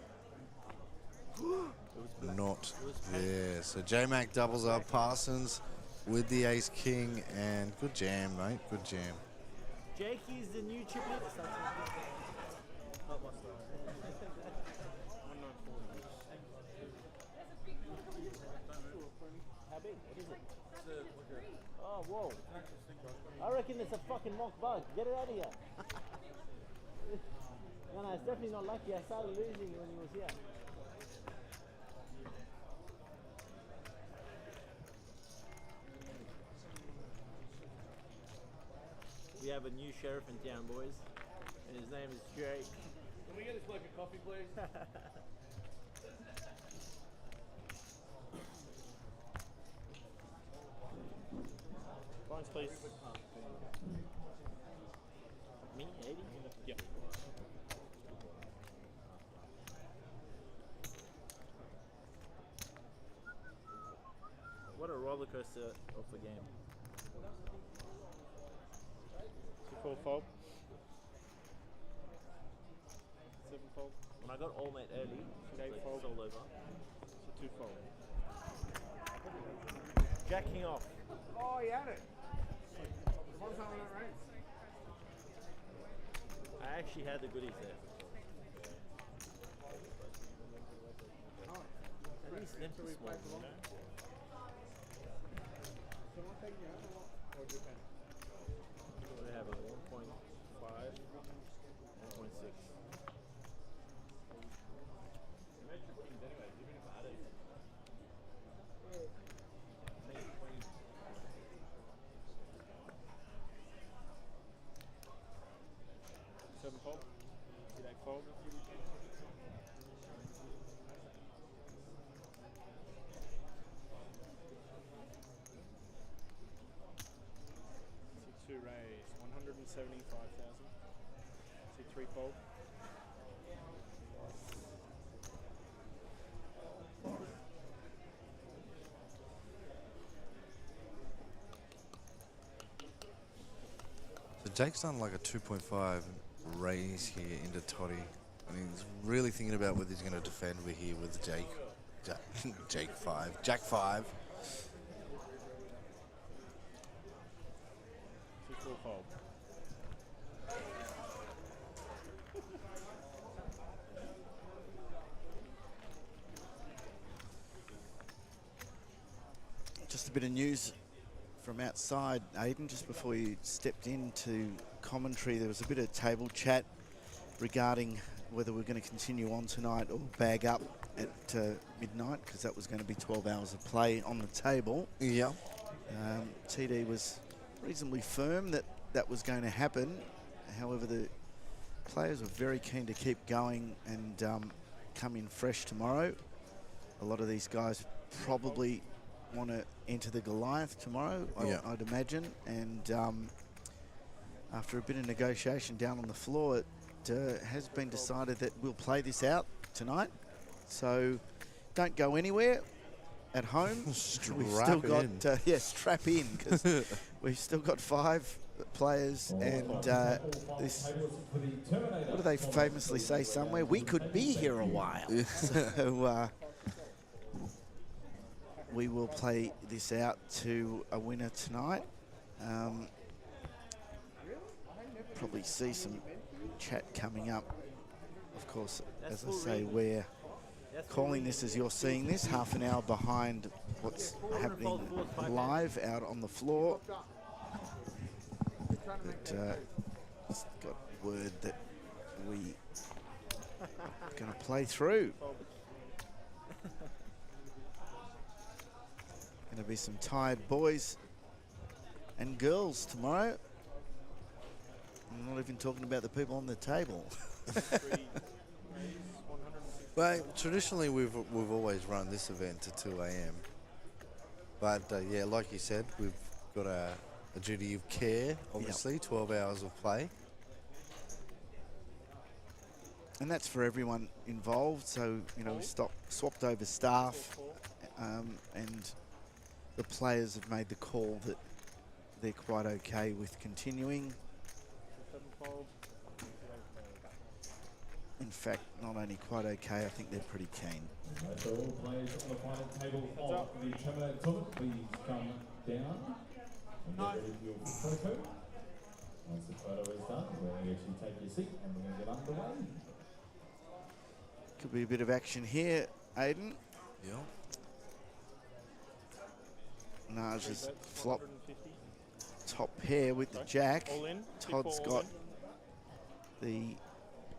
Not there. So J-Mac doubles up Parsons with the Ace King and good jam, mate. Good jam. Jakey's the new chiplet. How big? What is it? Oh, whoa. I reckon it's a fucking mock bug. Get it out of here. No, it's definitely not lucky. I started losing when he was here. We have a new sheriff in town, boys, and his name is Jake. Can we get this bloke a coffee, please? Lines, please. Me, 80? Yep. What a roller coaster of a game. 4-fold. 7-fold. When I got all mate early, it's all over. So 2-fold. Jacking off. Oh, he had it. One time in that race. I actually had the goodies there. At least them to small, you know? What do we have? A 1.5, 1.6. Fold. See that fold? See 2 raise, 175,000. See 3 fold. Jake's done like a 2.5 raise here into Toddy. And he's really thinking about whether he's going to defend with here with Jack 5. Just a bit of news from outside, Aidan, just before you stepped into commentary. There was a bit of table chat regarding whether we're going to continue on tonight or bag up at midnight, because that was going to be 12 hours of play on the table. Yeah. TD was reasonably firm that that was going to happen. However, the players were very keen to keep going and come in fresh tomorrow. A lot of these guys probably want to enter the Goliath tomorrow, I'd imagine. And after a bit of negotiation down on the floor, it has been decided that we'll play this out tonight. So don't go anywhere at home. We've still got strap in, because we've still got 5 players, and this, what do they famously say somewhere? We could be here a while. So we will play this out to a winner tonight. Probably see some chat coming up. Of course, as I say, we're calling this as you're seeing this, half an hour behind what's happening live out on the floor. But just got word that we are going to play through. Going to be some tired boys and girls tomorrow. I'm not even talking about the people on the table. Well, traditionally we've always run this event to 2 a.m. But yeah, like you said, we've got a duty of care, obviously, 12 hours of play. And that's for everyone involved. So, you know, we swapped over staff, and the players have made the call that they're quite okay with continuing. In fact, not only quite okay, I think they're pretty keen. So all players on the final table of the Terminator tournament, please come down and get ready for your photo. Once the photo is done, we'll actually take your seat and we're going to get underway. Could be a bit of action here, Aidan. Yeah. Naj has flopped top pair with the jack. Todd's got the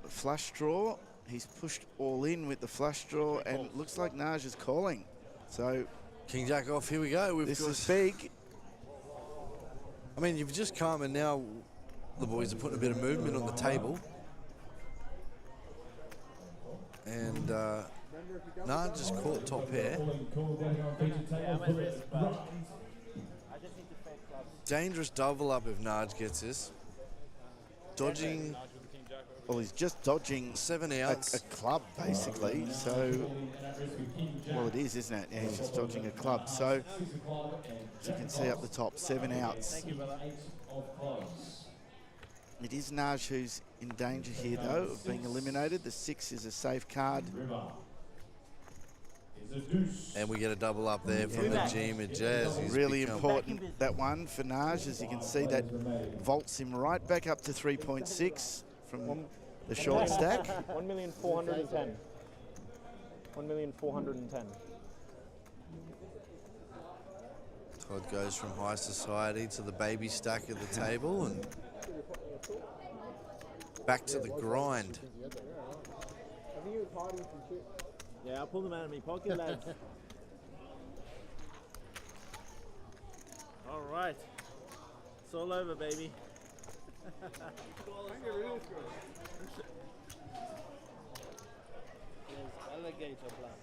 flush draw. He's pushed all in with the flush draw, and it looks like Naj is calling. So King Jack off, here we go. This is big. I mean, you've just come and now the boys are putting a bit of movement on the table. And Naj just caught top pair. Dangerous double up if Naj gets this. Dodging. Well, he's just dodging 7 outs. A club, basically. So, well, it is, isn't it? Yeah, he's just dodging a club. So, as you can see up the top, 7 outs. It is Naj who's in danger here, though, of being eliminated. The 6 is a safe card. And we get a double up there from the G Jazz. He's really important, that one for Naj. As you can see, that vaults him right back up to 3.6 from the short stack. 1,410,000. 1,410,000. Todd goes from high society to the baby stack at the table and back to the grind. Yeah, I'll pull them out of my pocket, lads. All right. It's all over, baby. Alligator blood.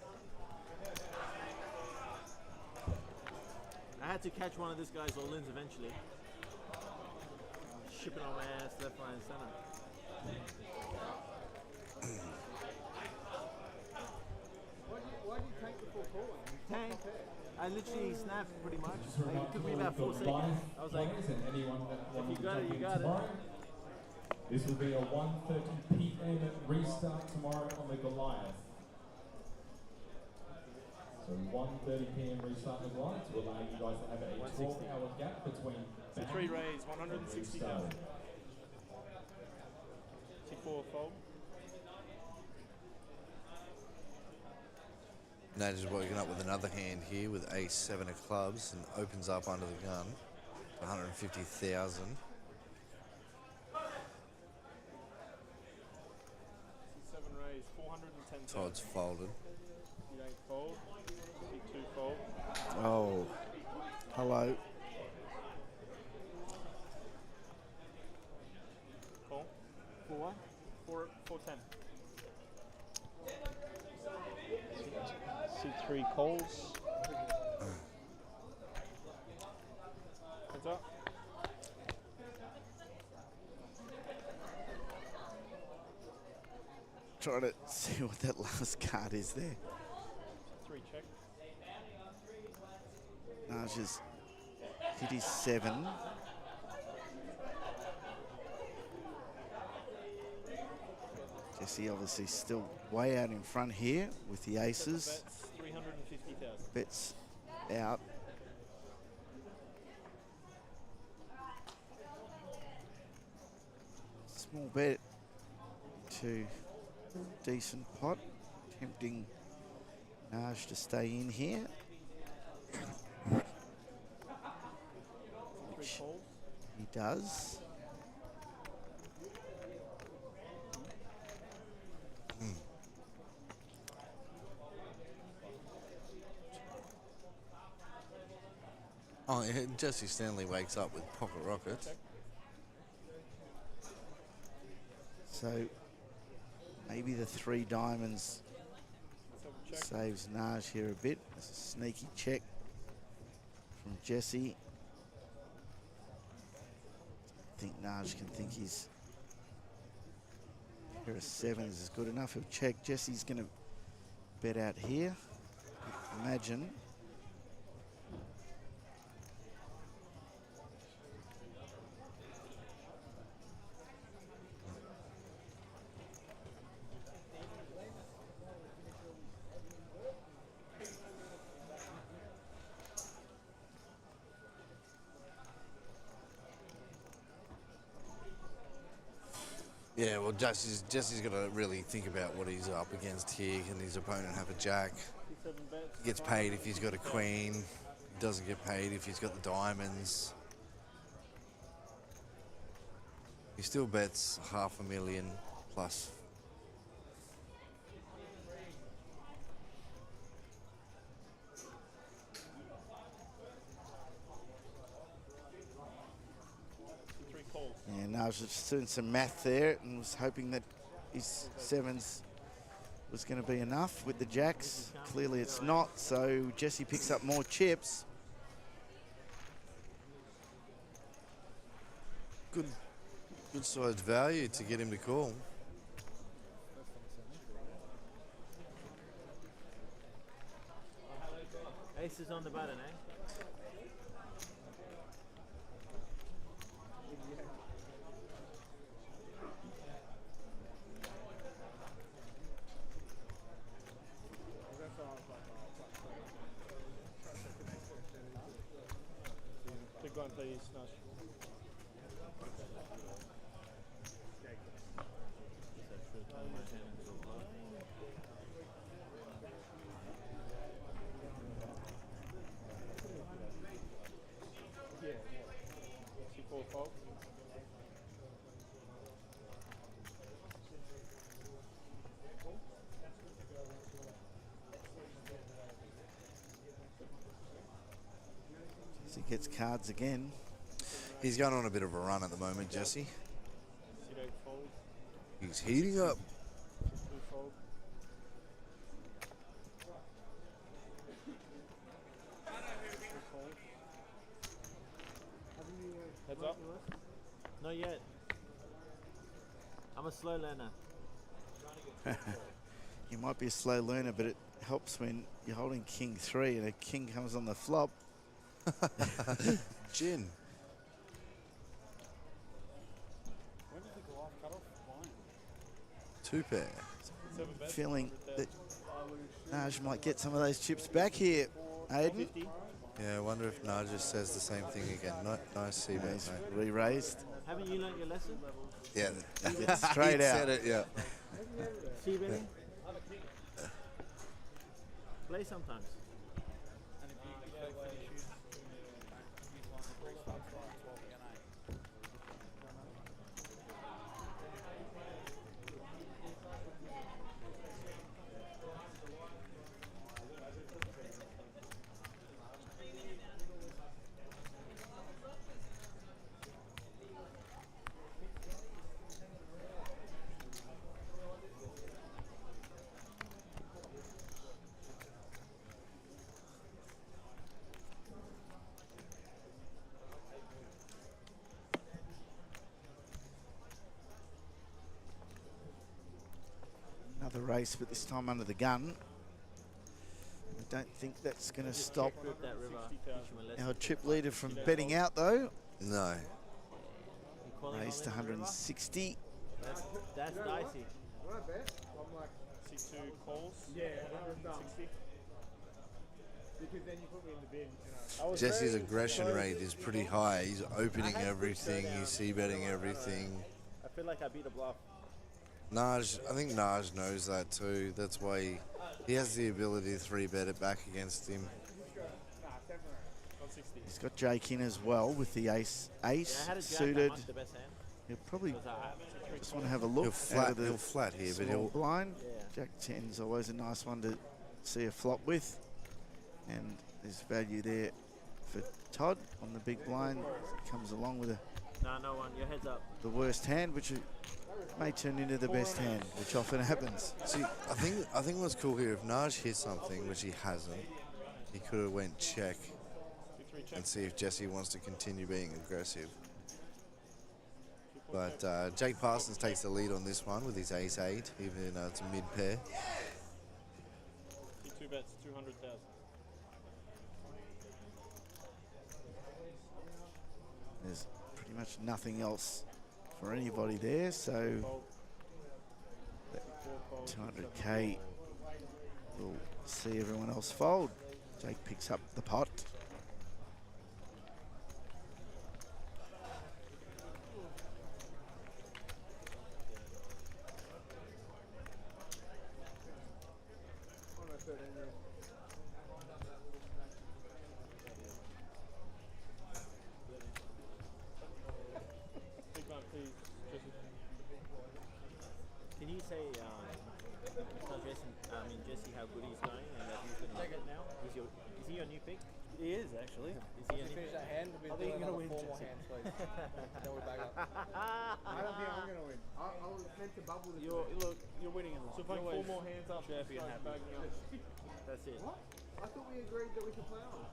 I had to catch one of this guy's all-ins eventually. Shipping on my ass left, right, and center. Why did you tank before calling? Tank. I literally snapped pretty much. Like, it took me about 4 seconds. I was like, and anyone that if you got it, you got it. This will be a 1:30 p.m. restart tomorrow on the Goliath. So 1:30 p.m. restart on the Goliath to allow you guys to have a 12-hour gap between. So 3 rays, 160,000. T4 fold. Nat is woken up with another hand here with ace 7 of clubs and opens up under the gun for 150,000. T7 rays, 410,000. Todd's folded. T8 fold. T2 fold. Oh, hello. Call. 4-1. 410. C3 calls. Heads up. Trying to see what that last card is there. 3 check. Naj has hit his 7. Jesse obviously still way out in front here with the aces. Bets 350,000. Bets out. Small bet to decent pot. Tempting Naj to stay in here. Which he does. Oh, yeah, Jesse Stanley wakes up with pocket rockets. So maybe the 3 diamonds saves Naj here a bit. It's a sneaky check from Jesse. I think Naj can think his pair of 7s is good enough. He'll check. Jesse's going to bet out here. Imagine. Yeah, well, Jesse's got to really think about what he's up against here. Can his opponent have a jack? He gets paid if he's got a queen. He doesn't get paid if he's got the diamonds. He still bets $500,000 plus. Yeah, now I was just doing some math there and was hoping that his 7s was going to be enough with the jacks. Clearly it's not, so Jesse picks up more chips. Good sized value to get him to call. Ace is on the button, eh? Big one, please, Nash. Yeah. C4 fold. He gets cards again. He's going on a bit of a run at the moment, Jesse. C8 fold. He's heating up. C2 fold. Heads up. Not yet. I'm a slow learner. You might be a slow learner, but it helps when you're holding king 3 and a king comes on the flop. Gin. When did the life cut off? Fine. 2 pair. Feeling that Naj might get some of those chips back here, Aiden. Yeah, I wonder if Nargis says the same thing again. Nice C-bet, He's mate. re-raised. Haven't you learnt your lesson? Yeah. Straight He out. said it, yeah. See, Benny? Play sometimes. Another race, but this time under the gun. I don't think that's going to stop our chip leader from betting out, though. No. Raised to 160. That's dicey. When I bet, I'm like, C2 calls. yeah, 160. Because then you put me in the bin. You know. Jesse's aggression rate is pretty high. He's opening everything. He's C-betting everything. I feel like I beat a bluff. Naj, I think Naj knows that too. That's why he has the ability to 3-bet it back against him. He's got Jake in as well with the ace suited. He'll probably just want to have a look. He'll flat here, but he'll blind. Jack 10's always a nice one to see a flop with, and there's value there for Todd on the big blind. Comes along with No one. Your head's up. the worst hand, which may turn into the best hand, which often happens. See, I think what's cool here, if Naj hits something, which he hasn't, he could have went check and see if Jesse wants to continue being aggressive. But Jake Parsons takes the lead on this one with his ace-8, even though it's a mid-pair. C2 bets 200,000. There's pretty much nothing else for anybody there, so 200k will see everyone else fold. Jake picks up the pot. Can you say, tell Jesse how good he's going and that he's going to win it now? Is he your new pick? He is actually. Is he Once you finish that hand, we'll be doing another 4 more hands, please. Then we're back up. I don't think I'm going to win. I was meant to bubble this. You're winning in So life. if I You're 4 more hands up, happy and happy. That's it. What? I thought we agreed that we could play on.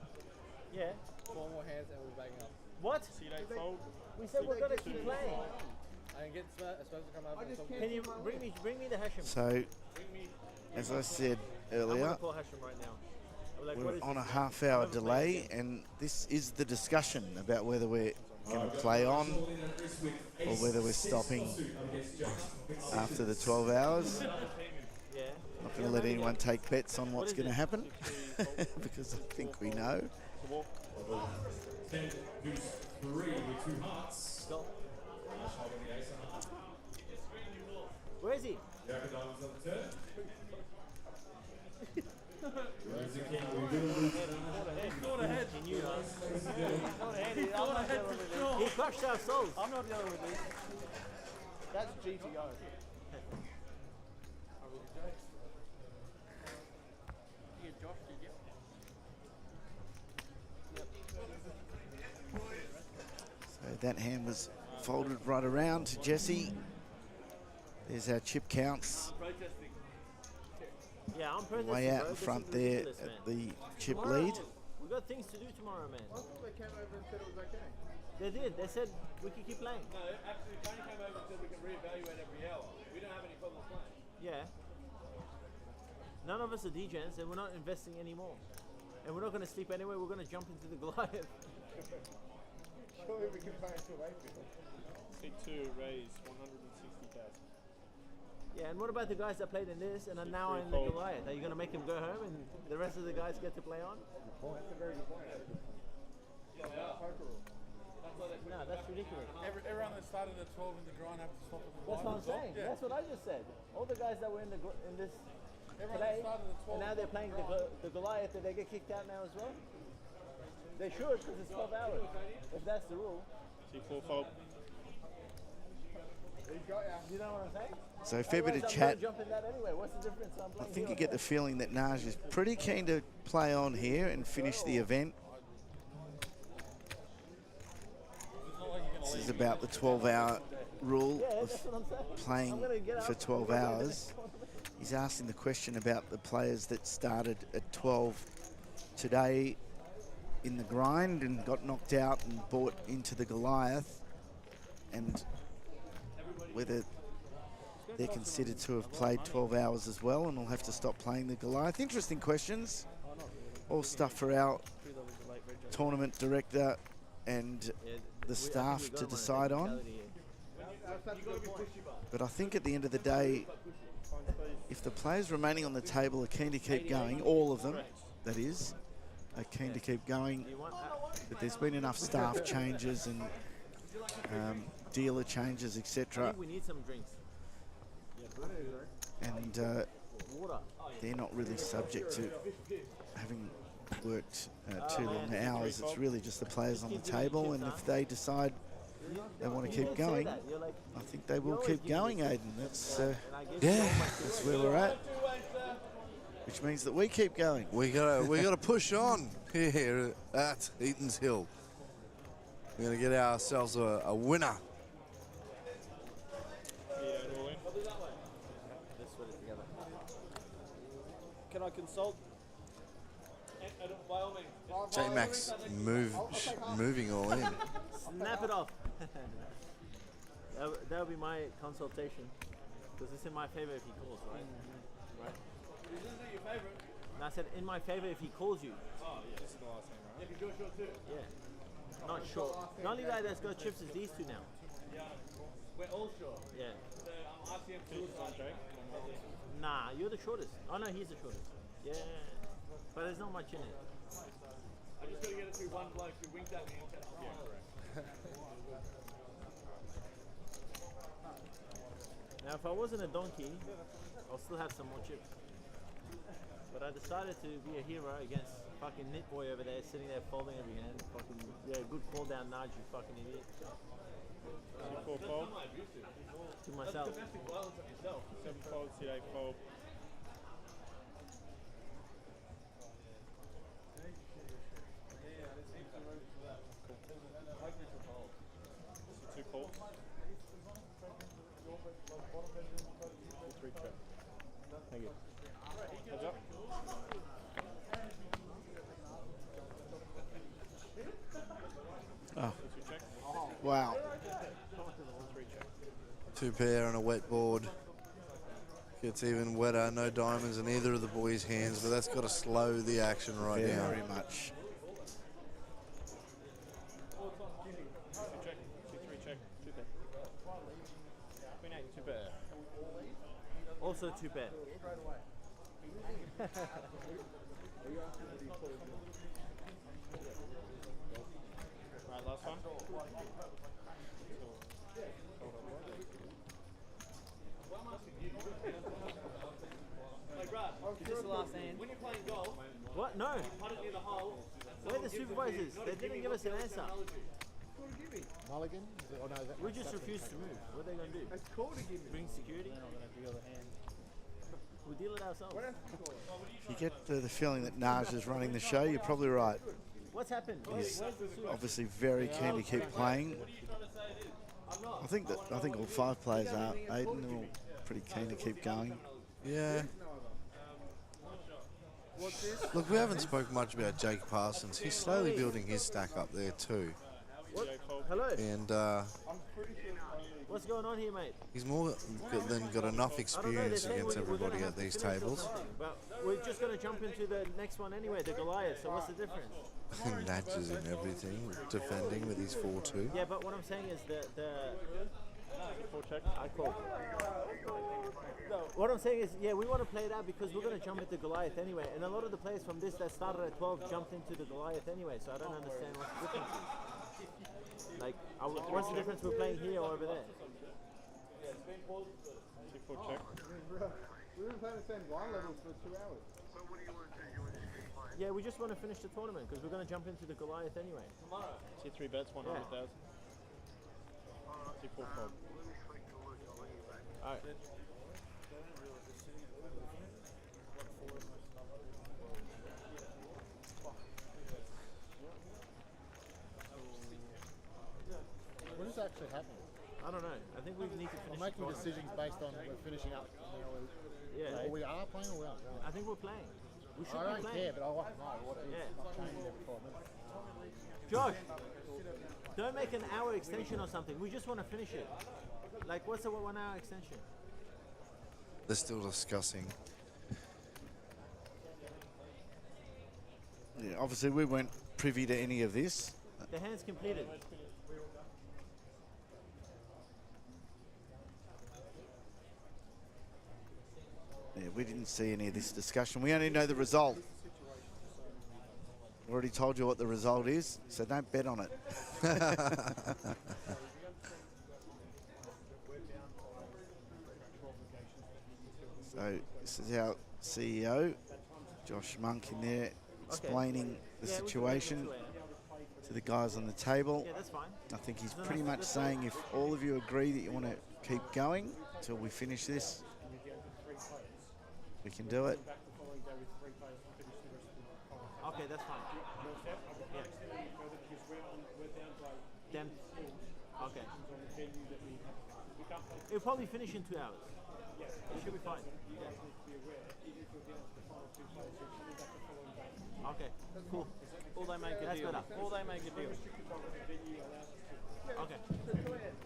Yeah. 4 more hands and we're backing up. What? C8 fold. We said we're going to keep playing. I can get supposed to come over. Can you bring me the Hashem? So, as I said I'm earlier, going to call Hashem right now. Like, we're on a half-hour delay, and this is the discussion about whether we're going to play on or whether we're stopping after the 12 hours. Not going to let anyone take bets on what's going to happen because I think we know. 10, deuce, 3 with 2 hearts. Stop. Where is he? Jack of diamonds on the turn. He crushed our souls. I'm not dealing with this. That's GTO. So that hand was folded right around to Jesse. There's our chip counts. Yeah, I'm protesting, Way out bro. in This front is there ridiculous, at man. the chip Tomorrow, lead. We've got things to do tomorrow, man. I thought they came over and said it was okay. They did. They said we could keep playing. No, actually, Tony came over and said we can reevaluate every hour. We don't have any problems playing. Yeah. None of us are DJs, and we're not investing anymore. And we're not going to sleep anyway. We're going to jump into the Goliath. Surely we can play until April. C2 raised 160,000. Yeah, and what about the guys that played in this and are now in the Goliath? Are you going to make them go home and the rest of the guys get to play on? That's a very good point. No, that's ridiculous. Everyone that started at 12 in the grind have to stop at the That's what I'm saying. Yeah. That's what I just said. All the guys that were in this Everyone today, that started at 12 and now they're playing the Goliath, did they get kicked out now as well? They should, because it's 12 hours. If that's the rule. C4 fold. You know what I'm saying? So a fair bit of Otherwise, I'm chat. gonna jump in that anyway. What's the difference? I'm I playing think here. you get the feeling that Naj is pretty keen to play on here and finish the event. This is about the 12-hour rule of playing for 12 hours. He's asking the question about the players that started at 12 today in the grind and got knocked out and bought into the Goliath, and whether they're considered to have played 12 hours as well and will have to stop playing the Goliath. Interesting questions. All stuff for our tournament director and the staff to decide on. But I think at the end of the day, if the players remaining on the table are keen to keep going, all of them, that is, are keen to keep going, but there's been enough staff changes and dealer changes, etc. We need some drinks. And they're not really subject to having worked too long hours. It's really just the players on the table, and if they decide they want to keep going, I think they will keep going, Aiden. That's that's where we're at, which means that we keep going. We gotta push on here at Eaton's Hill. We're gonna get ourselves a winner. Can I consult? By all means. J-Max moving all in. Snap it off. that would be my consultation, because it's in my favor if he calls, right? Right. This isn't your favorite. And I said in my favor if he calls you. Oh, yeah. This is the last name, right? Yeah, you're short too. Yeah. Not short. The only guy that's got chips is these two now. Yeah. We're all short. Yeah. The RCM two is Nah, you're the shortest. Oh no, he's the shortest. Yeah. But there's not much in it. I just got to get it through one bloke who winked at me and said, oh. Yeah, correct. Now, if I wasn't a donkey, I'll still have some more chips. But I decided to be a hero against fucking Knit Boy over there, sitting there folding every hand. Fucking, yeah, good call down, Naj, you fucking idiot. C4 fold. To myself. That's domestic violence on yourself. 7 fold, C8 fold. C2 call. C3 check. Thank you. Heads up. Oh. Wow. 3 check. Two pair on a wet board. Gets even wetter, no diamonds in either of the boys' hands, but that's got to slow the action right now. Very much. C2 check. C3 check. 2 pair. Queen 8, 2 pair. Also 2 pair. Right, last one. Like, Brad, This is the last hand. when you're playing golf, What? No. you put it near the hole. Where are the supervisors? They didn't give us an answer. Mulligan? Is it, oh, no, that, We just refused to move. What are they going to do? It's cool to give me. Bring security? We'll deal it ourselves. If you get the feeling that Naj is running the show, you're probably right. What's happened? He's Where's the suit? obviously very keen to keep playing. I think all 5 players are. Aiden, they're all pretty keen to keep going. Yeah. Look, we haven't spoken much about Jake Parsons. He's slowly building his stack up there too. What? Hello? And What's going on here, mate? he's more than got enough experience against everybody at these tables. Well, we're just going to jump into the next one anyway, the Goliath. So what's the difference? Natches and everything, defending with his 4-2. Yeah, but what I'm saying is the I call. What I'm saying is, yeah, we want to play it out because we're going to jump into Goliath anyway, and a lot of the players from this that started at 12 jumped into the Goliath anyway. So I don't understand what the difference is. Like, what's the difference we're playing here or over there? We've been playing the same line levels for 2 hours. So what do you want to do? Yeah, we just want to finish the tournament because we're going to jump into the Goliath anyway. Tomorrow. See 3 bets, 100,000. See 4 fold. Alright. What is actually happening? I don't know. I think we need to finish. We're making decisions based on we're finishing up. Yeah. Or we are playing or we aren't. I think we're playing. We should I be don't playing. care, but I want to know what it is. Yeah. It's not changing every 4 minutes. Josh, don't make an hour extension or something. We just want to finish it. Like, what's a 1 hour extension? They're still discussing. Yeah, obviously we weren't privy to any of this. The hand's completed. Yeah, we didn't see any of this discussion. We only know the result. Already told you what the result is, so don't bet on it. So this is our CEO, Josh Monk, in there explaining the situation to the guys on the table. Yeah, that's fine. I think he's pretty much saying if all of you agree that you want to keep going till we finish this, we can do it. Okay, that's fine. Yeah. Then, okay. It'll probably finish in 2 hours. It should be fine. Yeah. Okay, cool. All they make a deal. All they make a deal. Okay.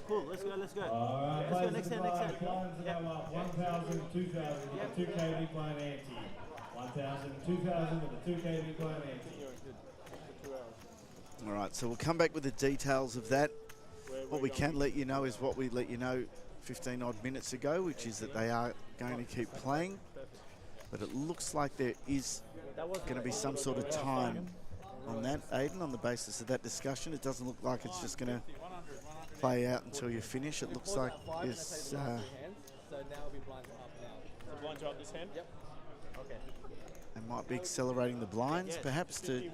Cool, let's go, let's go. Alright, Let's go, next hand, next hand. Yeah. 1,000, 2,000, with a 2K big blind ante. 1,000, 2,000 with a 2K big blind ante. All right, so we'll come back with the details of that. What we can let you know is what we let you know 15 odd minutes ago, which is that they are going to keep playing. But it looks like there is going to be some sort of time on that, Aiden, on the basis of that discussion. It doesn't look like it's just going to play out until you finish. It looks like there's... So now it'll be blinds up now. The blinds are up this hand? Yep. Okay. They might be accelerating the blinds, perhaps, to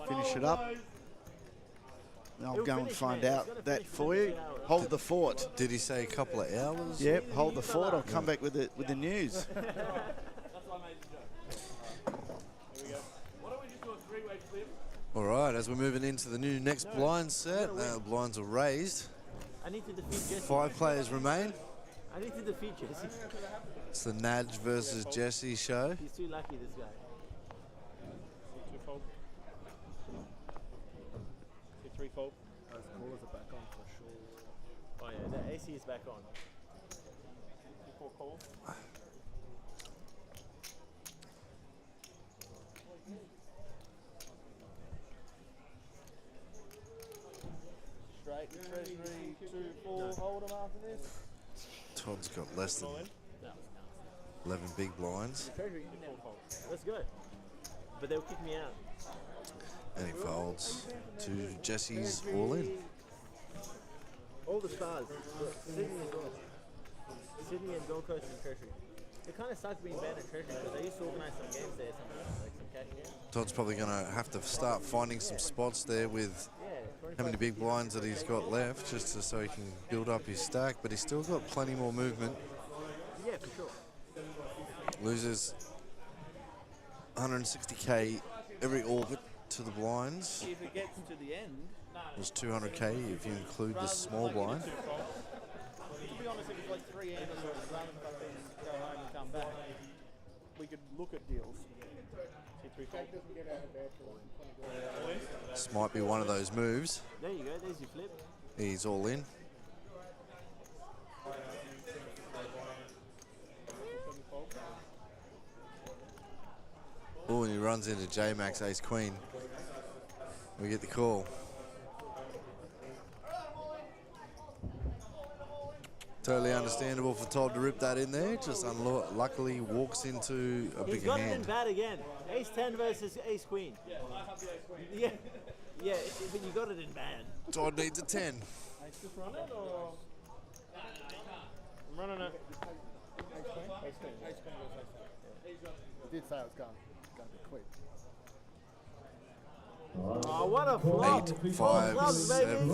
finish it up. I'll go and find out that for you. Hold the fort. Did he say a couple of hours? Yep, hold the fort. I'll come back with the news. All right, as we're moving into the new next blind set, the blinds are raised. I need to defeat Jesse. 5 players remain. I need to defeat Jesse. It's the Nadge versus Jesse show. He's too lucky, this guy. See 2 fold. See 3 fold. Those callers are back on for sure. Oh yeah, the AC is back on. 4 calls. Straight to treasury, 2-4, hold them after this. Todd's got less than 11 big blinds. Let's go. But they'll kick me out. And he folds to Jesse's all in. All the stars. Sydney as well. Sydney and Gold Coast and Treasury. It kind of sucks being banned at Treasury because they used to organise some games there, like some cash games. Todd's probably going to have to start finding some spots there with how many big blinds that he's got left, just so he can build up his stack. But he's still got plenty more movement. Yeah, for sure. Loses 160k every orbit to the blinds. If it gets to the end, It was 200k if you include the small blind. to be honest, if it's like 3 handers rather than fucking go home and come back, we could look at deals. See 3 fold. This might be one of those moves. There you go, there's your flip. He's all in. when he runs into J-Max Ace Queen. We get the call. Totally understandable for Todd to rip that in there. Just luckily walks into a He's bigger got it in hand. bad again. Ace 10 versus Ace Queen. Yeah, I have the Ace Queen. Yeah, yeah, but you got it in bad. Todd needs a 10. Just run it or? I'm running it. I did say it was going to be quick. Oh, what a flop. 8, 5, 7.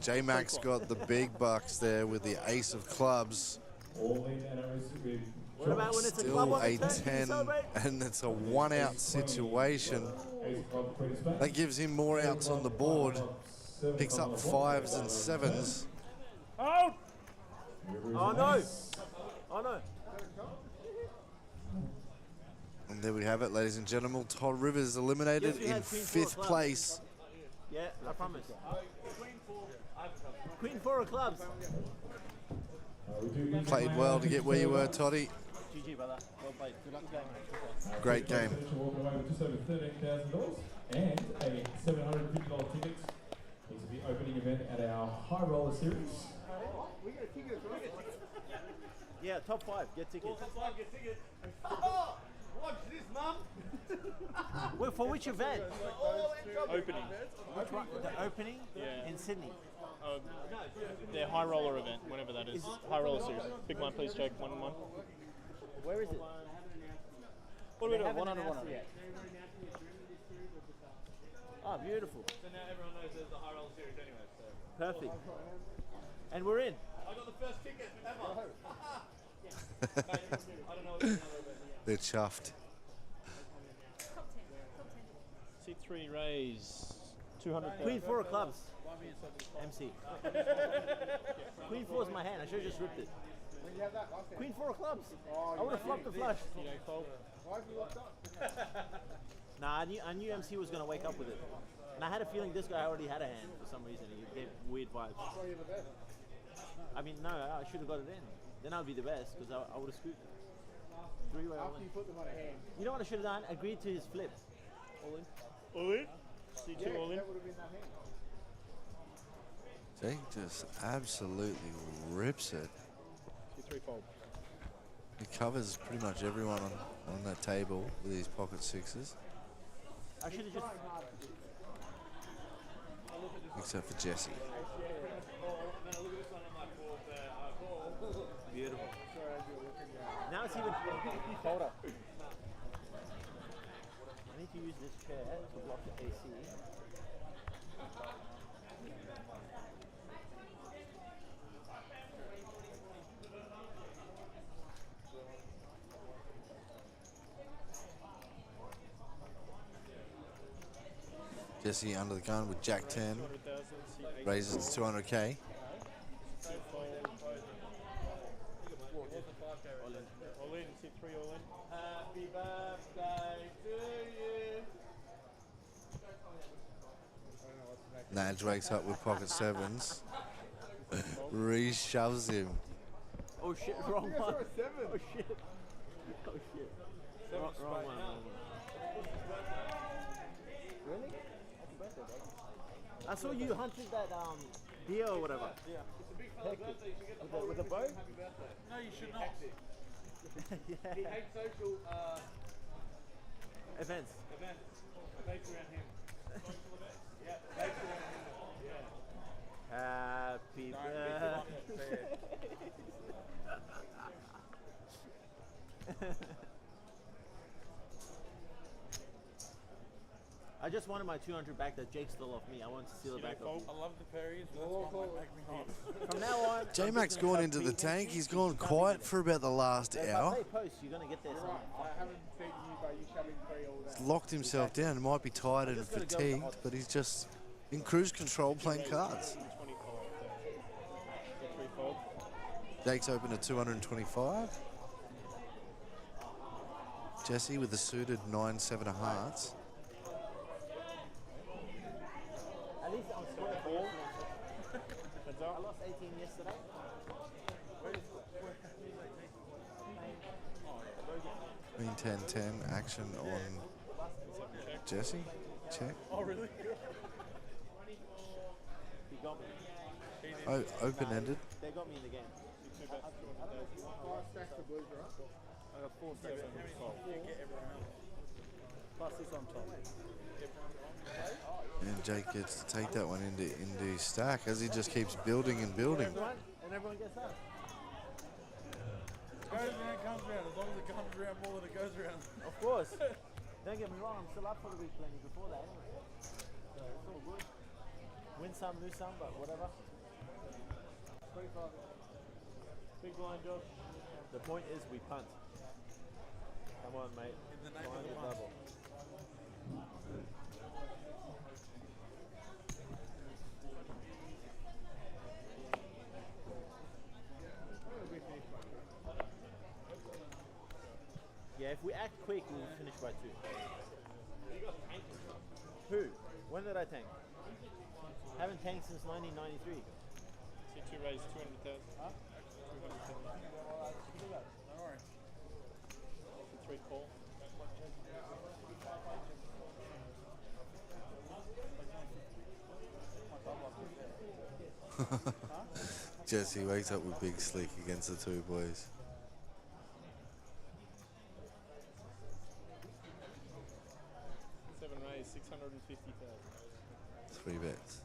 J-Max got the big bucks there with the ace of clubs. What about when it's a Still club on a the turn? Can you 10, celebrate? and it's a 1-out situation. That gives him more outs on the board. Picks up 5s and 7s. Oh! Oh no! Oh no! And there we have it, ladies and gentlemen. Todd Rivers eliminated Yes, we in had Queen 4 5th clubs. place. Yeah, I promise. Queen 4 of clubs. Played well to get where you were, Toddy. GG, brother. Well played. Good luck. Good game. Great game. Walk away with just over $13,000 and a $750 ticket into the opening event at our High Roller Series. Yeah, top 5. Get tickets. Top 5, get tickets. Oh, watch this, mum. Wait, for which event? Opening. Which one? The opening? Yeah. In Sydney. Their high roller event, whenever that is. High roller series. Big blind, please, Jake. 1 and 1. Where is it? What are we They doing? haven't 1 under 1. announced it yet. Oh, beautiful. So now everyone knows there's the high roll series anyway. So. Perfect. And we're in. I got the first ticket ever. Mate, I don't know what's another event. They're chuffed. C3 raise. 200. Queen 4 of clubs. MC. Queen 4 is my hand. I should have just ripped it. Queen 4 of clubs. I would have flopped the flush. Why have you locked up? Nah, I knew MC was going to wake up with it. And I had a feeling this guy already had a hand for some reason. He gave weird vibes. I mean, no, I should have got it in. Then I'd be the best because I would have scooped it. 3-way all in. You put them on a hand. You know what I should have done? Agreed to his flip. All in. All in. C2 all in. That would have been that hand. Jake just absolutely rips it. C3 fold. He covers pretty much everyone on that table with his pocket 6s. I should have just... Except for Jesse. Beautiful. Now it's even colder. I need to use this chair to block the AC. Jesse under the gun with Jack 10. Raises to 200k. All in. C3 all in. Happy birthday to you. Naj wakes up with pocket 7s. Re-shoves him. Oh shit, wrong one. Oh shit. Oh shit. Wrong one. Really? Happy birthday, bro. I saw you hunted that deer or whatever. Yeah. It's a big fella's birthday. You should get the With a bow? Happy birthday. No, you should not. Yeah. He hates social Events. Based around him. Yeah, based around him. Yeah. Happy birthday. I just wanted my 200 back that Jake stole off me. I wanted to steal it back off him. I love the parries. That's what might make me hit. From now on... J-Mac's gone into the tank. He's gone quiet for about the last If I hour. play post, you're going to get there somehow. I haven't beaten you by you shoving 3 all day. He's locked himself down. He might be tired and fatigued, but he's just in cruise control playing cards. Jake's open at 225. Jesse with the suited 9-7 of hearts. At least I'm square 4. I lost 18 yesterday. Green 10-10 action on Jesse, check. Oh, really? He got me. Open-ended. They got me in the game. Five stacks of blues, right? I got 4 stacks of blues. Plus this on top. And Jake gets to take that one into his stack as he just keeps building and building. And everyone gets that. Goes around, comes around. As long as it comes around more than it goes around. Of course. Don't get me wrong, I'm still up for the week plenty before that anyway. So it's all good. Win some, lose some, but whatever. 25. Big blind, Josh. The point is we punt. Come on, mate. In the name Find of the your punt. double. Yeah, if we act quick, we'll finish by 2. Who? When did I tank? Haven't tanked since 1993. See, 2 raised 200,000. Huh? 200,000. Don't worry. 3 call. Jesse wakes up with Big Slick against the 2 boys. 7 raised 650,000. 3 bets.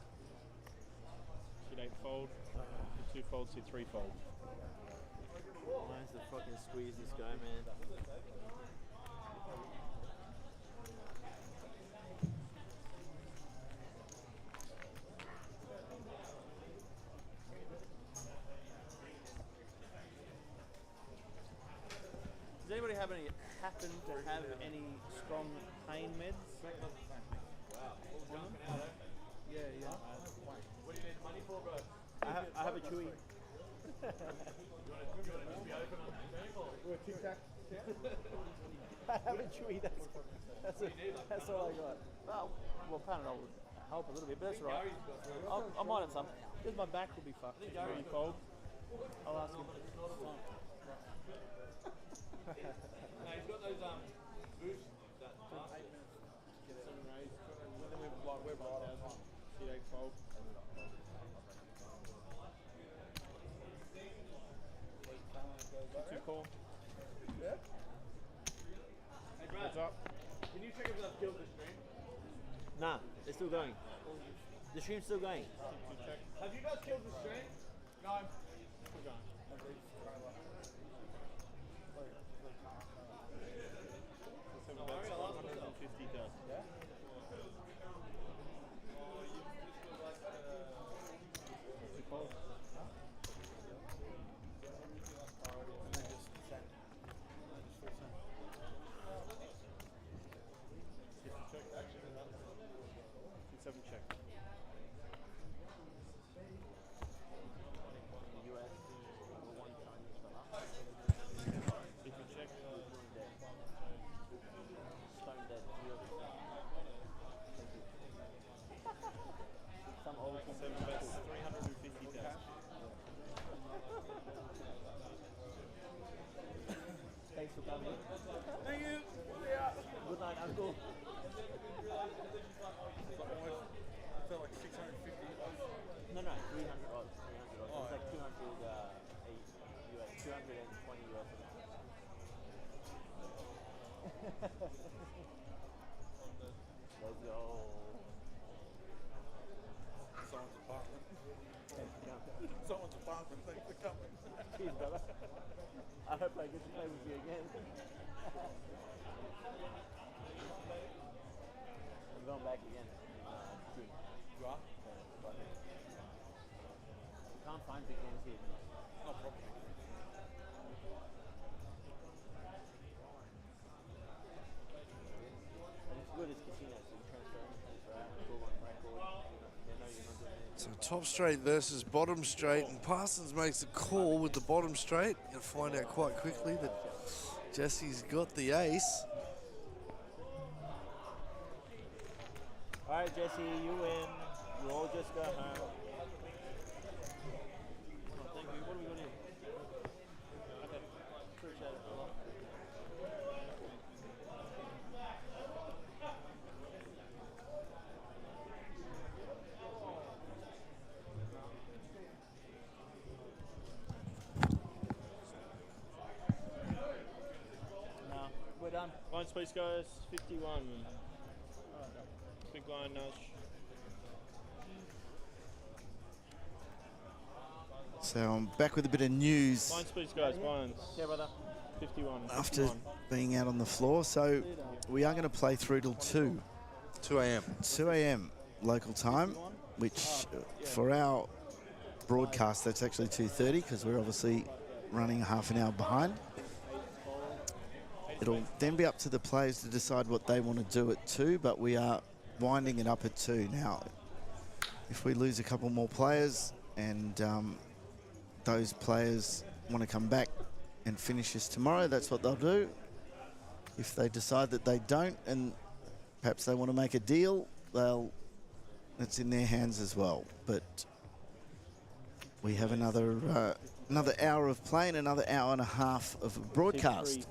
Hit 8 fold. Hit 2 folds. Hit 3 fold. Mine's the fucking squeeze this guy, man. Does anybody happen to have any strong pain meds? Wow. Yeah. What do you need money for, bro? I have a chewy. I have a chewy. That's all I got. Well, Panadol would help a little bit, but that's all right. I might have some. Because my back will be fucked. Are you cold? I'll ask him. No, he's got those boosts that last 7 raised. And then we're right out. Hit 8 fold. 2 call. Yeah? Hey, Brad. What's up? Can you check if I've killed the stream? Nah, it's still going. The stream's still going. Have you guys killed the stream? No. We're going. 7 bets, 150,000. Yeah? Two calls. Hit 7 check. If you check, Stone dead. Some old 7 bets, 350,000. Thanks for coming. Thank you. Yeah. Good night, uncle. So like 650. No, 300 odds. 300 odds. Oh, It's like 200 US, 220 US. Let's go. Someone's apartment. Someone's apartment. Thanks for coming. Cheers, brother. I hope I get to play with you again. I'm going back again. June. You are? Can't find big games here. No problem. And it's good as casinos, so you transfer out, go on record. They know you're not doing anything. So top straight versus bottom straight, and Parsons makes a call with the bottom straight. You'll find out quite quickly that Jesse's got the ace. Alright, Jesse, you win. You all just go home. Oh, thank you. What are we going to do? Okay. Appreciate it a lot. Blinds, please, guys. 51. Big blind nudge. So I'm back with a bit of news. Blinds, please, guys. Blinds. Yeah, brother. 51. After being out on the floor. So we are going to play through till 2. 2 a.m. 2 a.m. local time, which for our broadcast, that's actually 2:30 because we're obviously running half an hour behind. It'll then be up to the players to decide what they want to do at 2, but we are winding it up at 2. Now, if we lose a couple more players and those players want to come back and finish us tomorrow, that's what they'll do. If they decide that they don't and perhaps they want to make a deal, it's in their hands as well. But we have another hour of play and another hour and a half of broadcast.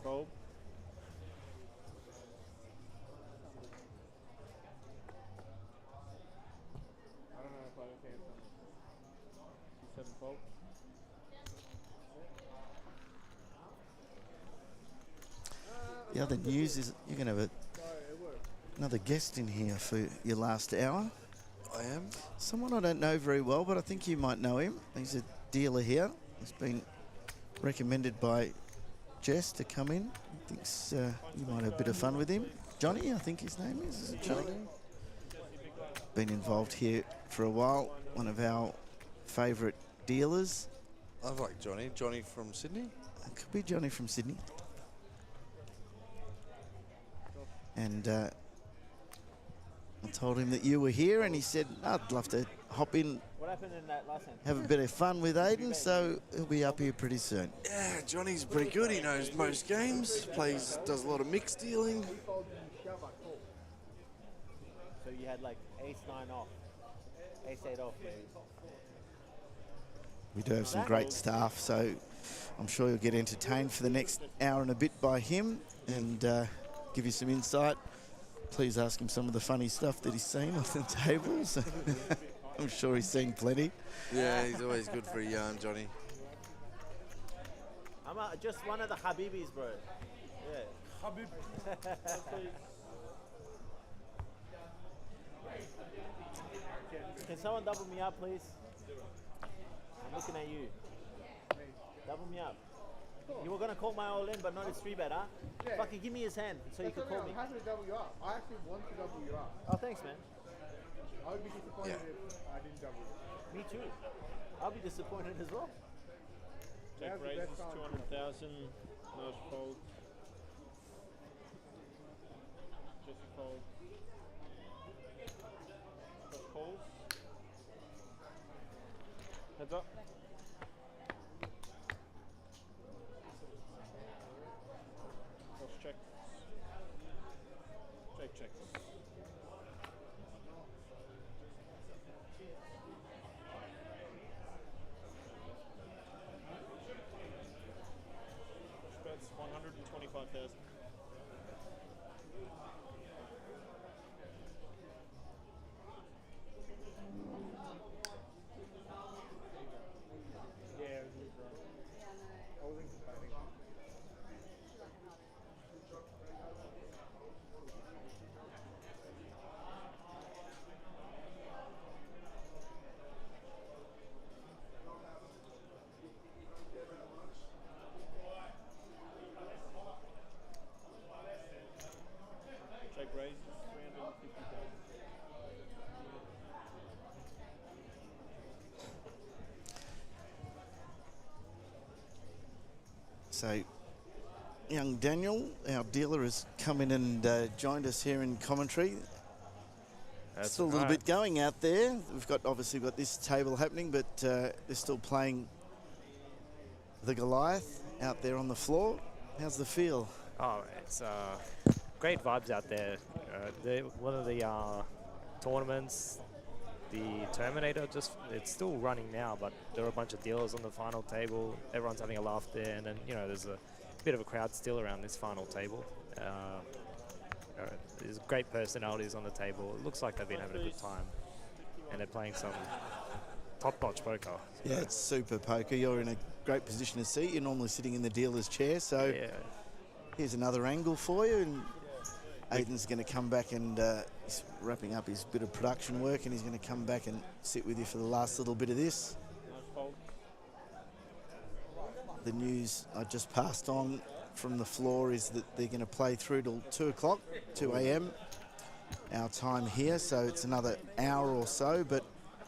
The other news is you're going to have another guest in here for your last hour. I am. Someone I don't know very well, but I think you might know him. He's a dealer here. He's been recommended by Jess to come in. He thinks you might have a bit of fun with him. Johnny, I think his name is. Is it Johnny? Been involved here for a while. One of our favourite dealers. I like Johnny. Johnny from Sydney? It could be Johnny from Sydney. And I told him that you were here, and he said, I'd love to hop in, What happened in that last hand? have a bit of fun with Aiden, so he'll be up here pretty soon. Yeah, Johnny's pretty good. He knows most games, does a lot of mixed dealing. So you had like ace-9 off, ace-8 off, maybe. We do have some great staff, so I'm sure you'll get entertained for the next hour and a bit by him and give you some insight. Please ask him some of the funny stuff that he's seen on the tables. I'm sure he's seen plenty. Yeah, he's always good for a yarn, Johnny. I'm just one of the Habibis, bro. Yeah. Habib. Can someone double me up, please? I'm looking at you. Double me up. You were going to call my all in, but not his 3-bet, huh? Yeah. Fucking give me his hand so you can call me. I'm happy to double you up. I actually want to double you up. Oh, thanks, man. I would be disappointed if I didn't double you. Me too. I'll be disappointed as well. Jack raises 200,000. No fold. Just fold. Just calls. Heads up. Cross check. Check checks. Bets 125,000. Yeah, it was good, bro. I wasn't complaining. Check raise 350,000. So, young Daniel, our dealer, has come in and joined us here in commentary. That's still a little right. bit going out there. We've got obviously got this table happening, but they're still playing the Goliath out there on the floor. How's the feel? Oh, it's great vibes out there. One of the tournaments, the Terminator, it's still running now, but there are a bunch of dealers on the final table. Everyone's having a laugh there, and then there's a bit of a crowd still around this final table. There's great personalities on the table. It looks like they've been having a good time, and they're playing some top-notch poker. Yeah, it's super poker. You're in a great position to see. You're normally sitting in the dealer's chair, so here's another angle for you, and Aiden's going to come back and he's wrapping up his bit of production work, and he's going to come back and sit with you for the last little bit of this. The news I just passed on from the floor is that they're going to play through till 2 o'clock, 2 a.m. our time here, so it's another hour or so, but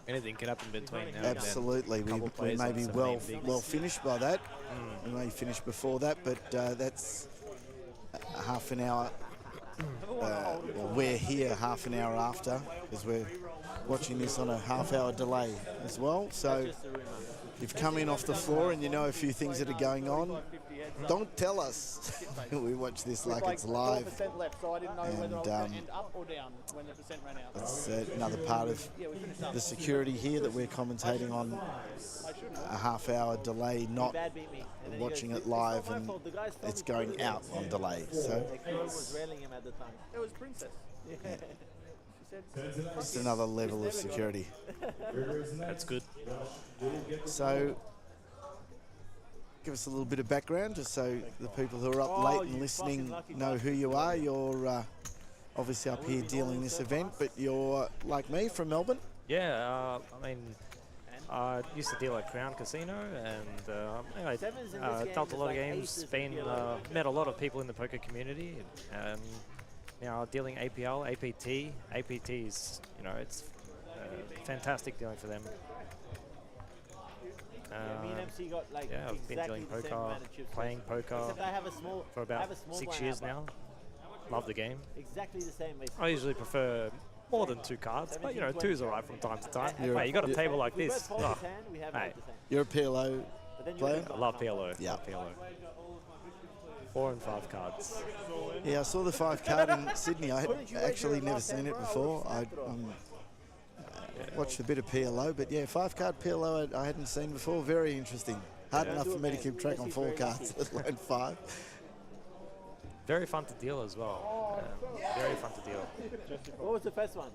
anything can happen between now absolutely. and then. We may be well finished by that. We may finish before that, but that's a half an hour. Well, we're here half an hour after, because we're watching this on a half-hour delay as well. So you've come in off the floor and you know a few things that are going on. Don't tell us. We watch this like it's live. Left, so I didn't know whether I was going to end up or down when the percent ran out. It's another part of the security here that we're commentating on a half-hour delay, not watching it live, and it's going out on delay. So was railing him at the time. It was Princess. Yeah. just another level of security. That's good. So give us a little bit of background, just so the people who are up late and listening know who you are. You're obviously up here dealing this event, but you're, like me, from Melbourne? Yeah, I mean, I used to deal at Crown Casino, and I dealt a lot of games, met a lot of people in the poker community, and now dealing APL, APT. APT is, it's fantastic dealing for them. Me and MC got like I've been dealing poker, playing poker for about 6 years now. Love the game. Exactly the same. I usually prefer more than 2 cards, but 2 is alright from time to time. Hey, you got a table like this. Oh, hey. You're a PLO player? I love PLO. Yeah. Love PLO. 4 and 5 cards. Yeah, I saw the 5 card in Sydney. I had actually never seen it before. I watched a bit of PLO, but yeah, 5 card PLO I hadn't seen before. Very interesting. Hard enough for me to keep track on 4 cards, let alone 5. Very fun to deal as well. Very fun to deal. What was the first one?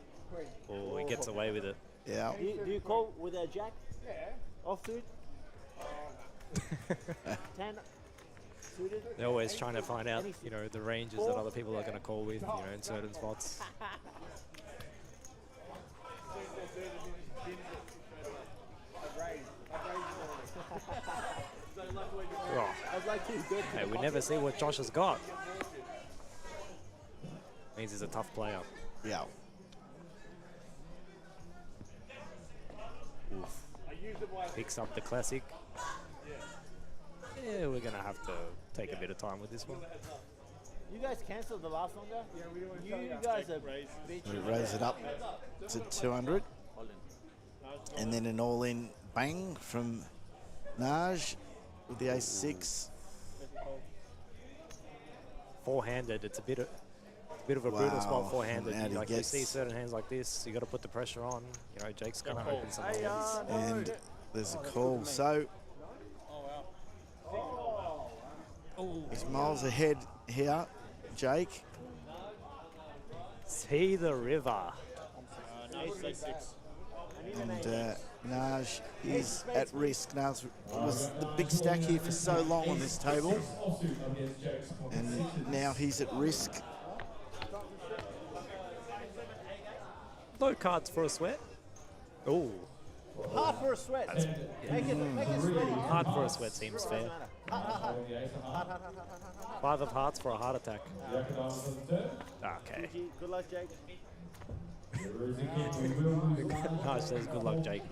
Oh, he gets away with it. Yeah. Do you call with a jack? Yeah. Offsuit? 10 suited? They're always trying to find out, the ranges that other people are going to call with, in certain spots. Oh. Hey, we never see what Josh has got. Means he's a tough player. Yeah. Oof. Picks up the classic. Yeah, we're gonna have to take a bit of time with this one. You guys cancelled the last one, guy? Yeah, we don't want to. You guys are bitches. We raise it up to 200, and then an all-in bang from Naj with the ace-6. Four-handed, it's a bit of a brutal spot four-handed. Like you see certain hands like this, you got to put the pressure on. Jake's gonna open some hands. And there's a call. So he's miles ahead here, Jake. See the river. And Naj is at risk. Naj was the big stack here for so long on this table, and now he's at risk. No cards for a sweat. Oh. Hard for a sweat. Make it sweaty. Hard for a sweat seems fair. 5 of hearts for a heart attack. Okay. Good luck, Jake. Naj says good luck, Jake.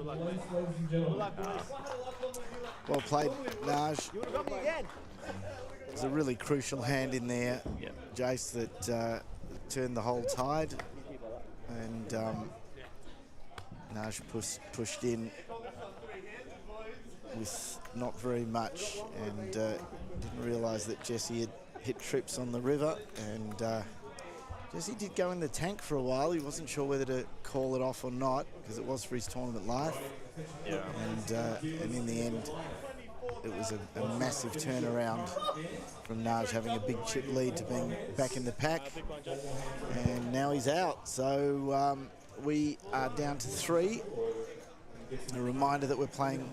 Well played, Naj. You would have got me again. There's a really crucial hand in there, Jace, that turned the whole tide. And Naj pushed in with not very much, and didn't realise that Jesse had hit trips on the river, and Jesse did go in the tank for a while. He wasn't sure whether to call it off or not, because it was for his tournament life. Yeah. And in the end, it was a massive turnaround from Naj having a big chip lead to being back in the pack, and now he's out. So we are down to 3. A reminder that we're playing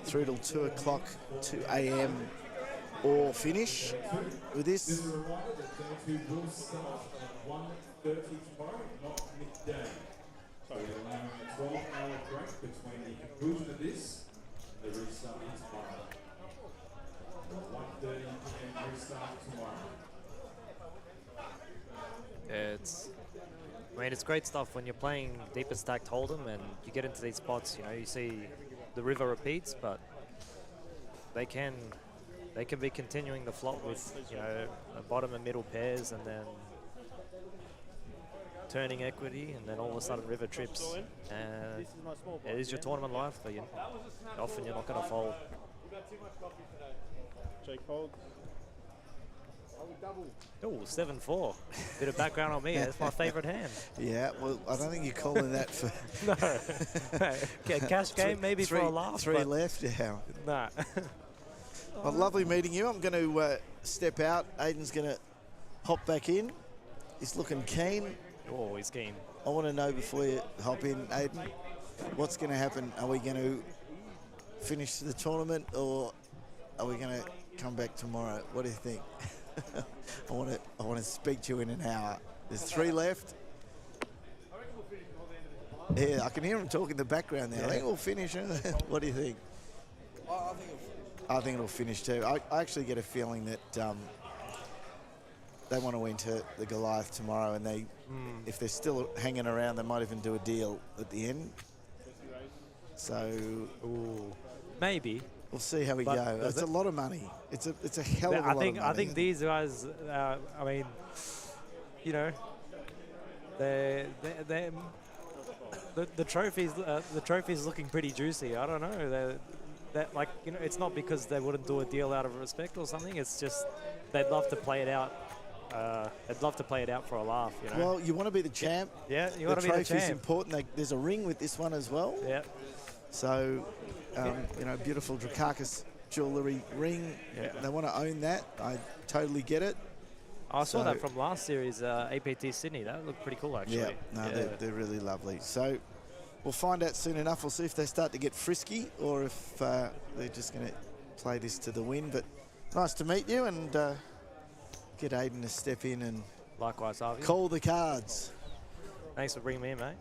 through till 2 o'clock, 2 a.m. or finish with this. Just a reminder that day 2 will start at 1:30 tomorrow, not midday. So we're allowing a 12-hour break between the conclusion of this and the restart tomorrow. 1:30 p.m. restart tomorrow. I mean, it's great stuff when you're playing deeper stacked Hold'em and you get into these spots. You know, you see the river repeats, but they can be continuing the flop with, you know, bottom and middle pairs, and then turning equity, and then all of a sudden river trips, and it is your tournament life. But often you're not going to fold. Jake folds. Oh, 7-4. Bit of background on me. That's my favourite hand. Yeah, well, I don't think you're calling that for... No. Cash game, maybe for a laugh. Three left, yeah. Nah. Well, lovely meeting you. I'm going to step out. Aiden's going to hop back in. He's looking keen. Oh, he's keen. I want to know before you hop in, Aiden, what's going to happen? Are we going to finish the tournament, or are we going to come back tomorrow? What do you think? I want to speak to you in an hour. There's 3 left. Yeah, I can hear him talking in the background there. I think we'll finish. What do you think? I think it'll finish too. I actually get a feeling that they want to enter the Goliath tomorrow, and if they're still hanging around, they might even do a deal at the end. So, maybe. We'll see how we go. It's a lot of money. It's a hell of a lot of money. I think these guys, I mean, you know, the trophy's looking pretty juicy. I don't know. That, like, you know, it's not because they wouldn't do a deal out of respect or something. It's just they'd love to play it out. They'd love to play it out for a laugh, you know. Well, you want to be the champ. Yeah, you want to be the champ. The trophy's important. There's a ring with this one as well. Yeah. So, you know, beautiful Drakakis jewellery ring. Yeah. They want to own that. I totally get it. I saw that from last series, APT Sydney. That looked pretty cool, actually. Yeah, no, they're really lovely. So we'll find out soon enough. We'll see if they start to get frisky or if they're just going to play this to the win. But nice to meet you, and get Aiden to step in and likewise, Harvey. Call the cards. Thanks for bringing me in, mate.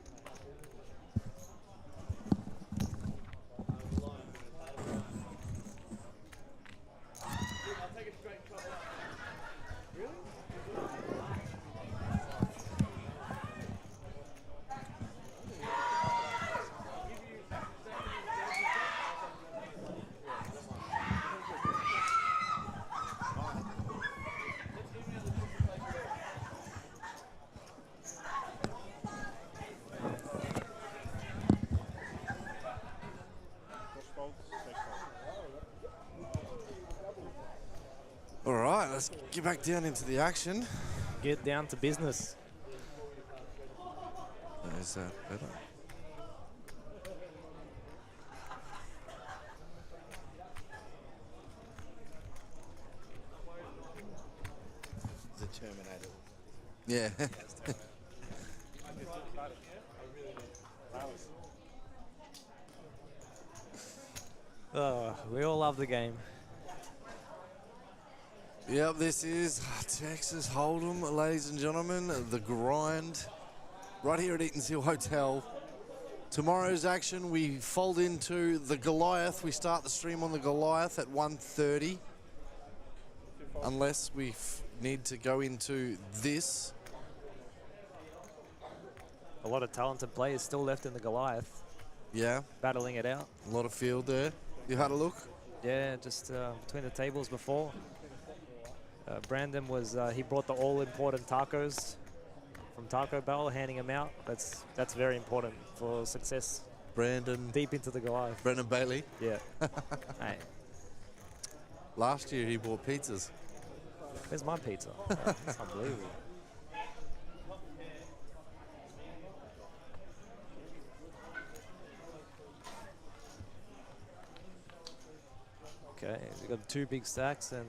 All right, let's get back down into the action. Get down to business. Is that better? The Terminator. Yeah. Oh, we all love the game. Yep, this is Texas Hold'em, ladies and gentlemen. The grind right here at Eaton's Hill Hotel. Tomorrow's action, we fold into the Goliath. We start the stream on the Goliath at 1:30. Unless we need to go into this. A lot of talented players still left in the Goliath. Yeah. Battling it out. A lot of field there. You had a look? Yeah, just between the tables before. Brandon was, he brought the all-important tacos from Taco Bell, handing them out. That's very important for success. Brandon. Deep into the Goliath. Brandon Bailey? Yeah. Hey. Last year he bought pizzas. Where's my pizza? Oh, that's unbelievable. Okay, we've got 2 big stacks and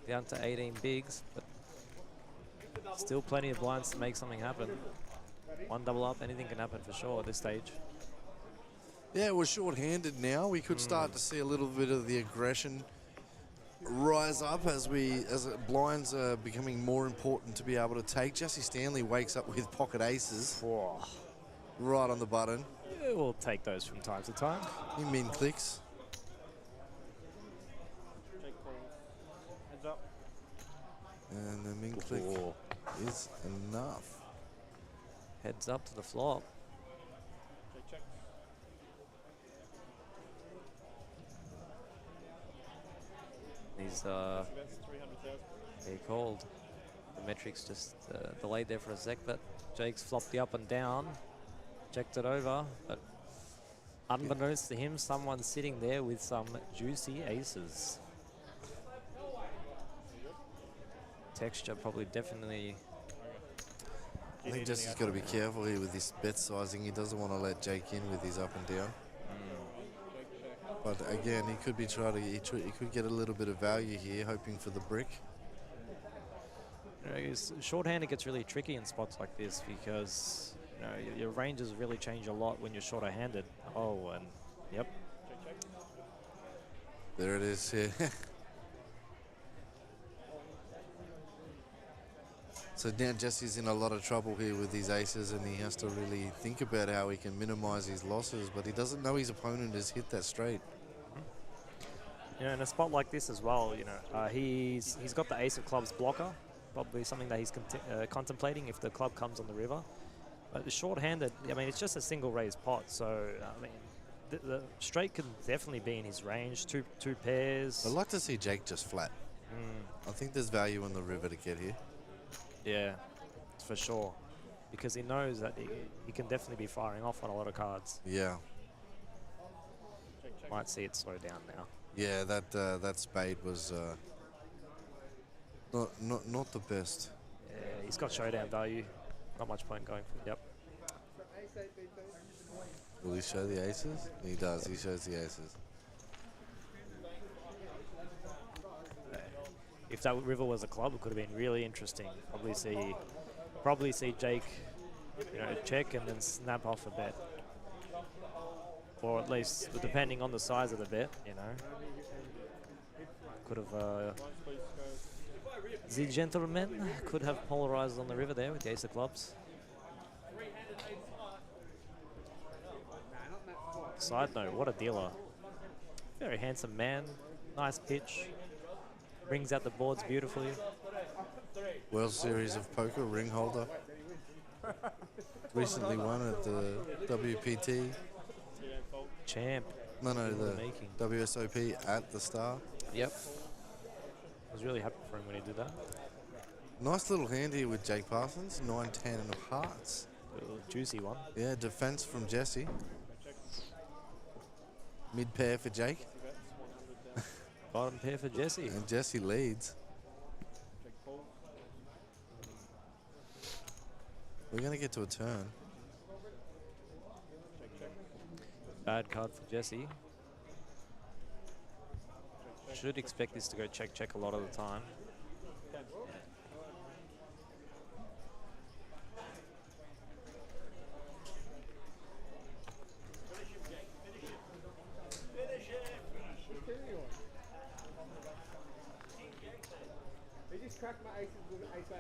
down to 18 bigs, but still plenty of blinds to make something happen. 1 double up, anything can happen for sure at this stage. Yeah, we're short-handed now. We could start to see a little bit of the aggression rise up as blinds are becoming more important to be able to take. Jesse Stanley wakes up with pocket aces. Right on the button. Yeah, we'll take those from time to time. He min clicks. Heads up. And the min click is enough. Heads up to the flop. Check. He's 300,000. he called. The metrics just delayed there for a sec, but Jake's flopped the up and down, checked it over, but unbeknownst to him, someone's sitting there with some juicy aces. Texture probably definitely. I think Jesse's got to be careful here with this bet sizing. He doesn't want to let Jake in with his up and down. But again, he could be he could get a little bit of value here, hoping for the brick. Shorthanded gets really tricky in spots like this because your ranges really change a lot when you're shorter handed. Oh, and yep. There it is here. So now Jesse's in a lot of trouble here with these aces, and he has to really think about how he can minimize his losses, but he doesn't know his opponent has hit that straight. Yeah, in a spot like this as well, he's got the ace of clubs blocker, probably something that he's contemplating if the club comes on the river. But the short-handed, I mean, it's just a single raised pot, so I mean, the straight can definitely be in his range. Two pairs. I'd like to see Jake just flat. I think there's value on the river to get here. Yeah, for sure, because he knows that he can definitely be firing off on a lot of cards. Yeah. Might see it slow down now. Yeah, that spade was not the best. Yeah, he's got showdown value. Not much point going for. Yep. Will he show the aces? He does. He shows the aces. If that river was a club, it could have been really interesting. Probably see Jake, check and then snap off a bet, or at least depending on the size of the bet, could have. The gentleman could have polarized on the river there with the ace of clubs. Side note, what a dealer! Very handsome man, nice pitch. Brings out the boards beautifully. World Series of Poker ring holder. Recently won at the WPT. Champ. No, the WSOP at the Star. Yep. I was really happy for him when he did that. Nice little hand here with Jake Parsons. 9-10 of hearts. A little juicy one. Yeah, defense from Jesse. Mid pair for Jake. Bottom pair for Jesse. And Jesse leads. We're going to get to a turn. Bad card for Jesse. Should expect this to go check a lot of the time. He just cracked my aces with an ace-8.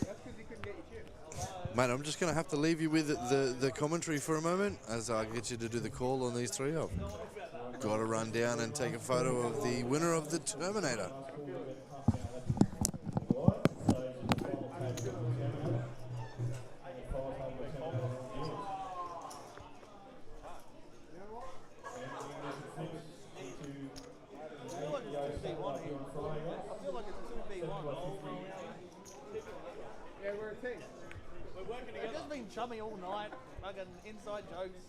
That's because he couldn't get your chip. Mate, I'm just going to have to leave you with the commentary for a moment as I get you to do the call on these three. I've got to run down and take a photo of the winner of the Terminator. Yeah, we're a team. We're working together. We've just been chummy all night, fucking inside jokes.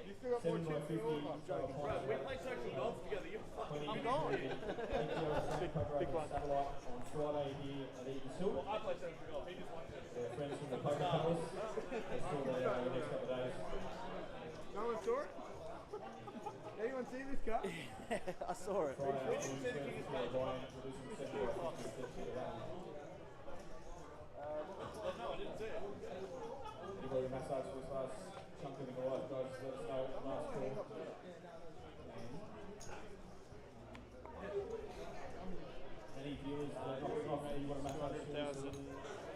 You still got more chips than all of us. I'm joking. Bro, we play social golf together. I'm gone. Big one. On Friday here at Eaton's Hill. Well, I play social golf. He just wants to. Friends from the Poker Palace. They're still there over the next couple of days. No one saw it? Anyone see this cut? I saw it. Friday afternoon, Friends from the Lion, producing 75 steps to the run. No, I didn't see it. You got your massage with us. something in the right, guys. Let us know. Last call. Any viewers that are knocking off you want to make 200,000.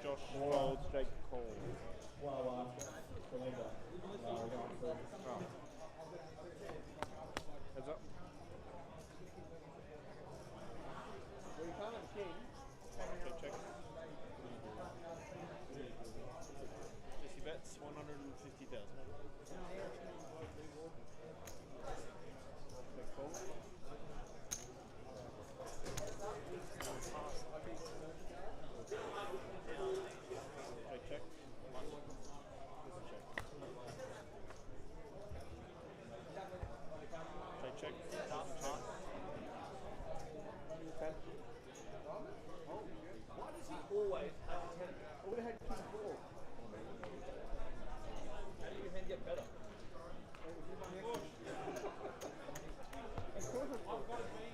Josh Folds, Jake Cole. Well, Belinda. We're going through. Heads up. Well, you can't have a king. Okay, check. Jesse bets 150,000. Jake Cole. Check. One. This is check. Check. Chance. Why does he always have 10? I would have had king 4. How do your hand get better? Of course it's I've got to be.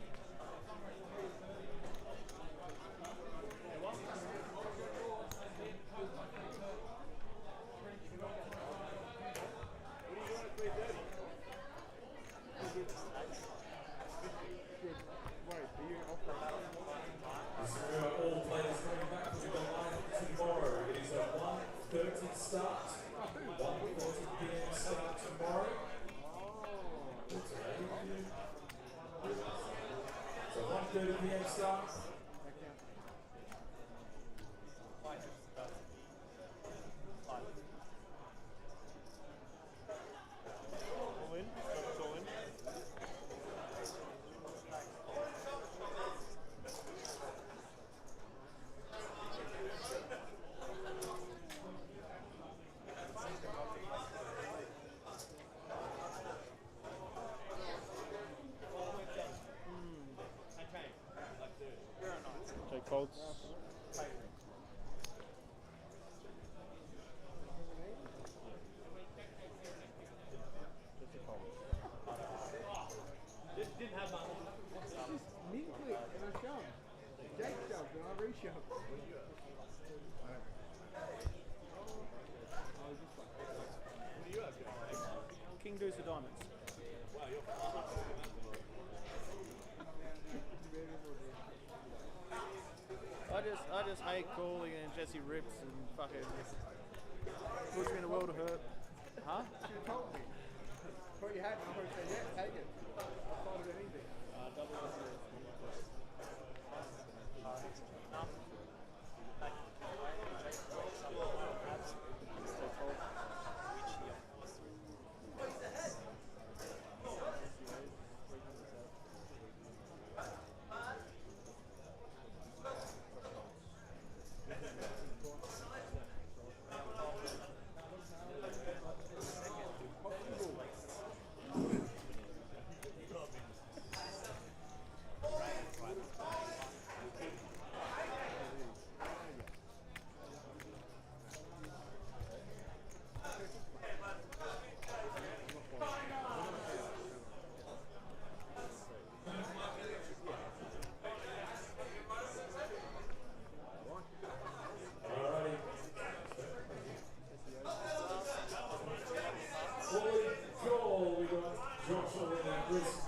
All players coming back to the line tomorrow. It is a 1:30 start. 1:30 p.m. start tomorrow. It's a 1:30 p.m. start. All in. It's all in. Jake Folds. Didn't have much. Me click and I shove. Jake shoved and I reshoved. What do you have? King deuce of diamonds. Wow, you're fast. I just hate calling and Jesse rips and fucking puts me in a world of hurt. Huh? You should have told me. Thought you had, and I would say, yeah, take it. I'll find it anything.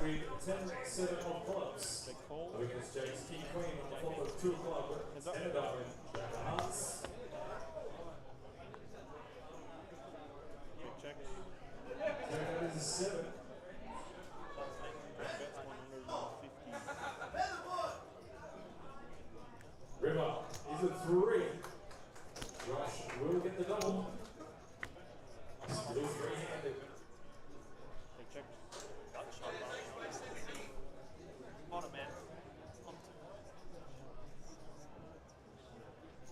With 10-7 on clubs. Against James King Queen on the flop of 2 o'clock. And a diamond. Jack of hearts. Check. Jack is 7. River is a 3. Josh will get the double. Still 3-handed. Check. On it, man.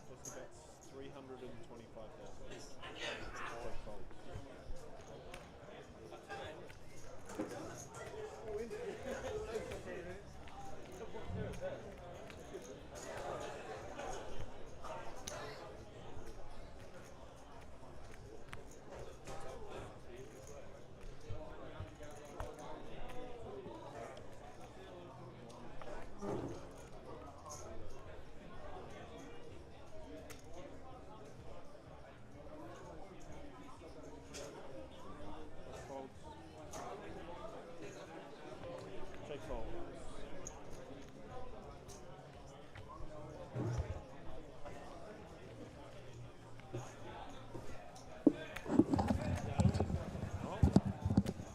Jesse bets 325,000.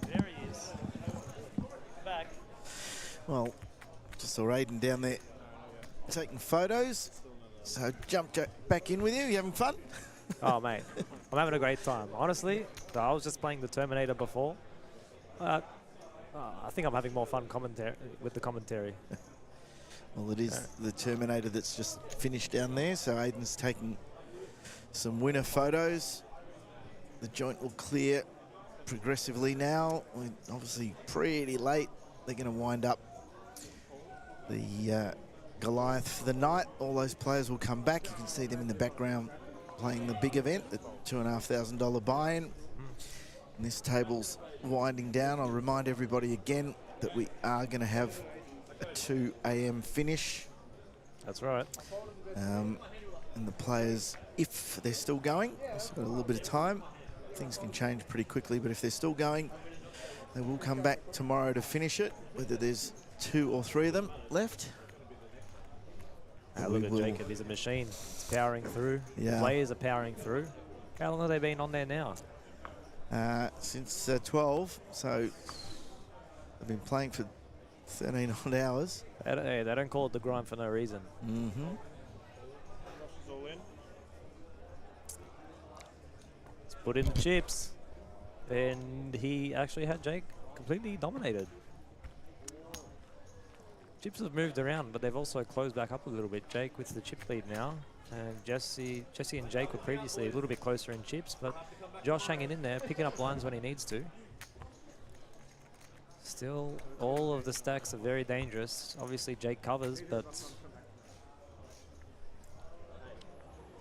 There he is. Back. Well, just saw Aiden down there taking photos. So jump back in with you. You having fun? Oh, mate, I'm having a great time. Honestly, I was just playing the Terminator before. I think I'm having more fun with the commentary. Well, it is the Terminator that's just finished down there. So Aiden's taking some winner photos. The joint will clear progressively now. We're obviously pretty late. They're going to wind up the Goliath for the night. All those players will come back. You can see them in the background playing the big event, the $2,500 buy-in. And this table's winding down. I'll remind everybody again that we are going to have a 2 a.m. finish. That's right. And the players, if they're still going, still got a little bit of time. Things can change pretty quickly, but if they're still going, they will come back tomorrow to finish it, whether there's 2 or 3 of them left. Look at Jacob, he's a machine. He's powering through. Yeah. The players are powering through. How long have they been on there now? Since 12, so they've been playing for 13 odd hours. Hey, they don't call it the grind for no reason. Mm-hmm. Let's put in the chips. And he actually had Jake completely dominated. Chips have moved around, but they've also closed back up a little bit. Jake with the chip lead now. And Jesse and Jake were previously a little bit closer in chips, but Josh hanging in there, picking up lines when he needs to. Still, all of the stacks are very dangerous. Obviously, Jake covers, but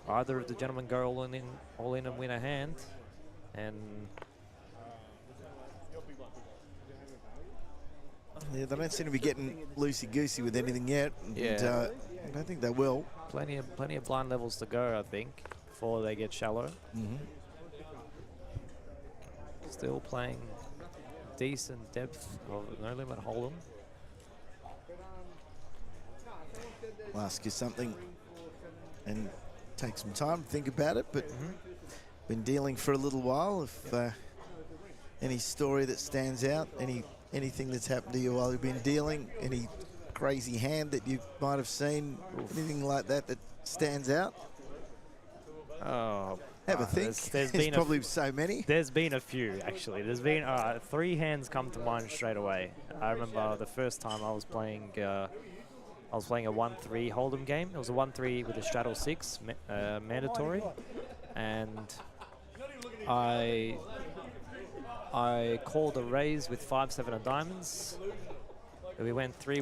either of the gentlemen go all in and win a hand. And yeah, they don't seem to be getting loosey-goosey with anything yet. Yeah. I don't think they will. Plenty of blind levels to go, I think, before they get shallow. Mm-hmm. Still playing decent depth of no limit hold'em. I'll ask you something and take some time to think about it, but been dealing for a little while. If any story that stands out, anything that's happened to you while you've been dealing, any crazy hand that you might have seen, anything like that that stands out? Oh, have a think. There's been probably so many. There's been a few, actually. There's been 3 hands come to mind straight away. I remember the first time I was playing a 1-3 hold'em game. It was a 1-3 with a straddle 6 mandatory, and I called a raise with 5-7 of diamonds. We went three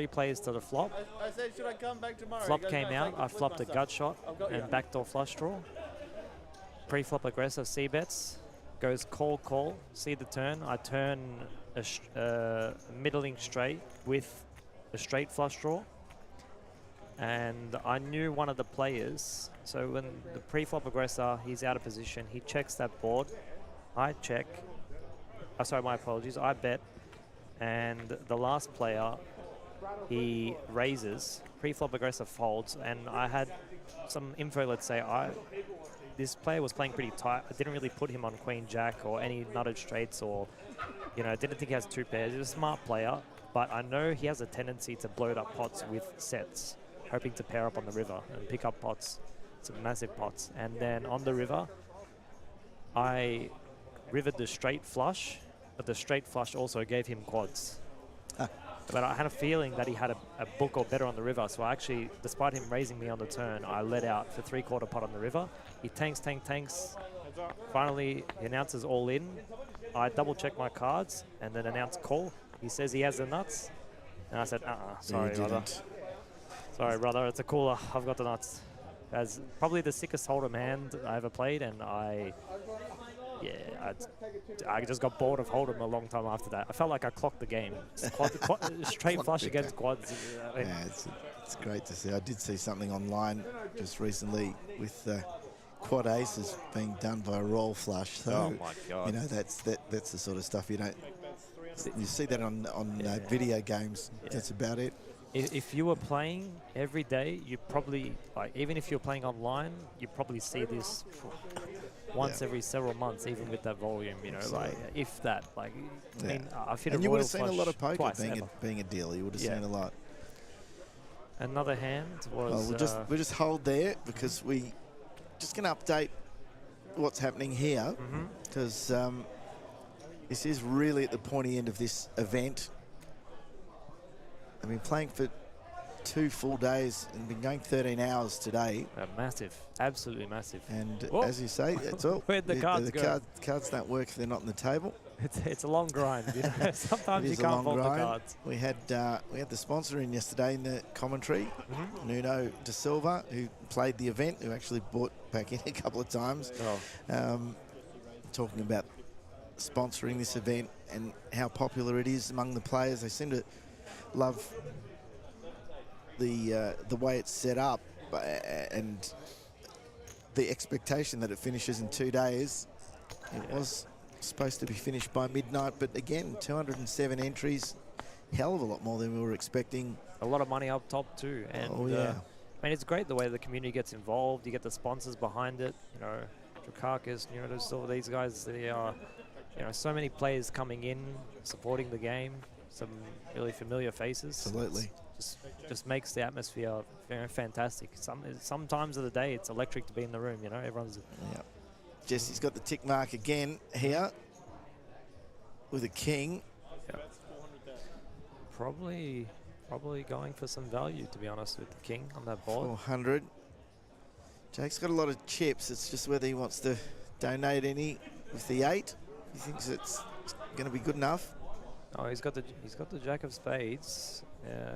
plays to the flop. I said, should I come back tomorrow? Flop came out. I flopped a gut shot and backdoor flush draw. Pre-flop aggressive C bets. Goes call. See the turn. I turn a middling straight with a straight flush draw. And I knew one of the players. So when the pre-flop aggressor, he's out of position. He checks that board. I check. Sorry, my apologies. I bet. And the last player, he raises, pre-flop aggressive folds, and I had some info, let's say, this player was playing pretty tight. I didn't really put him on queen jack or any nutted straights, or, didn't think he has 2 pairs. He's a smart player, but I know he has a tendency to bloat up pots with sets, hoping to pair up on the river and pick up pots, some massive pots. And then on the river, I rivered the straight flush, but the straight flush also gave him quads. But I had a feeling that he had a book or better on the river, so I actually, despite him raising me on the turn, I let out for 3/4 pot on the river. He tanks. Finally, he announces all in. I double check my cards and then announce call. He says he has the nuts, and I said, sorry, brother. Sorry, brother, it's a cooler. I've got the nuts. That's probably the sickest hold'em hand I ever played, and I just got bored of hold'em a long time after that. I felt like I clocked the game. Straight flush against quads. Yeah, it's great to see. I did see something online just recently with quad aces being done by a roll flush. So, oh my God. that's the sort of stuff you don't You see that on video games. That's about it. If you were playing every day, you probably, like, even if you're playing online, you probably see this once every several months, even with that volume, you know, like, if that, like, I mean, I've hit and a you would Royal have seen a Flush lot of poker twice being a dealer. You would have seen a lot. Another hand was... Well, we'll just hold there because we just going to update what's happening here because this is really at the pointy end of this event. I've been playing for 2 full days and been going 13 hours today. Massive, absolutely massive. And as you say, it's all. Where'd the cards go? Cards don't work if they're not on the table. It's a long grind. You know? Sometimes you can't fault the cards. We had the sponsor in yesterday in the commentary, Nuno De Silva, who played the event, who actually bought back in a couple of times, talking about sponsoring this event and how popular it is among the players. They seem to love the way it's set up and the expectation that it finishes in 2 days. It was supposed to be finished by midnight, but again, 207 entries, hell of a lot more than we were expecting. A lot of money up top too, and I mean, it's great the way the community gets involved. You get the sponsors behind it, you know, Drakakis, all these guys. They are, you know, so many players coming in, supporting the game. Some really familiar faces. Absolutely. Just makes the atmosphere very fantastic. Some times of the day, it's electric to be in the room. You know, everyone's. Yeah. Jesse's got the tick mark again here with a king. Yep. Probably going for some value, to be honest, with the king on that board. 400. Jake's got a lot of chips. It's just whether he wants to donate any with the 8. He thinks it's going to be good enough. Oh, he's got the Jack of Spades. Yeah.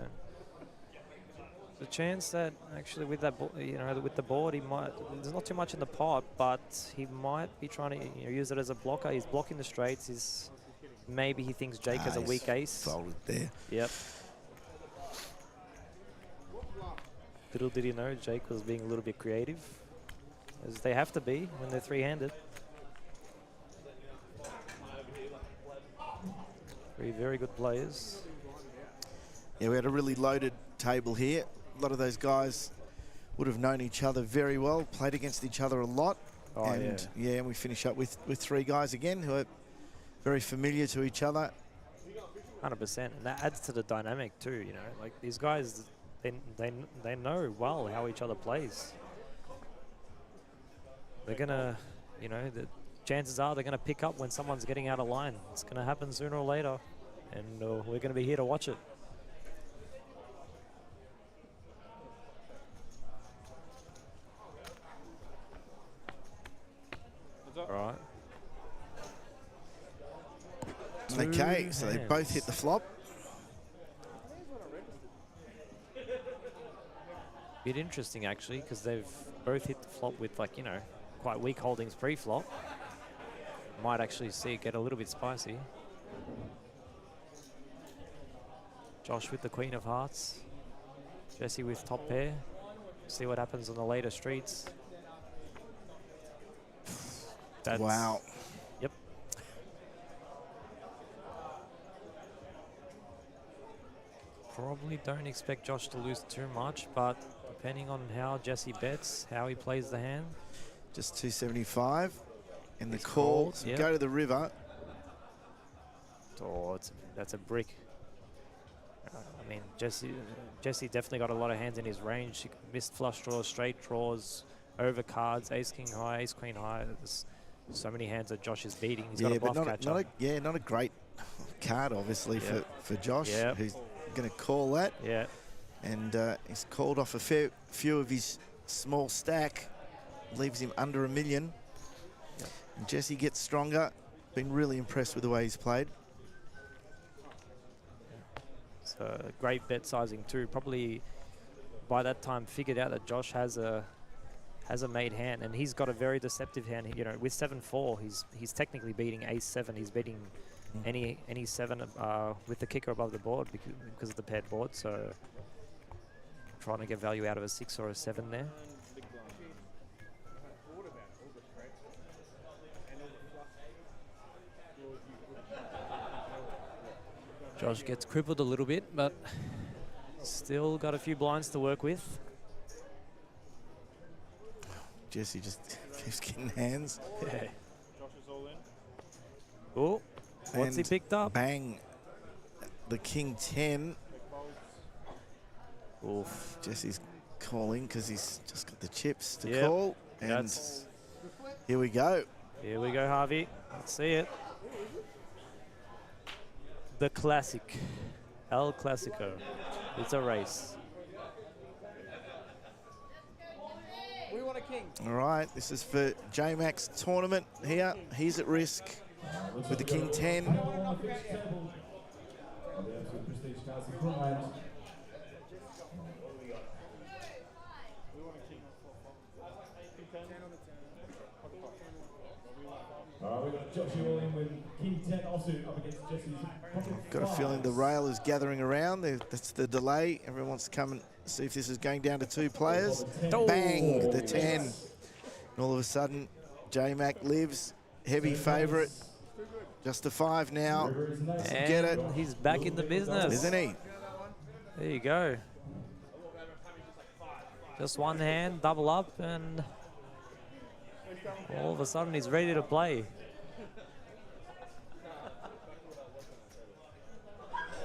The chance that actually with that, with the board, he might. There's not too much in the pot, but he might be trying to use it as a blocker. He's blocking the straights. Maybe he thinks Jake has a weak ace. Folded there. Yep. Little did he know Jake was being a little bit creative, as they have to be when they're 3-handed. 3 very good players. Yeah, we had a really loaded table here. A lot of those guys would have known each other very well, played against each other a lot. Oh, and and we finish up with 3 guys again who are very familiar to each other. 100%, and that adds to the dynamic too. You know, like these guys, they know well how each other plays. They're gonna, you know, the chances are they're gonna pick up when someone's getting out of line. It's gonna happen sooner or later, and we're gonna be here to watch it. Right. Okay, so they both hit the flop. Bit interesting actually, because they've both hit the flop with, like, you know, quite weak holdings pre-flop. Might actually see it get a little bit spicy. Josh with the Queen of Hearts. Jesse with top pair. See what happens on the later streets. Wow. Yep. Probably don't expect Josh to lose too much, but depending on how Jesse bets, how he plays the hand. Just 275 in the call. So yep. Go to the river. Oh, that's a brick. I mean, Jesse definitely got a lot of hands in his range. He missed flush draws, straight draws, over cards, ace king high, ace queen high. There's so many hands that Josh is beating. He's got a bluff catcher. Not a great card, obviously, for Josh, who's going to call that. Yeah. And he's called off a fair few of his small stack, leaves him under $1 million. Yep. And Jesse gets stronger. Been really impressed with the way he's played. So great bet sizing too. Probably by that time figured out that Josh has a made hand, and he's got a very deceptive hand. You know, with 7-4, he's technically beating ace-7. He's beating any 7 with the kicker above the board because of the paired board. So trying to get value out of a 6 or a 7 there. Josh gets crippled a little bit, but still got a few blinds to work with. Jesse just keeps getting hands. Yeah. Josh is all in. Oh, what's he And picked up? Bang. The King 10. Oof. Jesse's calling because he's just got the chips to Yep. call. And That's- here we go. Here we go, Harvey. Let's see it. The classic. El Clasico. It's a race. We want a king. All right, this is for J-Mac's tournament here. He's at risk with the King 10. We've got Joshua all in with King 10 also up against Jesse's. Got a feeling the rail is gathering around. That's the delay. Everyone wants to come and see if this is going down to 2 players. Bang, the 10. And all of a sudden, J-Mac lives. Heavy favourite. Just a 5 now. And Get it. he's back in the business. Isn't he? There you go. Just one hand, double up, and all of a sudden he's ready to play.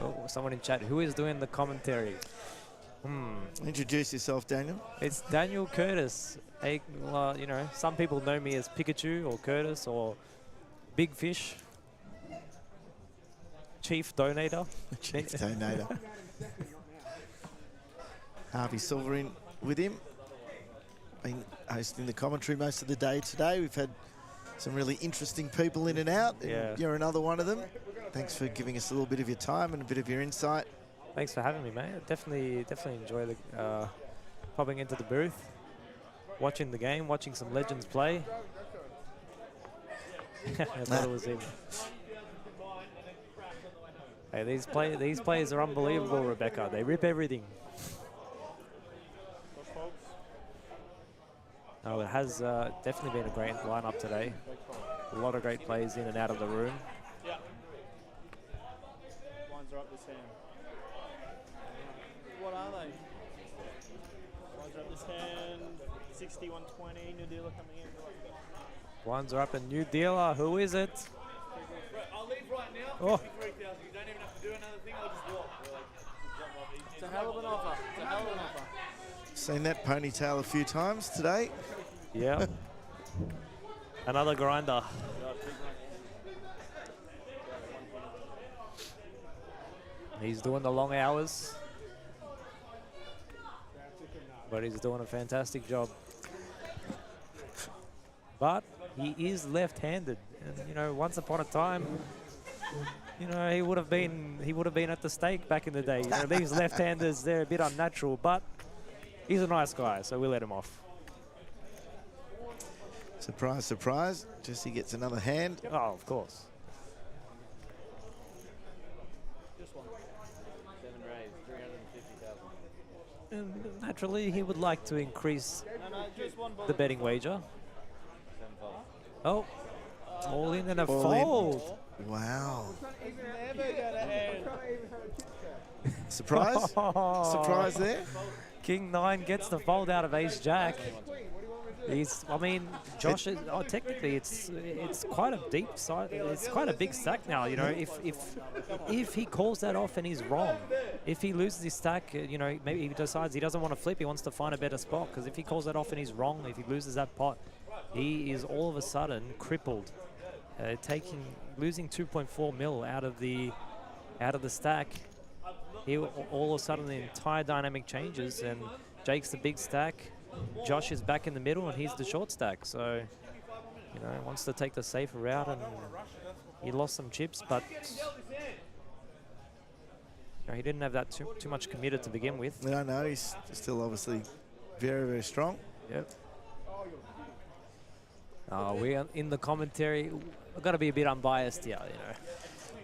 Oh, someone in chat, who is doing the commentary? Introduce yourself, Daniel. It's Daniel Curtis. Well, you know, some people know me as Pikachu or Curtis or Big Fish. Chief Donator. Chief Donator. Harvey Silver in with him. Been hosting the commentary most of the day today. We've had some really interesting people in and out. Yeah. You're another one of them. Thanks for giving us a little bit of your time and a bit of your insight. Thanks for having me, mate. Definitely enjoy the popping into the booth, watching the game, watching some legends play. I thought it was him. Hey, these players are unbelievable, Rebecca. They rip everything. Oh, it has definitely been a great lineup today. A lot of great players in and out of the room. Yeah. Lines are up this hand. What are they? Lines are up this hand. 60, 120. New dealer coming in. Ones are up, a new dealer. Who is it? I'll leave right now. Oh. 53,000. You don't even have to do another thing. I'll just walk. It's a hell of an offer. It's a hell of an offer. Seen that ponytail a few times today. Yeah. Another grinder. He's doing the long hours, but he's doing a fantastic job. But he is left-handed, and you know, once upon a time, you know, he would have been at the stake back in the day. You know, these left-handers, they're a bit unnatural, but he's a nice guy, so we'll let him off. Surprise, surprise. Jesse gets another hand. Oh, of course. Just one. 7 raised, 350,000. And naturally, he would like to increase No, just one the betting wager. 7 fold. Oh, all in and a All in. fold. Wow. Never gonna end. Surprise? Surprise there? King 9 gets the fold out of Ace Jack. I mean, Josh is, technically it's quite a deep side. It's quite a big stack now. You know, if he calls that off and he's wrong, if he loses his stack, you know, maybe he decides he doesn't want to flip. He wants to find a better spot, because if he calls that off and he's wrong, if he loses that pot, he is all of a sudden crippled, losing 2.4 mil out of the stack. All of a sudden the entire dynamic changes, and Jake's the big stack. Josh is back in the middle, and he's the short stack. So, you know, wants to take the safer route, and he lost some chips, but you know, he didn't have that too much committed to begin with. No, he's still obviously very, very strong. Yep. We are in the commentary. We've got to be a bit unbiased here, you know.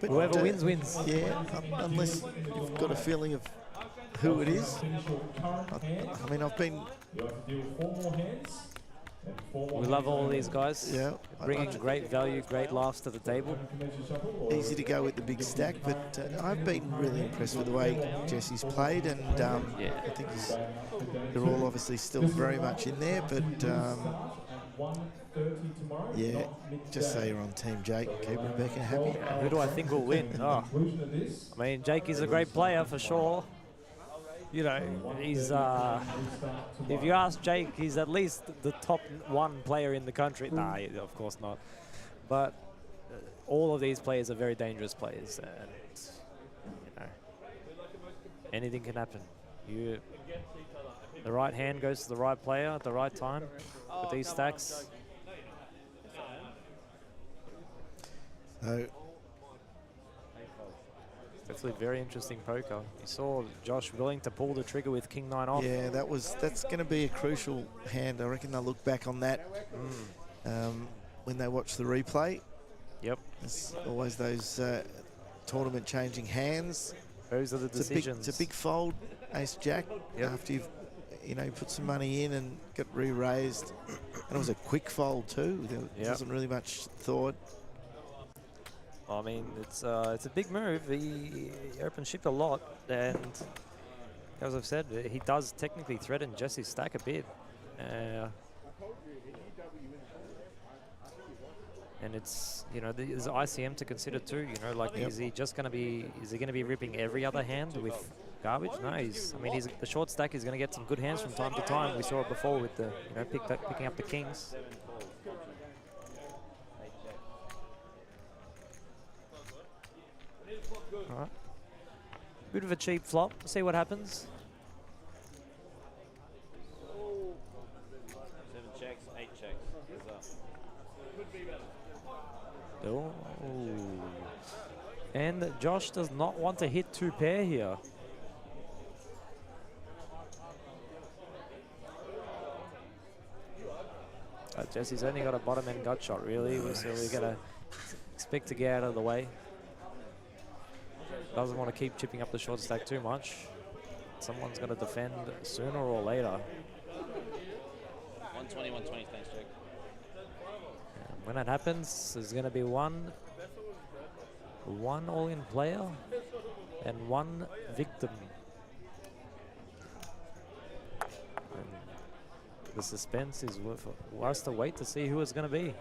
But whoever wins, wins. Yeah, unless you've got a feeling of who it is. I mean, I've been... You have to deal 4 more hands. We love all these guys. Yeah. Bringing great value, great laughs to the table. Easy to go with the big stack, but I've been really impressed with the way Jesse's played, and I think they're all obviously still very much in there, but yeah, just say you're on Team Jake, keep Rebecca happy. Yeah, who do I think will win? Oh. I mean, Jake is a great player for sure. You know, he's, if you ask Jake, he's at least the top one player in the country. Nah, of course not. But all of these players are very dangerous players, and, you know, anything can happen. The right hand goes to the right player at the right time with these stacks. So, definitely very interesting poker. You saw Josh willing to pull the trigger with King 9 off. Yeah, that's going to be a crucial hand. I reckon they'll look back on that when they watch the replay. Yep. There's always those tournament-changing hands. Those are the decisions. It's a big fold, Ace-Jack, after you've put some money in and got re-raised. And it was a quick fold too. There wasn't really much thought. I mean, it's a big move. He open shipped a lot, and as I've said, he does technically threaten Jesse's stack a bit. And it's, there's ICM to consider too. Like, is he going to be ripping every other hand with garbage? No, the short stack is going to get some good hands from time to time. We saw it before with the, picking up the kings. All right. Bit of a cheap flop. See what happens. 7 checks, 8 checks. Oh. And Josh does not want to hit 2 pair here. Jesse's only got a bottom end gut shot, really, so we're going to expect to get out of the way. Doesn't want to keep chipping up the short stack too much. Someone's going to defend sooner or later. 120, 120, thanks, Jake. And when that happens, there's going to be one all-in player and one victim. And the suspense is for us to wait to see who it's going to be.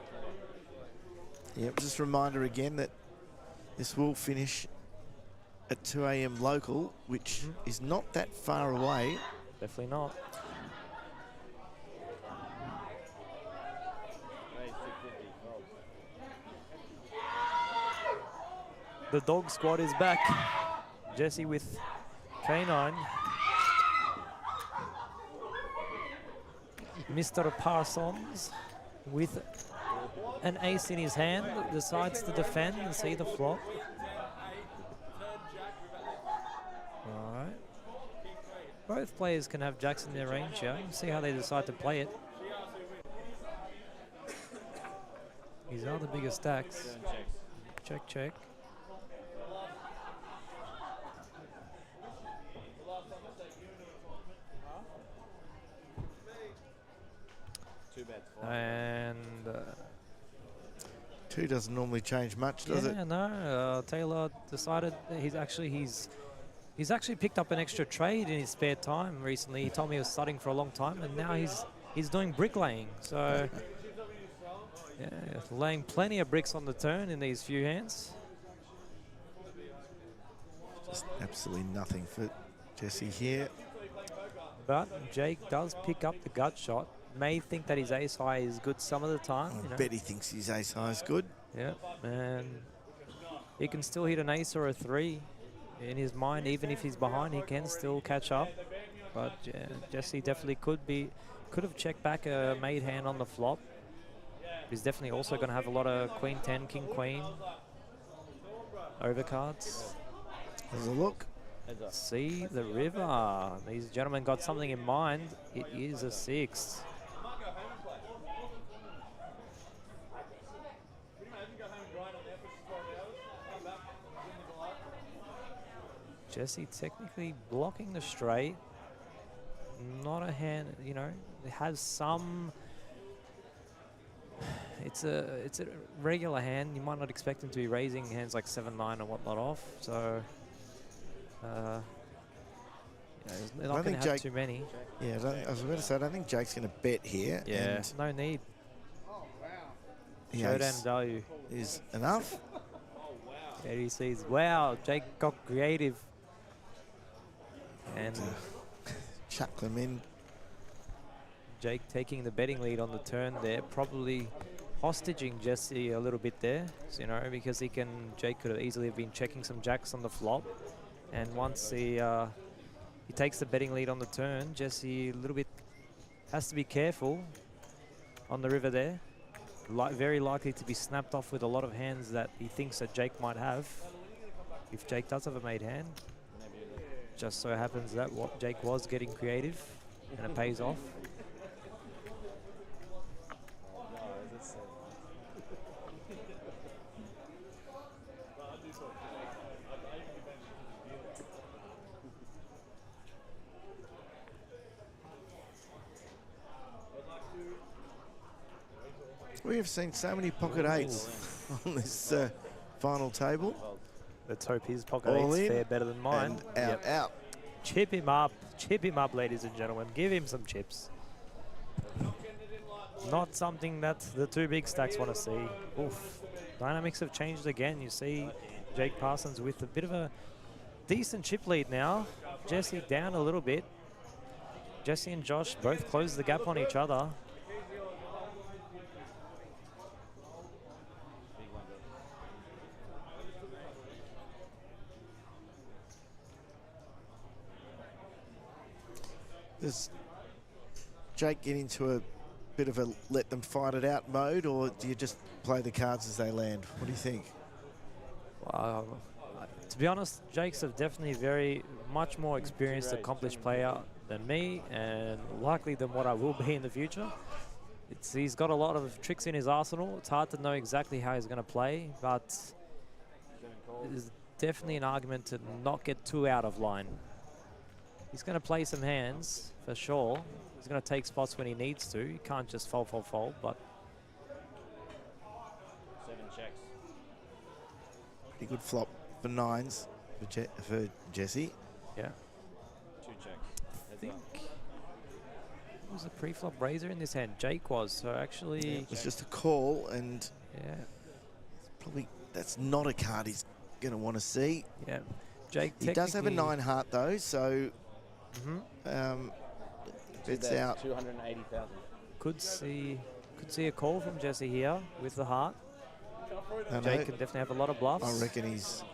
Yep, just a reminder again that this will finish at 2 a.m. local, which is not that far away. Definitely not. The dog squad is back. Jesse with K9. Mr. Parsons with an ace in his hand decides to defend and see the flop. All right. Both players can have jacks in their range here. See how they decide to play it. These are the bigger stacks. Check, check. And 2 doesn't normally change much, does it? Yeah, no. Taylor decided that he's actually picked up an extra trade in his spare time recently. He told me he was studying for a long time, and now he's doing bricklaying. So yeah, laying plenty of bricks on the turn in these few hands. Just absolutely nothing for Jesse here. But Jake does pick up the gut shot. May think that his ace high is good some of the time. I bet he thinks his ace high is good. Yeah, and he can still hit an ace or a 3 in his mind. Even if he's behind, he can still catch up. But Jesse definitely could have checked back a made hand on the flop. He's definitely also going to have a lot of queen 10, king queen overcards. There's a look. See the river. These gentlemen got something in mind. It is a 6. Jesse technically blocking the straight. Not a hand, it has some it's a regular hand. You might not expect him to be raising hands like 7-9 or whatnot off. So they're not going to have too many. Yeah, I was about to say, I don't think Jake's going to bet here. Yeah, and no need. the Showdown ace value is enough. There he sees, wow, Jake got creative. And chuck them in. Jake taking the betting lead on the turn there, probably hostaging Jesse a little bit there, so, you know, because Jake could have easily have been checking some jacks on the flop. And once he takes the betting lead on the turn, Jesse a little bit has to be careful on the river there. Very likely to be snapped off with a lot of hands that he thinks that Jake might have. If Jake does have a made hand, just so happens that Jake was getting creative, and it pays off. We have seen so many pocket eights on this final table. Let's hope his pocket All eight's in fare better than mine. And out. Chip him up, ladies and gentlemen. Give him some chips. Not something that the two big stacks want to see. Oof. Dynamics have changed again. You see Jake Parsons with a bit of a decent chip lead now. Jesse down a little bit. Jesse and Josh both close the gap on each other. Does Jake get into a bit of a let them fight it out mode, or do you just play the cards as they land? What do you think? To be honest, Jake's a definitely much more experienced, accomplished player than me, and likely than what I will be in the future. He's got a lot of tricks in his arsenal. It's hard to know exactly how he's going to play, but there's definitely an argument to not get too out of line. He's going to play some hands, for sure. He's going to take spots when he needs to. He can't just fold, but... 7 checks. Pretty good flop for nines for Jesse. Yeah. 2 checks. I think it was a pre-flop raiser in this hand. Jake was, so actually... Yeah, it was just a call, and yeah, that's not a card he's going to want to see. Yeah. Jake he does have a 9 heart, though, so... It's out. 280,000. Could see a call from Jesse here with the heart. Jake can definitely have a lot of bluffs. I reckon he's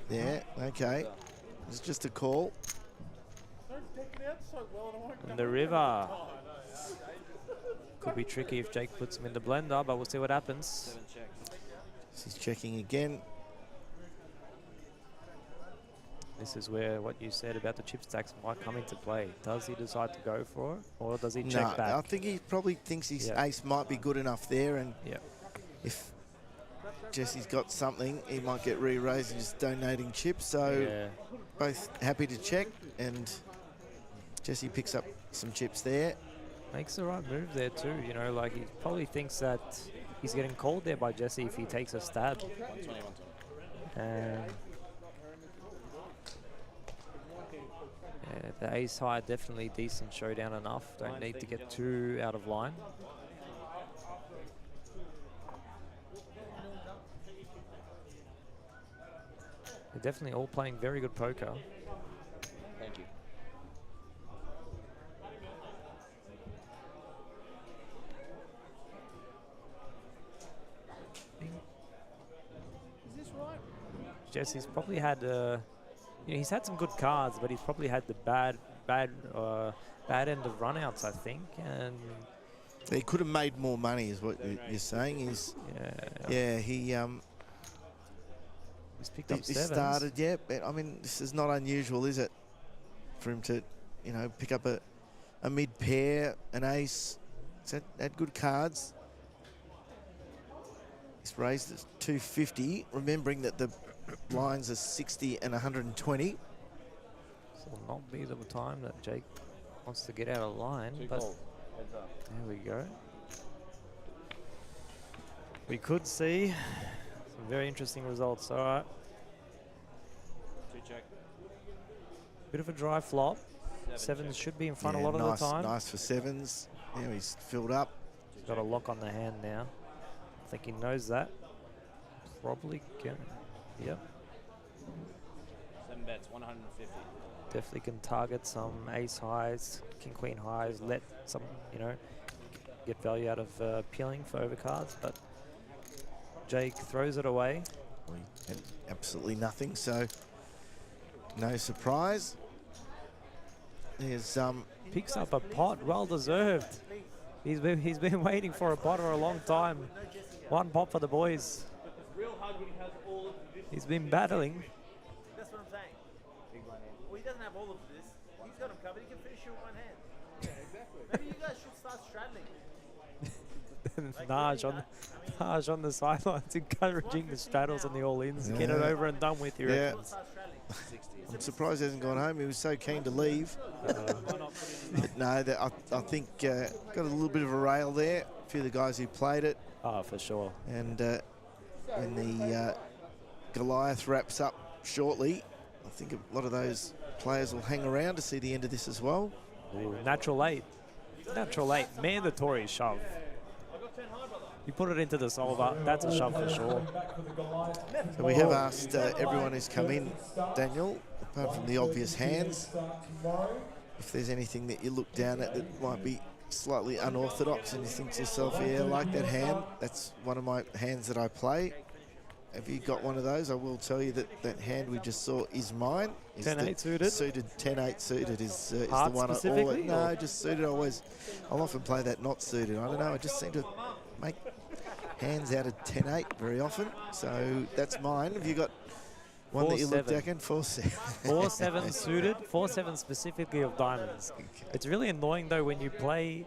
there. Okay. It's just a call. And the river. Could be tricky if Jake puts him in the blender, but we'll see what happens. He's checking again. This is where what you said about the chip stacks might come into play. Does he decide to go for it, or does he check back? I think he probably thinks his ace might be good enough there, and if Jesse's got something, he might get re-raised and just donating chips. So both happy to check, and Jesse picks up some chips there. Makes the right move there too. You know, like he probably thinks that he's getting called there by Jesse if he takes a stab. 120. Yeah, the ace high, definitely decent showdown enough. Don't need to get too out of line. They're definitely all playing very good poker. Thank you. Is this right? Jesse's probably had he's had some good cards, but he's probably had the bad end of runouts, I think. And he could have made more money, is what you're saying. He's he's picked up he sevens. started. Yeah, I mean, this is not unusual, is it, for him to, pick up a mid pair, an ace. He's had good cards. He's raised at 250, remembering that the lines are 60 and 120. This will not be the time that Jake wants to get out of line, but there we go. we could see some very interesting results. All right. Two-check. Bit of a dry flop. Sevens should be in front a lot of the time. Nice for sevens. Now he's filled up. He's got a lock on the hand now. I think he knows that. Probably can. Yep. 7 bets, 150. Definitely can target some ace highs, king queen highs, let some, you know, get value out of peeling for overcards, but Jake throws it away. And absolutely nothing, so no surprise. There's picks up a pot, well deserved. He's been waiting for a pot for a long time. One pot for the boys. He's been battling. That's what I'm saying. Well, he doesn't have all of this. He's got him covered. He can finish you with one hand. Yeah, exactly. Maybe you guys should start straddling. Naj on the sidelines encouraging the straddles and the all-ins. Get it over and done with, you reckon? I'm surprised he hasn't gone home. He was so keen to leave. But no, I think got a little bit of a rail there. A few of the guys who played it. Oh, for sure. And when the Goliath wraps up shortly, I think a lot of those players will hang around to see the end of this as well. Ooh, natural 8. Natural 8. Mandatory shove. You put it into the solver, that's a shove for sure. So we have asked everyone who's come in, Daniel, apart from the obvious hands, if there's anything that you look down at that might be slightly unorthodox and you think to yourself, yeah, I like that hand. That's one of my hands that I play. Have you got one of those? I will tell you that that hand we just saw is mine. 10-8 suited? Suited, 10-8 suited is the Heart one I specifically? always... No, just suited. I'll often play that not suited. I don't know, I just seem to make hands out of 10-8 very often. So that's mine. Have you got one that you looked at? 4-7. 4-7 suited, 4-7 specifically of diamonds. It's really annoying though when you play,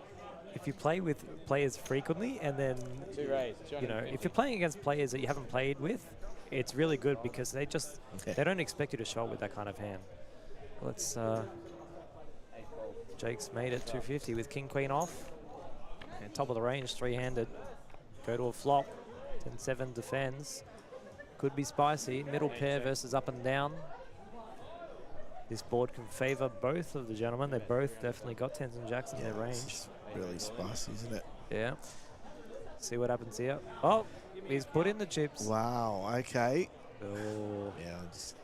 if you play with players frequently and then, you know, if you're playing against players that you haven't played with, it's really good because they just, they don't expect you to show up with that kind of hand. Let's, Jake's made it 250 with king queen off. And top of the range, three-handed. Go to a flop, 10-7 defends. Could be spicy. Middle pair versus up and down. This board can favor both of the gentlemen. They both definitely got 10s and jacks in their range. Really spicy, isn't it? Yeah. See what happens here. Oh, he's put in the chips. Wow, okay. Oh. Yeah, I just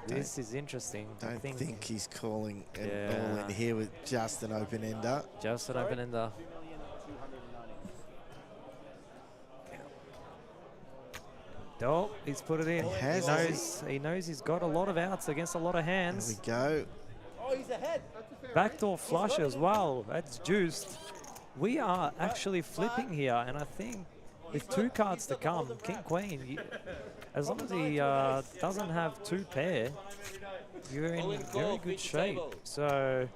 this is interesting. Don't think he's calling an all in here with just an open ender. Just an open ender. Oh, he's put it in. He knows he's got a lot of outs against a lot of hands. There we go. Oh, he's ahead. Backdoor flush as well. That's juiced. We are actually flipping here, and I think with two cards to come, king queen, as long as he doesn't have two pair, you're in very good shape. So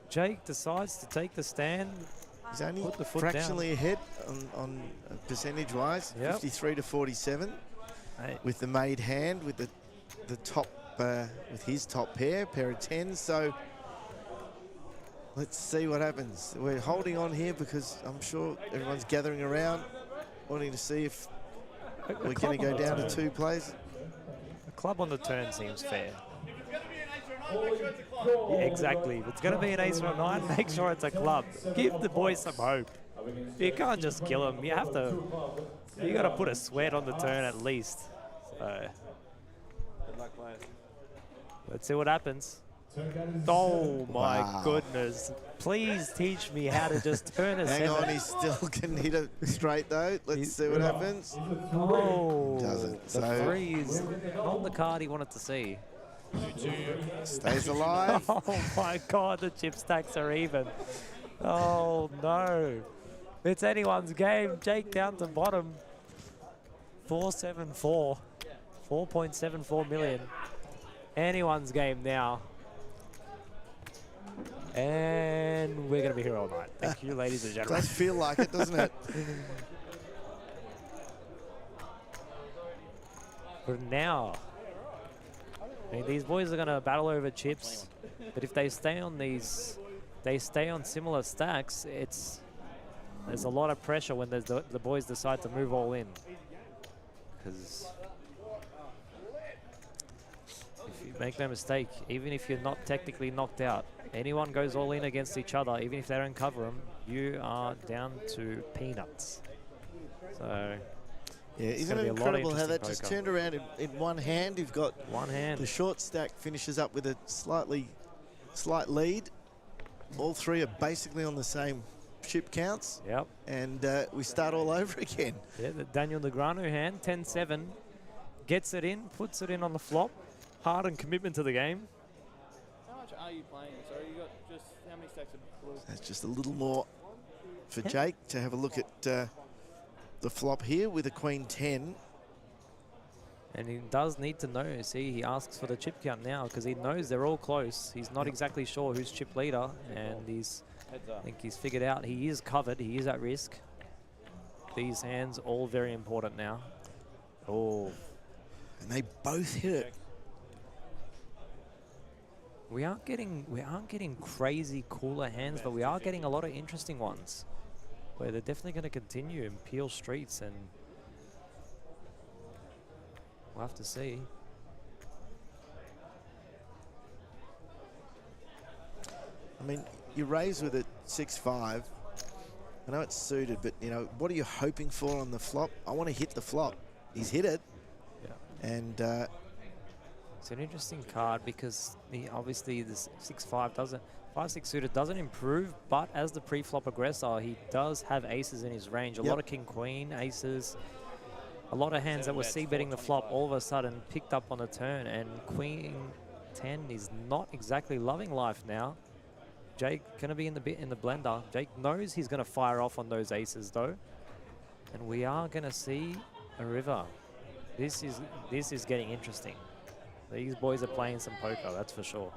Jake decides to take the stand. He's only put the foot fractionally down. ahead on percentage-wise, 53 to 47, with the made hand, with the top, with his top pair of 10s. So let's see what happens. We're holding on here because I'm sure everyone's gathering around, wanting to see if we're going to go down to two plays. A club on the turn seems fair. Yeah, exactly. If it's going to be an ace or a nine, make sure it's a club. Give the boys some hope. You can't just kill them. You have to. You got to put a sweat on the turn at least. So Good luck, players. let's see what happens. Oh my goodness! Please teach me how to just turn a Hang 7. on, he still can hit it straight though. Let's see what happens. Oh, Doesn't. the So three is not the card he wanted to see. stays alive. Oh my God, the chip stacks are even. Oh no. It's anyone's game. Jake down to bottom. 474. 4.74 million. Anyone's game now. And we're going to be here all night. Thank you, ladies and gentlemen. Does feel like it, doesn't it? But now, I mean, these boys are going to battle over chips, but if they stay on these, they stay on similar stacks, it's there's a lot of pressure when there's the boys decide to move all in. Because if you make no mistake, even if you're not technically knocked out, anyone goes all in against each other, even if they don't cover them, you are down to peanuts. So yeah, isn't it incredible how that just turned around in one hand? You've got one hand. The short stack finishes up with a slight lead. All three are basically on the same chip counts. Yep. And we start all over again. Yeah, the Daniel Negreanu hand, 10-7, gets it in, puts it in on the flop. Heart and commitment to the game. How much are you playing? So you got just how many stacks of blue? That's just a little more for Jake to have a look at the flop here with a Queen 10. And he does need to know. See, he asks for the chip count now because he knows they're all close. He's not exactly sure who's chip leader, and I think he's figured out he is covered. He is at risk. These hands all very important now. Oh, and they both hit it. We aren't getting crazy cooler hands, but we are getting a lot of interesting ones where they're definitely going to continue and peel streets, and we'll have to see. I mean, you raise with a 6-5. I know it's suited, but you know, what are you hoping for on the flop? I want to hit the flop. He's hit it. Yeah. And it's an interesting card because obviously the 6-5 doesn't, 5-6 suited doesn't improve, but as the pre-flop aggressor, he does have aces in his range. A lot of king-queen, aces, a lot of hands that were c-betting the flop all of a sudden picked up on the turn, and Queen 10 is not exactly loving life now. Jake gonna be in the blender. Jake knows he's gonna fire off on those aces though, and we are gonna see a river. This is getting interesting. These boys are playing some poker, that's for sure.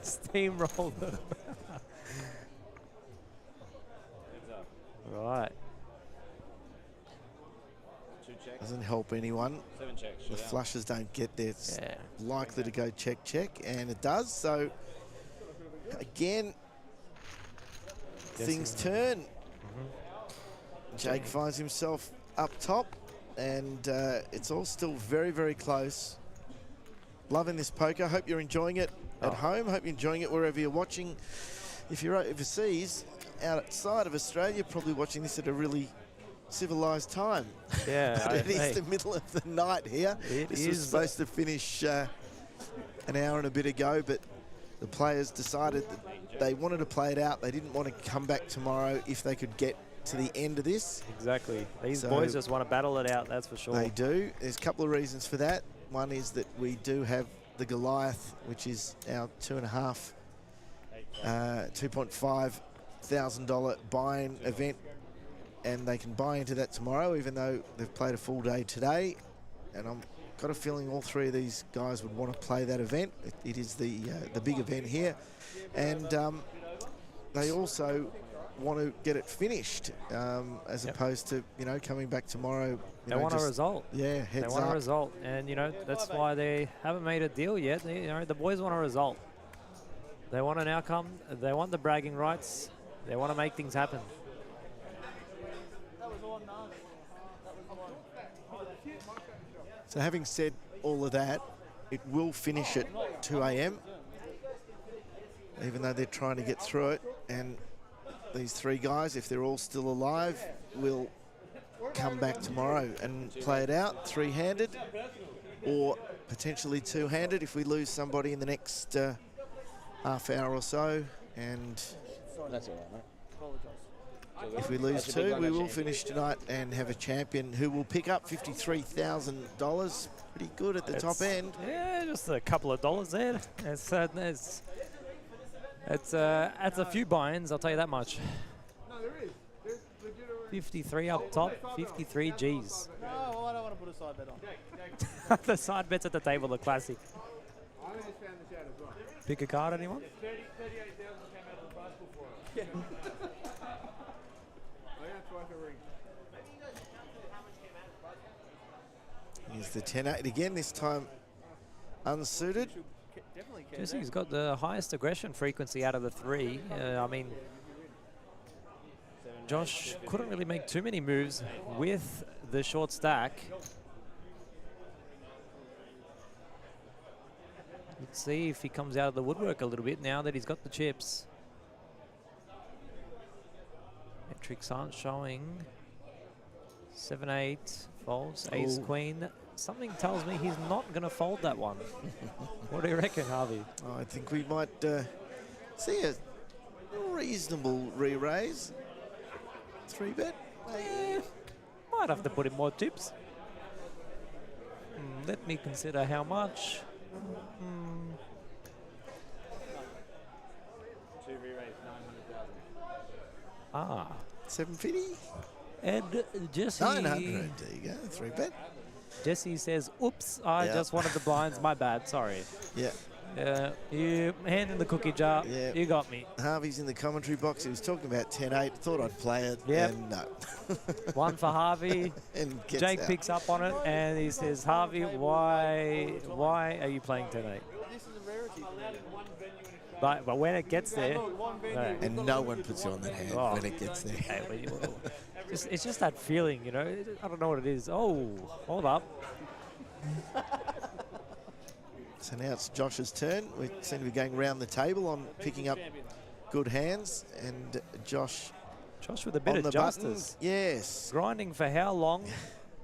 Steamroller. Right. Doesn't help anyone. 7 checks. The flushes don't get there. It's likely to go check, check, and it does. So, again, things turn. Jake finds himself up top, and it's all still very, very close. Loving this poker. Hope you're enjoying it at home. Hope you're enjoying it wherever you're watching. If you're overseas, outside of Australia, you're probably watching this at a really civilized time. Yeah. But it is the middle of the night here. This was supposed to finish an hour and a bit ago, but the players decided that they wanted to play it out. They didn't want to come back tomorrow if they could get to the end of this. Exactly. These boys just want to battle it out, that's for sure. They do. There's a couple of reasons for that. One is that we do have the Goliath, which is our $2.5 thousand buy-in event, and they can buy into that tomorrow, even though they've played a full day today. And I've got a feeling all three of these guys would want to play that event. It is the big event here, and they also want to get it finished, as opposed to coming back tomorrow. They want a result. Yeah, heads They want up. a result, and that's why they haven't made a deal yet. The boys want a result. They want an outcome. They want the bragging rights. They want to make things happen. So having said all of that, it will finish at 2 a.m. even though they're trying to get through it. And these three guys, if they're all still alive, will come back tomorrow and play it out three-handed or potentially two-handed if we lose somebody in the next half hour or so. And that's all right, mate. if we lose two, we will finish tonight and have a champion who will pick up $53,000. Pretty good at the top end. Yeah, just a couple of dollars there. It's a few buy-ins, I'll tell you that much. No, there is. 53 up top, 53 Gs. No, well, I don't want to put a side bet on. The side bets at the table, the classic. I just found this out as well. Pick a card, anyone? 38,000 came out of the basket for it. Yeah. I got twice a ring. Here's the 10-8 again, this time unsuited. Jesse's got the highest aggression frequency out of the three. I mean, Josh couldn't really make too many moves with the short stack. Let's see if he comes out of the woodwork a little bit now that he's got the chips. Metrics aren't showing. 7-8 folds, ace Ooh. queen. Something tells me he's not going to fold that one. What do you reckon, Harvey? I think we might see a reasonable re-raise. 3-bet. Might have to put in more tips. Let me consider how much. Two re-raise, 900,000. Ah. 750? And Jesse. 900, there you go, 3-bet. Jesse says, oops, I Yep. just wanted the blinds, my bad, sorry. Yeah. You hand in the cookie jar, Yeah. you got me. Harvey's in the commentary box. He was talking about 10-8. Thought I'd play it. Yep. And no. One for Harvey. And gets Jake out. picks up on it and he says, Harvey, why are you playing 10-8? This is a rarity. But when it gets there, And no one puts you on that hand Oh. when it gets there. Hey, it's just that feeling, you know. I don't know what it is. Oh, hold up. So now it's Josh's turn. We seem to be going round the table on picking up good hands. And Josh with a bit on of the button. justice. Yes. Grinding for how long?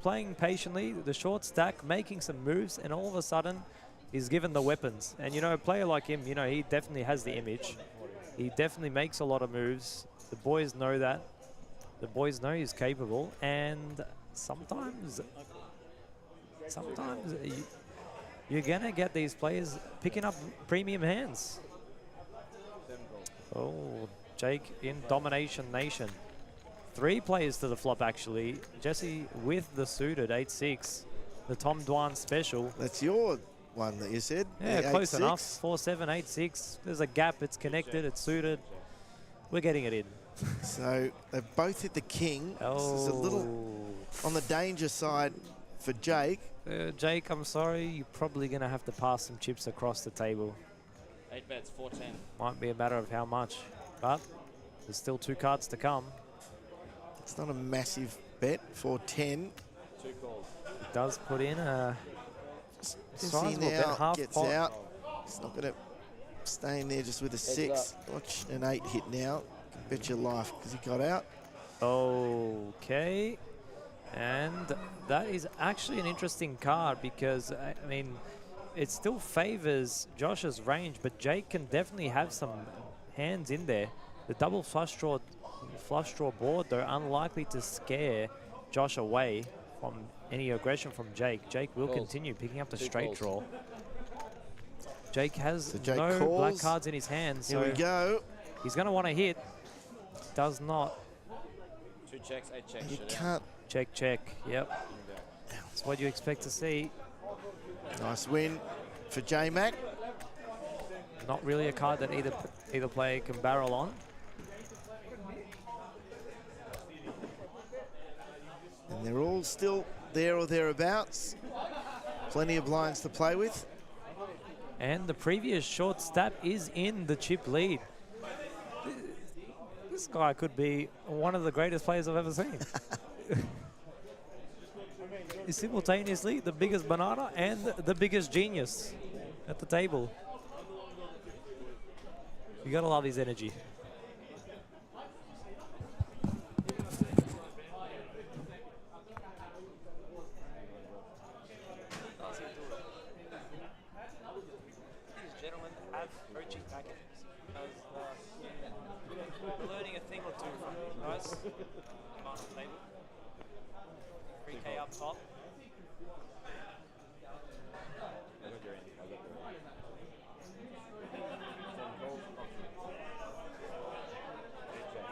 Playing patiently, the short stack, making some moves, and all of a sudden, he's given the weapons. And, you know, a player like him, you know, he definitely has the image. He definitely makes a lot of moves. The boys know that. The boys know he's capable. And sometimes you're going to get these players picking up premium hands. Oh, Jake in Domination Nation. 3 players to the flop, actually. Jesse with the suited 8-6. The Tom Dwan special. That's your one that you said. Yeah, The close 8-6. enough. 4-7, 8-6. There's a gap. It's connected. It's suited. We're getting it in. So they've both hit the king. This is a little on the danger side for Jake. Jake, I'm sorry. You're probably going to have to pass some chips across the table. 8 bets, 410. Might be a matter of how much. But there's still 2 cards to come. It's not a massive bet for 10. 2 calls. It does put in a Jesse sizable bet, now half gets pot. out. He's not going to stay in there just with a 6. Watch an 8 hit now. Bet your life because he got out. Okay. And that is actually an interesting card because, I mean, it still favors Josh's range, but Jake can definitely have some hands in there. The double flush draw board, they're unlikely to scare Josh away from any aggression from Jake. Jake will continue picking up the straight draw. Jake has Jake no calls. black cards in his hand, so Here we go. he's going to want to hit. Does not. 2 checks, 8 checks. You shut can't. Check. Yep. That's what you expect to see. Nice win for J-Mac. Not really a card that either player can barrel on. And they're all still there or thereabouts. Plenty of blinds to play with. And the previous short step is in the chip lead. This guy could be one of the greatest players I've ever seen. He's simultaneously the biggest banana and the biggest genius at the table. You gotta love his energy. These gentlemen have coaching packages because we're learning a thing or two from these guys on the table. 3K up top.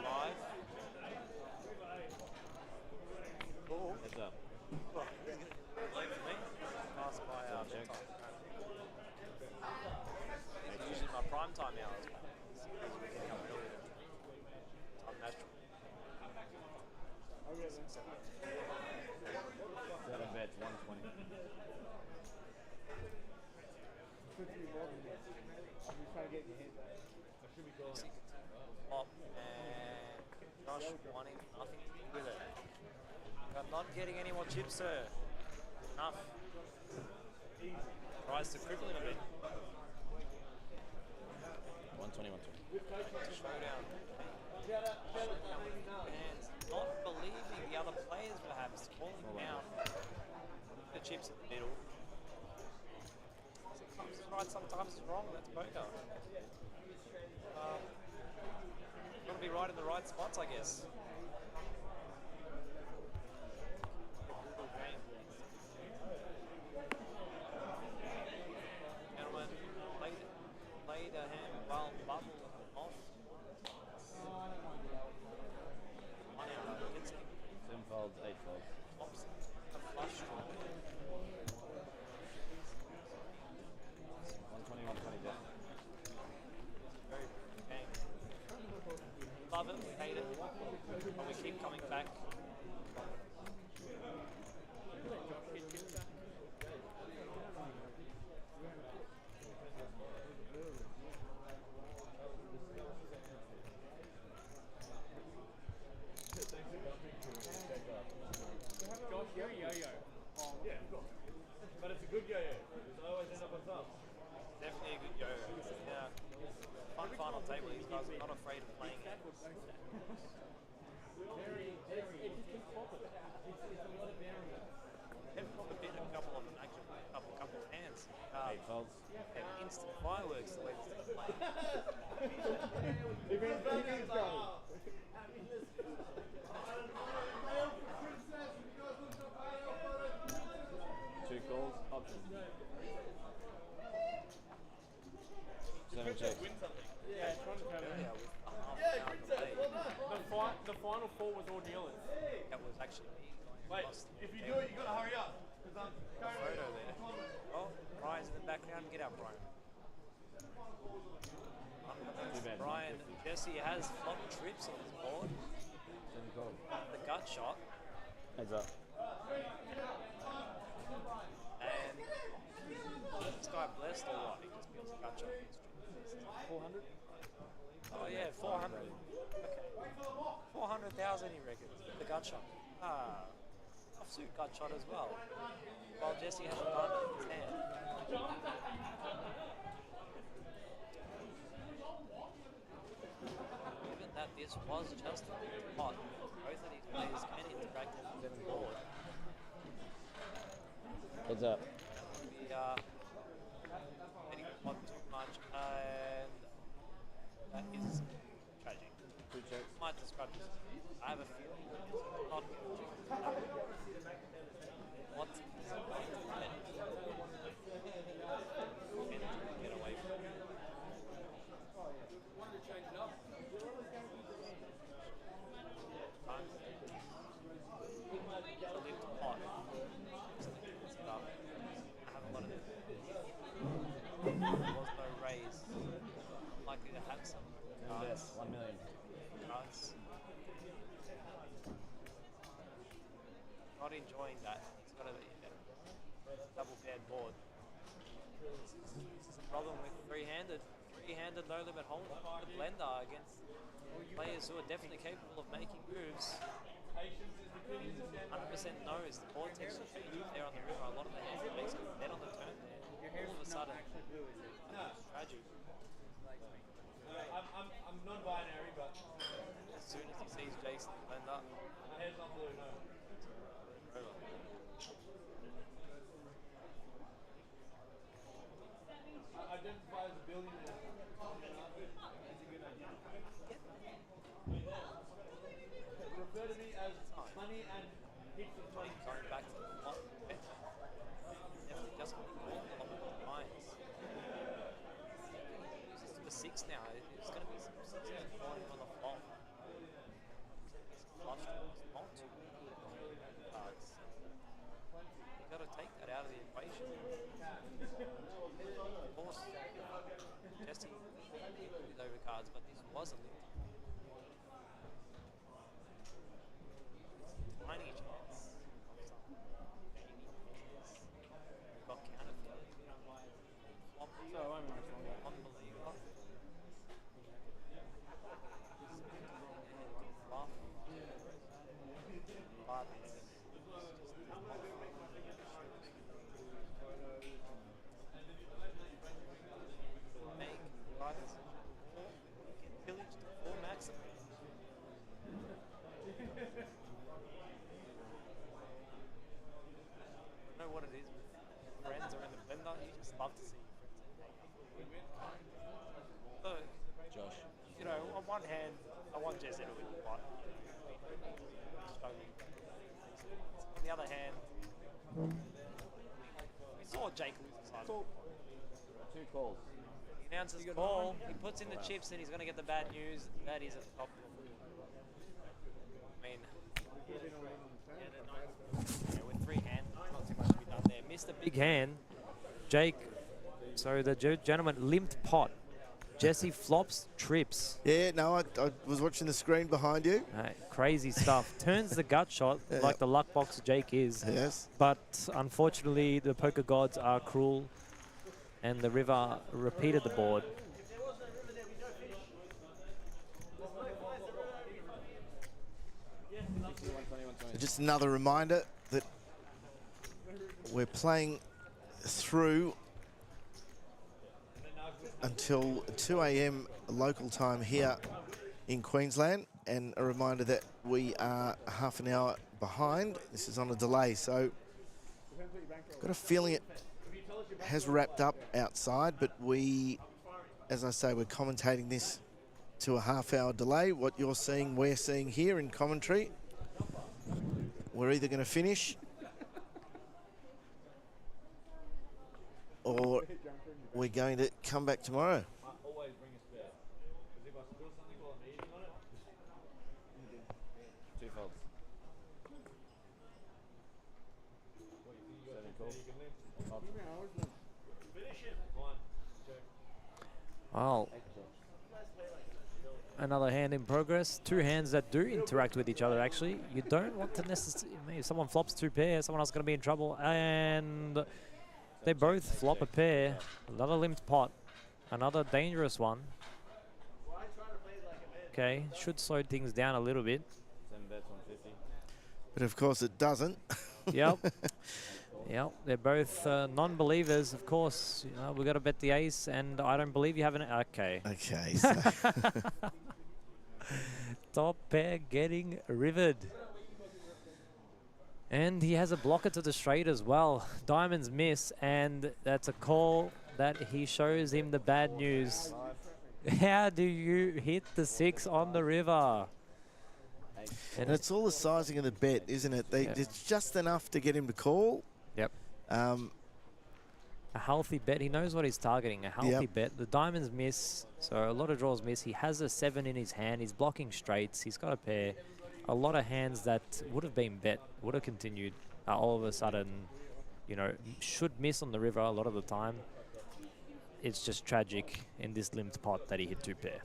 Five. Cool. Heads up. Late for me. Pass by bedtime. It's usually my prime time hours. We can come earlier. I'm natural. 7 bets, 120. Up and Josh wanting nothing to do with it. I'm not getting any more chips, sir. Enough. Tries to cripple him a bit. 120, 120. Showdown. And not believing the other players perhaps, calling down the chips in the middle. Sometimes it's right, sometimes it's wrong, that's poker. Got to be right in the right spots, I guess. Gentlemen, play the hand while bubble off. 1 hour, gets him. 7 folds, 8 folds. Pops a flush draw. 120, 120 death. Very good game. Love it, we hate it, but we keep coming back. Josh, you're a yo-yo. Yeah, of course. But it's a good yo-yo. Because I always end up on top. Definitely a good yo-yo. Yeah. Fun final table. These guys are not afraid of playing it. They've probably been a couple of them, actually, a couple of hands. 8 folds. And instant fireworks the way this is playing. Two calls, option. 7 checks. Yeah, trying to come in. The final four was all kneelers. That was actually me. Wait, if you do it, you got to hurry up. Because I'm currently... Photo there. Oh, Brian's in the background. Get out, Brian. Brian, Jesse has flop trips on his board. The gut shot. Heads up. And this guy blessed or what? He just feels a gut shot. 400? Oh yeah, 400. Okay. 400,000 he reckons. The gut shot. Offsuit gut shot as well. While Jesse has a gun in his hand. Given that this was just a pot, both of these players can interact with the board. Heads up. We are getting the pot too much, and that is tragic. Might describe this. I have a feeling that this is not going to what is going to happen? Can get away from it. Time to lift the pot. Set up. I have a lot of it. There was no raise. Likely to have some cards. 1 million. Cards. Not enjoying that. He's got a double paired board. This is a problem with three-handed no-limit hold the blender against players who are definitely capable of making moves. 100% knows the board texture changes there on the river. A lot of the hands that makes it dead on the turn there. All of a sudden, it's tragic. I'm non-binary, but as soon as he sees Jason blend up, heads on blue, no. over. Identify as a billionaire. Refer to me as money and heaps of money. Going back to the pot. Definitely just going to be called a lot of lines. This is number 6 now. It's going to be some 16 falling on the flop. It's flush draws, not too cards. You've got to take that out of the equation. Of course, Jesse with overcards, but this was a limit. Tiny chance of some gaming measures. We've got counterfeit. Flop unbeliever. Fluff. Josh. You know, on one hand, I want Jesse to win the pot. Struggling. On the other hand, we saw Jake lose this time. 2 calls. He announces call, he puts in the chips and he's going to get the bad news. That is a top. I mean, with 3 hands, not too much to be done there. Missed a big hand. Jake, so the gentleman limped pot. Jesse flops, trips. Yeah, no, I was watching the screen behind you. Crazy stuff. Turns the gut shot like the luck box Jake is. Yes. But unfortunately, the poker gods are cruel, and the river repeated the board. Just another reminder that we're playing through until 2 a.m. local time here in Queensland, and a reminder that we are half an hour behind. This is on a delay, so got a feeling it has wrapped up outside, but we, as I say, we're commentating this to a half-hour delay. What you're seeing, we're seeing here in commentary. We're either going to finish or we're going to come back tomorrow. Two folds. 7 calls. Well, another hand in progress. 2 hands that do interact with each other, actually. You don't want to necessarily... If someone flops 2 pairs, someone else is going to be in trouble. And they both flop a pair. Another limped pot. Another dangerous one. Okay, should slow things down a little bit. 7 bets, 150. But of course it doesn't. Yep. Yep, they're both non-believers, of course. You know, we've got to bet the ace, and I don't believe you have an... Okay. Okay. So top pair getting rivered. And he has a blocker to the straight as well. Diamonds miss, and that's a call that he shows him the bad news. How do you hit the 6 on the river? And it's all the sizing of the bet, isn't it? It's just enough to get him to call. Yep. A healthy bet. He knows what he's targeting. A healthy bet. The diamonds miss, so a lot of draws miss. He has a 7 in his hand. He's blocking straights. He's got a pair. A lot of hands that would have been bet, would have continued, all of a sudden, you know, should miss on the river a lot of the time. It's just tragic in this limped pot that he hit 2 pair.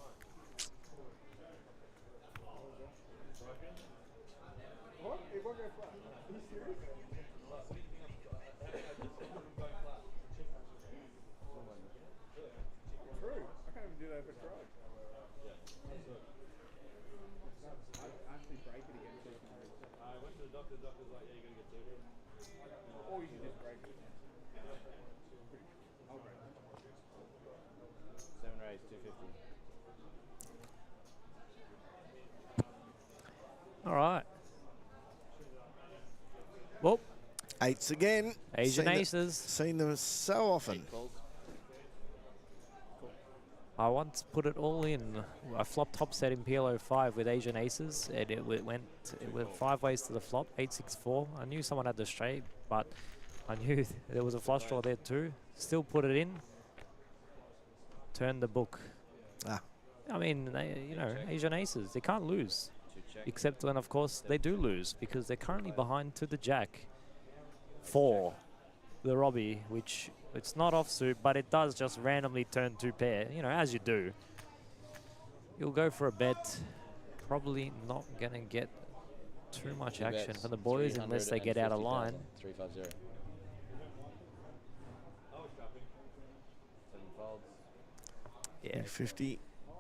All right. Well, 8s again. Asian aces. Seen them so often. I once put it all in. I flopped top set in PL05 with Asian aces, and it went 5 ways to the flop, 8-6-4. I knew someone had the straight, but I knew there was a flush draw there too. Still put it in. Turned the book. I mean, you know, Asian aces, they can't lose. Except when, of course, they do lose because they're currently behind to the jack for the Robbie, which it's not offsuit, but it does just randomly turn 2 pair, you know, as you do. You'll go for a bet. Probably not going to get too much action from the boys unless they get out of line. 350. Yeah. 50.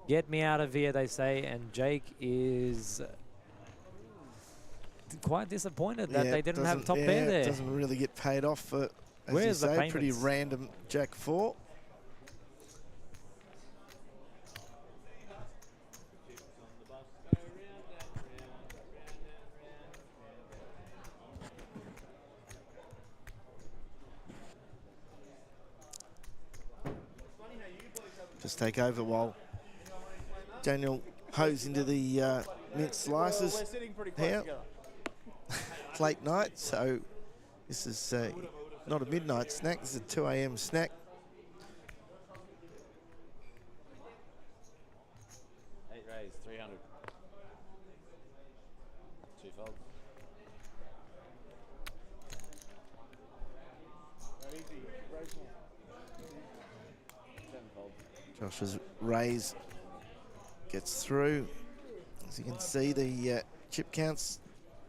Get me out of here, they say, and Jake is quite disappointed that they didn't have top pair there. It doesn't really get paid off for, as Where's you the say, payments? pretty random Jack 4. just take over while Daniel hoes into the mint slices We're sitting pretty close here. together. It's late night, so this is not a midnight snack. This is a 2 a.m. snack. 8 raise, 300. 2 folds. Easy. Raise more. 7 folds. Josh's raise gets through. As you can see, the chip counts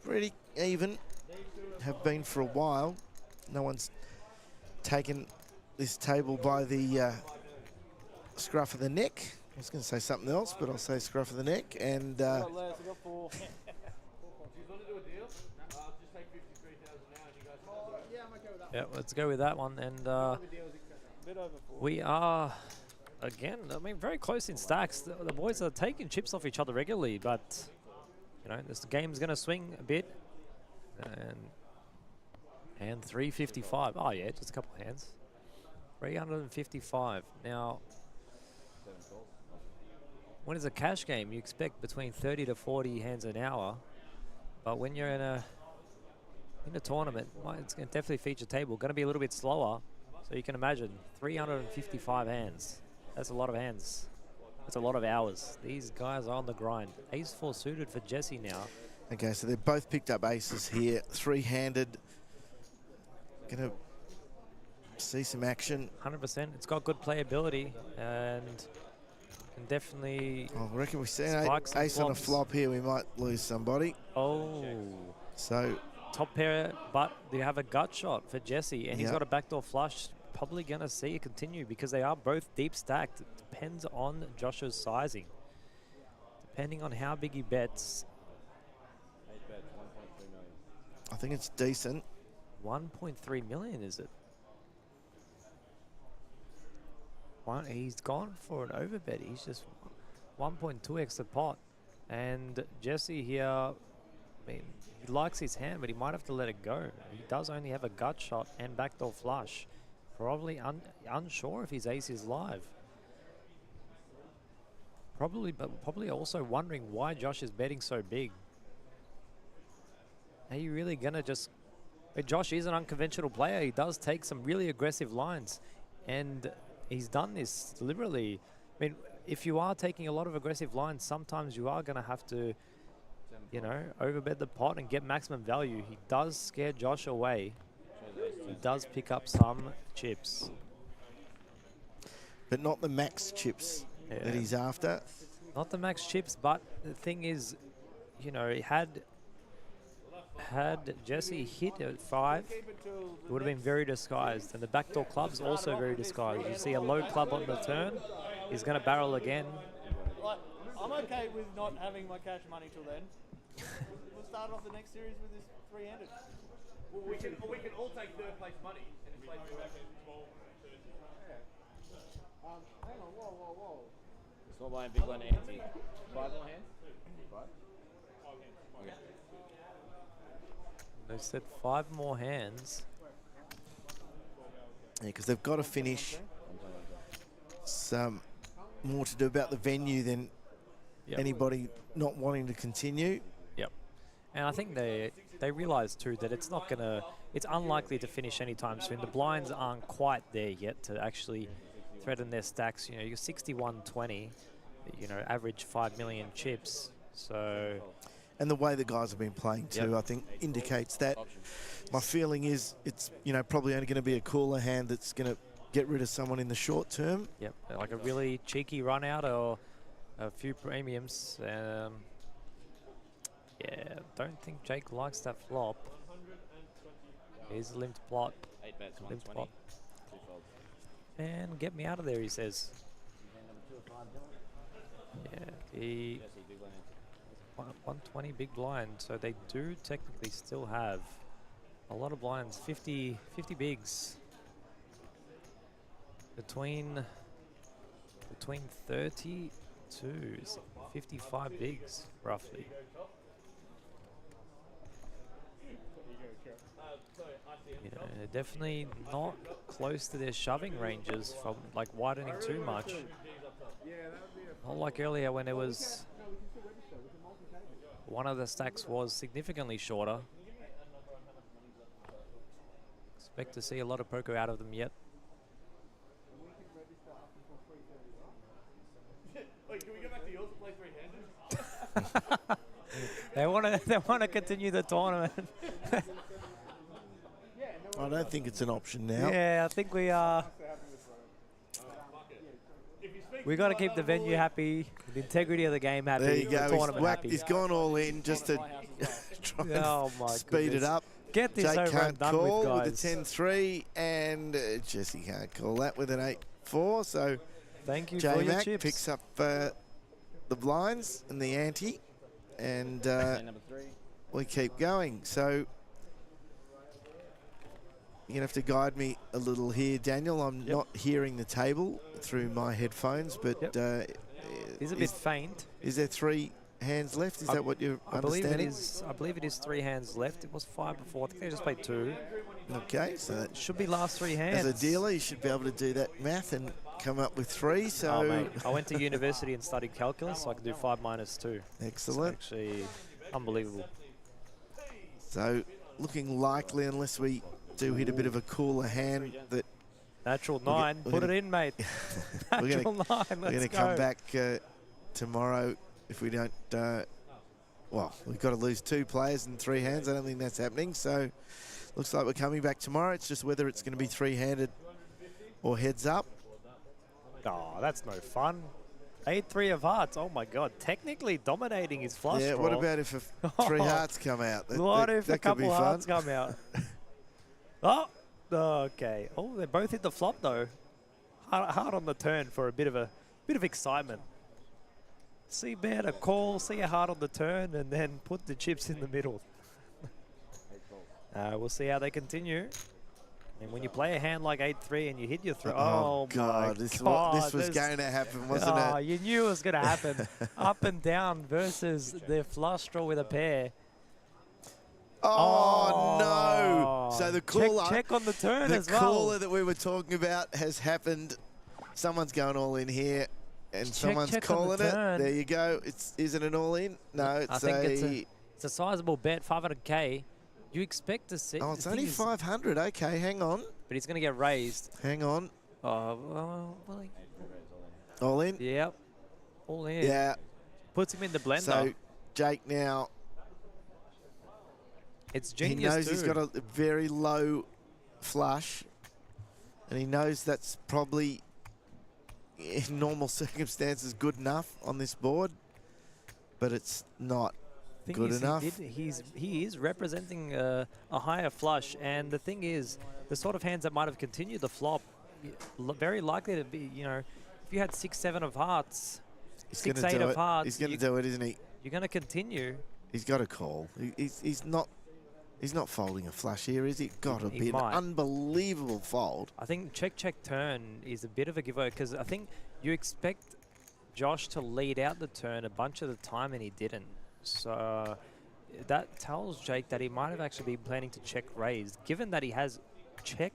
pretty even, have been for a while. No one's taken this table by the scruff of the neck. I was going to say something else, but I'll say scruff of the neck. And Yeah, let's go with that one. And we are, again, I mean, very close in stacks. The boys are taking chips off each other regularly, but, you know, this game's going to swing a bit. And 355. Oh, yeah, just a couple of hands. 355. Now, when it's a cash game, you expect between 30 to 40 hands an hour. But when you're in a tournament, it's going to definitely feature table. Going to be a little bit slower. So you can imagine 355 hands. That's a lot of hands. That's a lot of hours. These guys are on the grind. Ace 4 suited for Jesse now. okay, so they've both picked up aces here, three-handed. Going to see some action. 100%. It's got good playability and can definitely. I reckon we see an ace on a flop here. We might lose somebody. Oh. So top pair, but they have a gut shot for Jesse, and he's Yeah. got a backdoor flush. Probably going to see it continue because they are both deep stacked. It depends on Josh's sizing. Depending on how big he bets. 8 bets, 1.3 million. I think it's decent. 1.3 million, is it? He's gone for an overbet. He's just 1.2x the pot. And Jesse here, I mean, he likes his hand, but he might have to let it go. He does only have a gut shot and backdoor flush. Probably unsure if his ace is live. Probably also wondering why Josh is betting so big. Are you really gonna just... Josh is an unconventional player. He does take some really aggressive lines, and he's done this deliberately. I mean, if you are taking a lot of aggressive lines, sometimes you are gonna have to, you know, overbet the pot and get maximum value. He does scare Josh away. He does pick up some chips. But not the max chips that he's after. Not the max chips, but the thing is, you know, had Jesse hit at 5, it would have been very disguised. And the backdoor club's also very disguised. You see a low club on the turn, he's going to barrel again. Like, I'm okay with not having my cash money till then. We'll start off the next series with this 3-handed. Well, we can all take third place money and play back in small. Hang on, whoa. Small blind, big blind, ante. 5 more hands? 5? Okay. They said 5 more hands. Yeah, because they've got to finish. Some more to do about the venue than anybody not wanting to continue. Yep. And I think they realise too that it's not gonna, it's unlikely to finish anytime soon. The blinds aren't quite there yet to actually threaten their stacks. You know, you're 61-20, you know, average 5 million chips. So. And the way the guys have been playing too, I think, indicates that. My feeling is it's, you know, probably only going to be a cooler hand that's going to get rid of someone in the short term. Yep, like a really cheeky run out or a few premiums. Yeah, don't think Jake likes that flop. Here's a limped plot. 8 bets, Limped 120. plot. 2 folds. And get me out of there, he says. Yeah, the 120 big blind, so they do technically still have a lot of blinds, 50 bigs. Between 30 to 55 bigs, roughly. You know, they're definitely not close to their shoving ranges from like widening too much. Not like earlier when it was one of the stacks was significantly shorter. Expect to see a lot of poker out of them yet. Wait, can we go back to yours and play three-handed? They want to continue the tournament. I don't think it's an option now. Yeah, I think we are. We got to keep the venue happy, the integrity of the game happy, There you the go. tournament happy. He's gone all in just to try Oh my and speed it goodness. up. Get this Jake over can't and done call with, with guys. the 10-3, and Jesse can't call that with an 8-4. So thank you for your J-Mac chips. picks up the blinds and the ante, and we keep going. So you're going to have to guide me a little here, Daniel. I'm not hearing the table through my headphones, but He's a bit faint. Is there 3 hands left? Is that what you're understanding? I believe it is 3 hands left. It was 5 before. I think they just played 2. Okay, so that should be last 3 hands. As a dealer, you should be able to do that math and come up with 3. So Oh, mate. I went to university and studied calculus, so I can do 5 minus 2. Excellent. It's actually unbelievable. So looking likely, unless we do hit a bit of a cooler hand, that Natural 9. Put it in, mate. Natural 9. We're going to come back tomorrow if we don't. Well, we've got to lose 2 players in 3 hands. I don't think that's happening. So looks like we're coming back tomorrow. It's just whether it's going to be 3-handed or heads up. Oh, that's no fun. 8-3 of hearts. Oh my God! Technically dominating his flush Yeah. draw. What about if 3 hearts come out? What if a that could be couple fun. hearts come out? Oh, okay. Oh, they both hit the flop though. Hard on the turn for a bit of excitement. See bet a call, see a heart on the turn, and then put the chips in the middle. We'll see how they continue. And when you play a hand like 8-3 and you hit your throw, Oh, God, my this God, was going to happen, wasn't it? You knew it was going to happen. Up and down versus the flush draw with a pair. Oh, no. So the caller, check on the turn as the well. caller that we were talking about has happened. Someone's going all in here, and someone's check on the calling it. turn. There you go. Isn't it all in? No, it's I think it's a sizable bet, 500K. You expect to see. Oh, it's only 500. Okay, hang on. But he's going to get raised. Hang on. Oh, well, All in? Yep. All in. Yeah. Puts him in the blender. So Jake now. It's genius. He knows he's got a very low flush, and he knows that's probably in normal circumstances good enough on this board, but it's not good enough. He is representing a higher flush, and the thing is, the sort of hands that might have continued the flop, very likely to be, you know, if you had 6-7 of hearts, 6-8 of hearts, he's going to do it, isn't he? You're going to continue. He's got a call. He's not folding a flush here, is he? Got to be an unbelievable fold. I think check turn is a bit of a giveaway because I think you expect Josh to lead out the turn a bunch of the time, and he didn't. So that tells Jake that he might have actually been planning to check raise, given that he has check.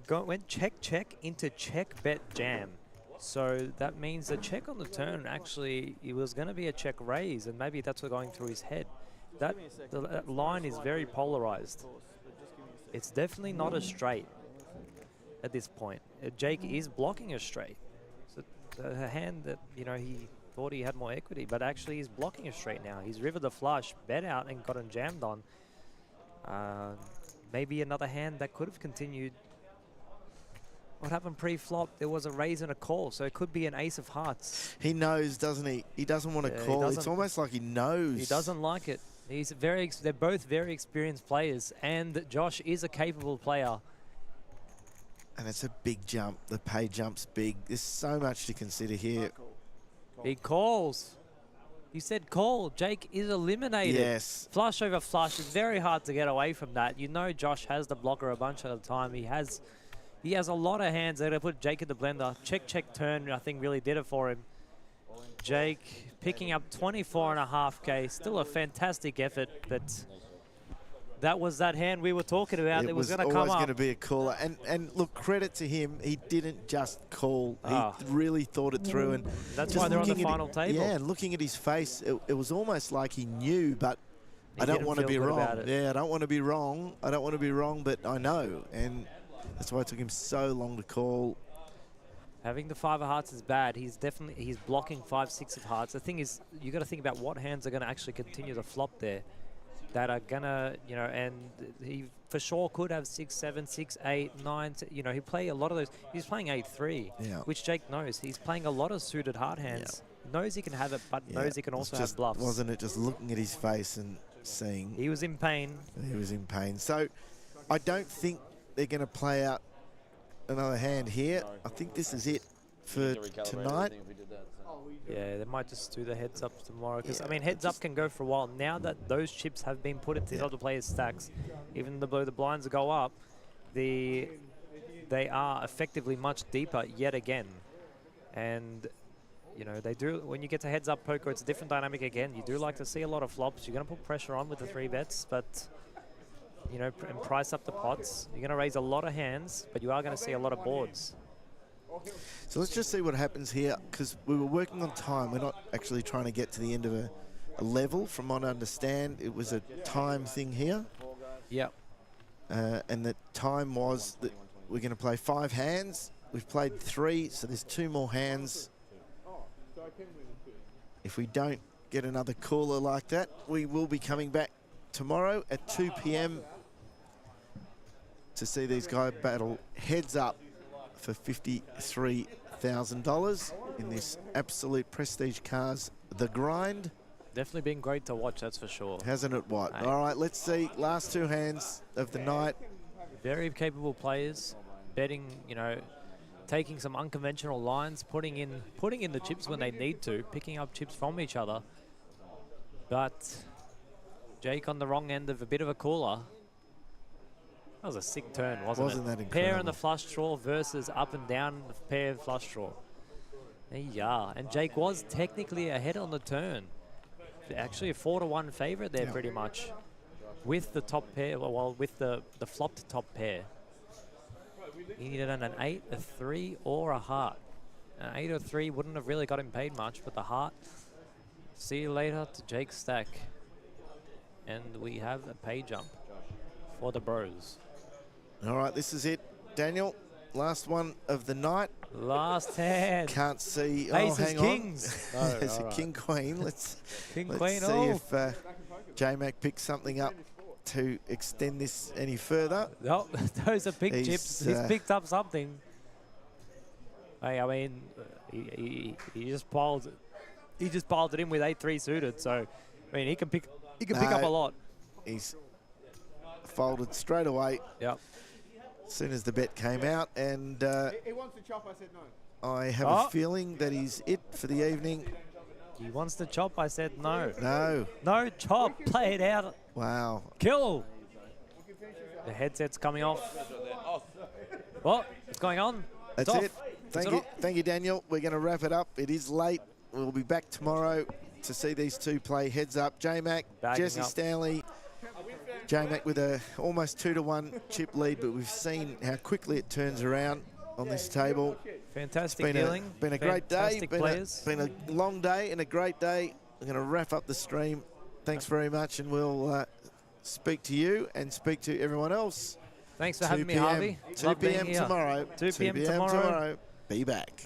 Went check into check bet jam. So that means the check on the turn actually it was going to be a check raise, and maybe that's what's going through his head. That line is very polarized. It's definitely not a straight at this point. Jake is blocking a straight. So the hand that he thought he had more equity, but actually he's blocking a straight now. He's rivered the flush, bet out, and gotten jammed on. Maybe another hand that could have continued. What happened pre-flop? There was a raise and a call, so it could be an ace of hearts. He knows, doesn't he? He doesn't want to call. It's almost like he knows. He doesn't like it. They're both very experienced players, and Josh is a capable player. And it's a big jump. The pay jump's big. There's so much to consider here. Big calls. You said call. Jake is eliminated. Yes. Flush over flush. It's very hard to get away from that. You know Josh has the blocker a bunch of the time. He has a lot of hands that put Jake in the blender. Check turn, I think, really did it for him. Jake picking up 24.5K. Still a fantastic effort, but That was that hand we were talking about. It was going to come up. It was always going to be a caller. And look, credit to him. He didn't just call. He really thought it through. And that's why they're on the final table. Yeah, and looking at his face, it was almost like he knew, but I don't want to be wrong. Yeah, I don't want to be wrong. I don't want to be wrong, but I know. And that's why it took him so long to call. Having the 5 of hearts is bad. He's blocking 5, 6 of hearts. The thing is, you got to think about what hands are going to actually continue to flop there. That are gonna, you know, and he for sure could have 6, 7, 6, 8, 9. You know, he play a lot of those. He's playing 8-3, which Jake knows. He's playing a lot of suited hard hands. Knows he can have it, but knows he can also have bluffs. Wasn't it just looking at his face and seeing? He was in pain. He was in pain. So I don't think they're going to play out another hand here. I think this is it for tonight. Yeah, they might just do the heads up tomorrow. Because, I mean, heads up can go for a while. Now that those chips have been put into the other players' stacks, even though the blinds go up, they are effectively much deeper yet again. And, you know, they do, when you get to heads up poker, it's a different dynamic again. You do like to see a lot of flops. You're going to put pressure on with the 3 bets, but, you know, and price up the pots. You're going to raise a lot of hands, but you are going to see a lot of boards. So let's just see what happens here, because we were working on time. We're not actually trying to get to the end of a level. From what I understand, it was a time thing here. Yep. And the time was that we're going to play 5 hands. We've played 3, so there's 2 more hands. If we don't get another caller like that, we will be coming back tomorrow at 2 p.m. to see these guys battle heads up for $53,000 in this absolute prestige cars, The Grind. Definitely been great to watch, that's for sure. Hasn't it what? All right, let's see. Last 2 hands of the night. Very capable players, betting, you know, taking some unconventional lines, putting in the chips when they need to, picking up chips from each other. But Jake on the wrong end of a bit of a cooler. That was a sick turn, wasn't it? That incredible? Pair and the flush draw versus up and down the pair flush draw. There you are. And Jake was technically ahead on the turn. Actually a 4-1 favorite there pretty much. With the top pair, well, with the flopped top pair. He needed an 8, a 3, or a heart. An 8 or 3 wouldn't have really got him paid much, but the heart. See you later to Jake's stack. And we have a pay jump for the bros. All right, this is it, Daniel. Last one of the night. Last hand. Can't see. Aces, hang kings. on. There's a king queen. Let's see if J-Mac picks something up to extend this any further. No, those are big chips. He's picked up something. Hey, I mean, he just piled it in with 8-3 suited. So, I mean, he can pick up a lot. He's folded straight away. Yep. As soon as the bet came out, and he wants to chop. I said no. I have a feeling that he's it for the evening. He wants to chop. I said no. No. No chop. Play it out. Wow. Kill. The headset's coming off. What? What's going on? That's it. Thank you, Daniel. We're going to wrap it up. It is late. We'll be back tomorrow to see these 2 play heads up. J-Mac, Jesse Stanley. J-Mac with a almost 2-1 chip lead, but we've seen how quickly it turns around on this table. Fantastic dealing. Been a great day. Been a long day and a great day. We're going to wrap up the stream. Thanks very much, and we'll speak to you and speak to everyone else. Thanks for having me, Harvey. 2 p.m. tomorrow. 2 p.m. tomorrow. Be back.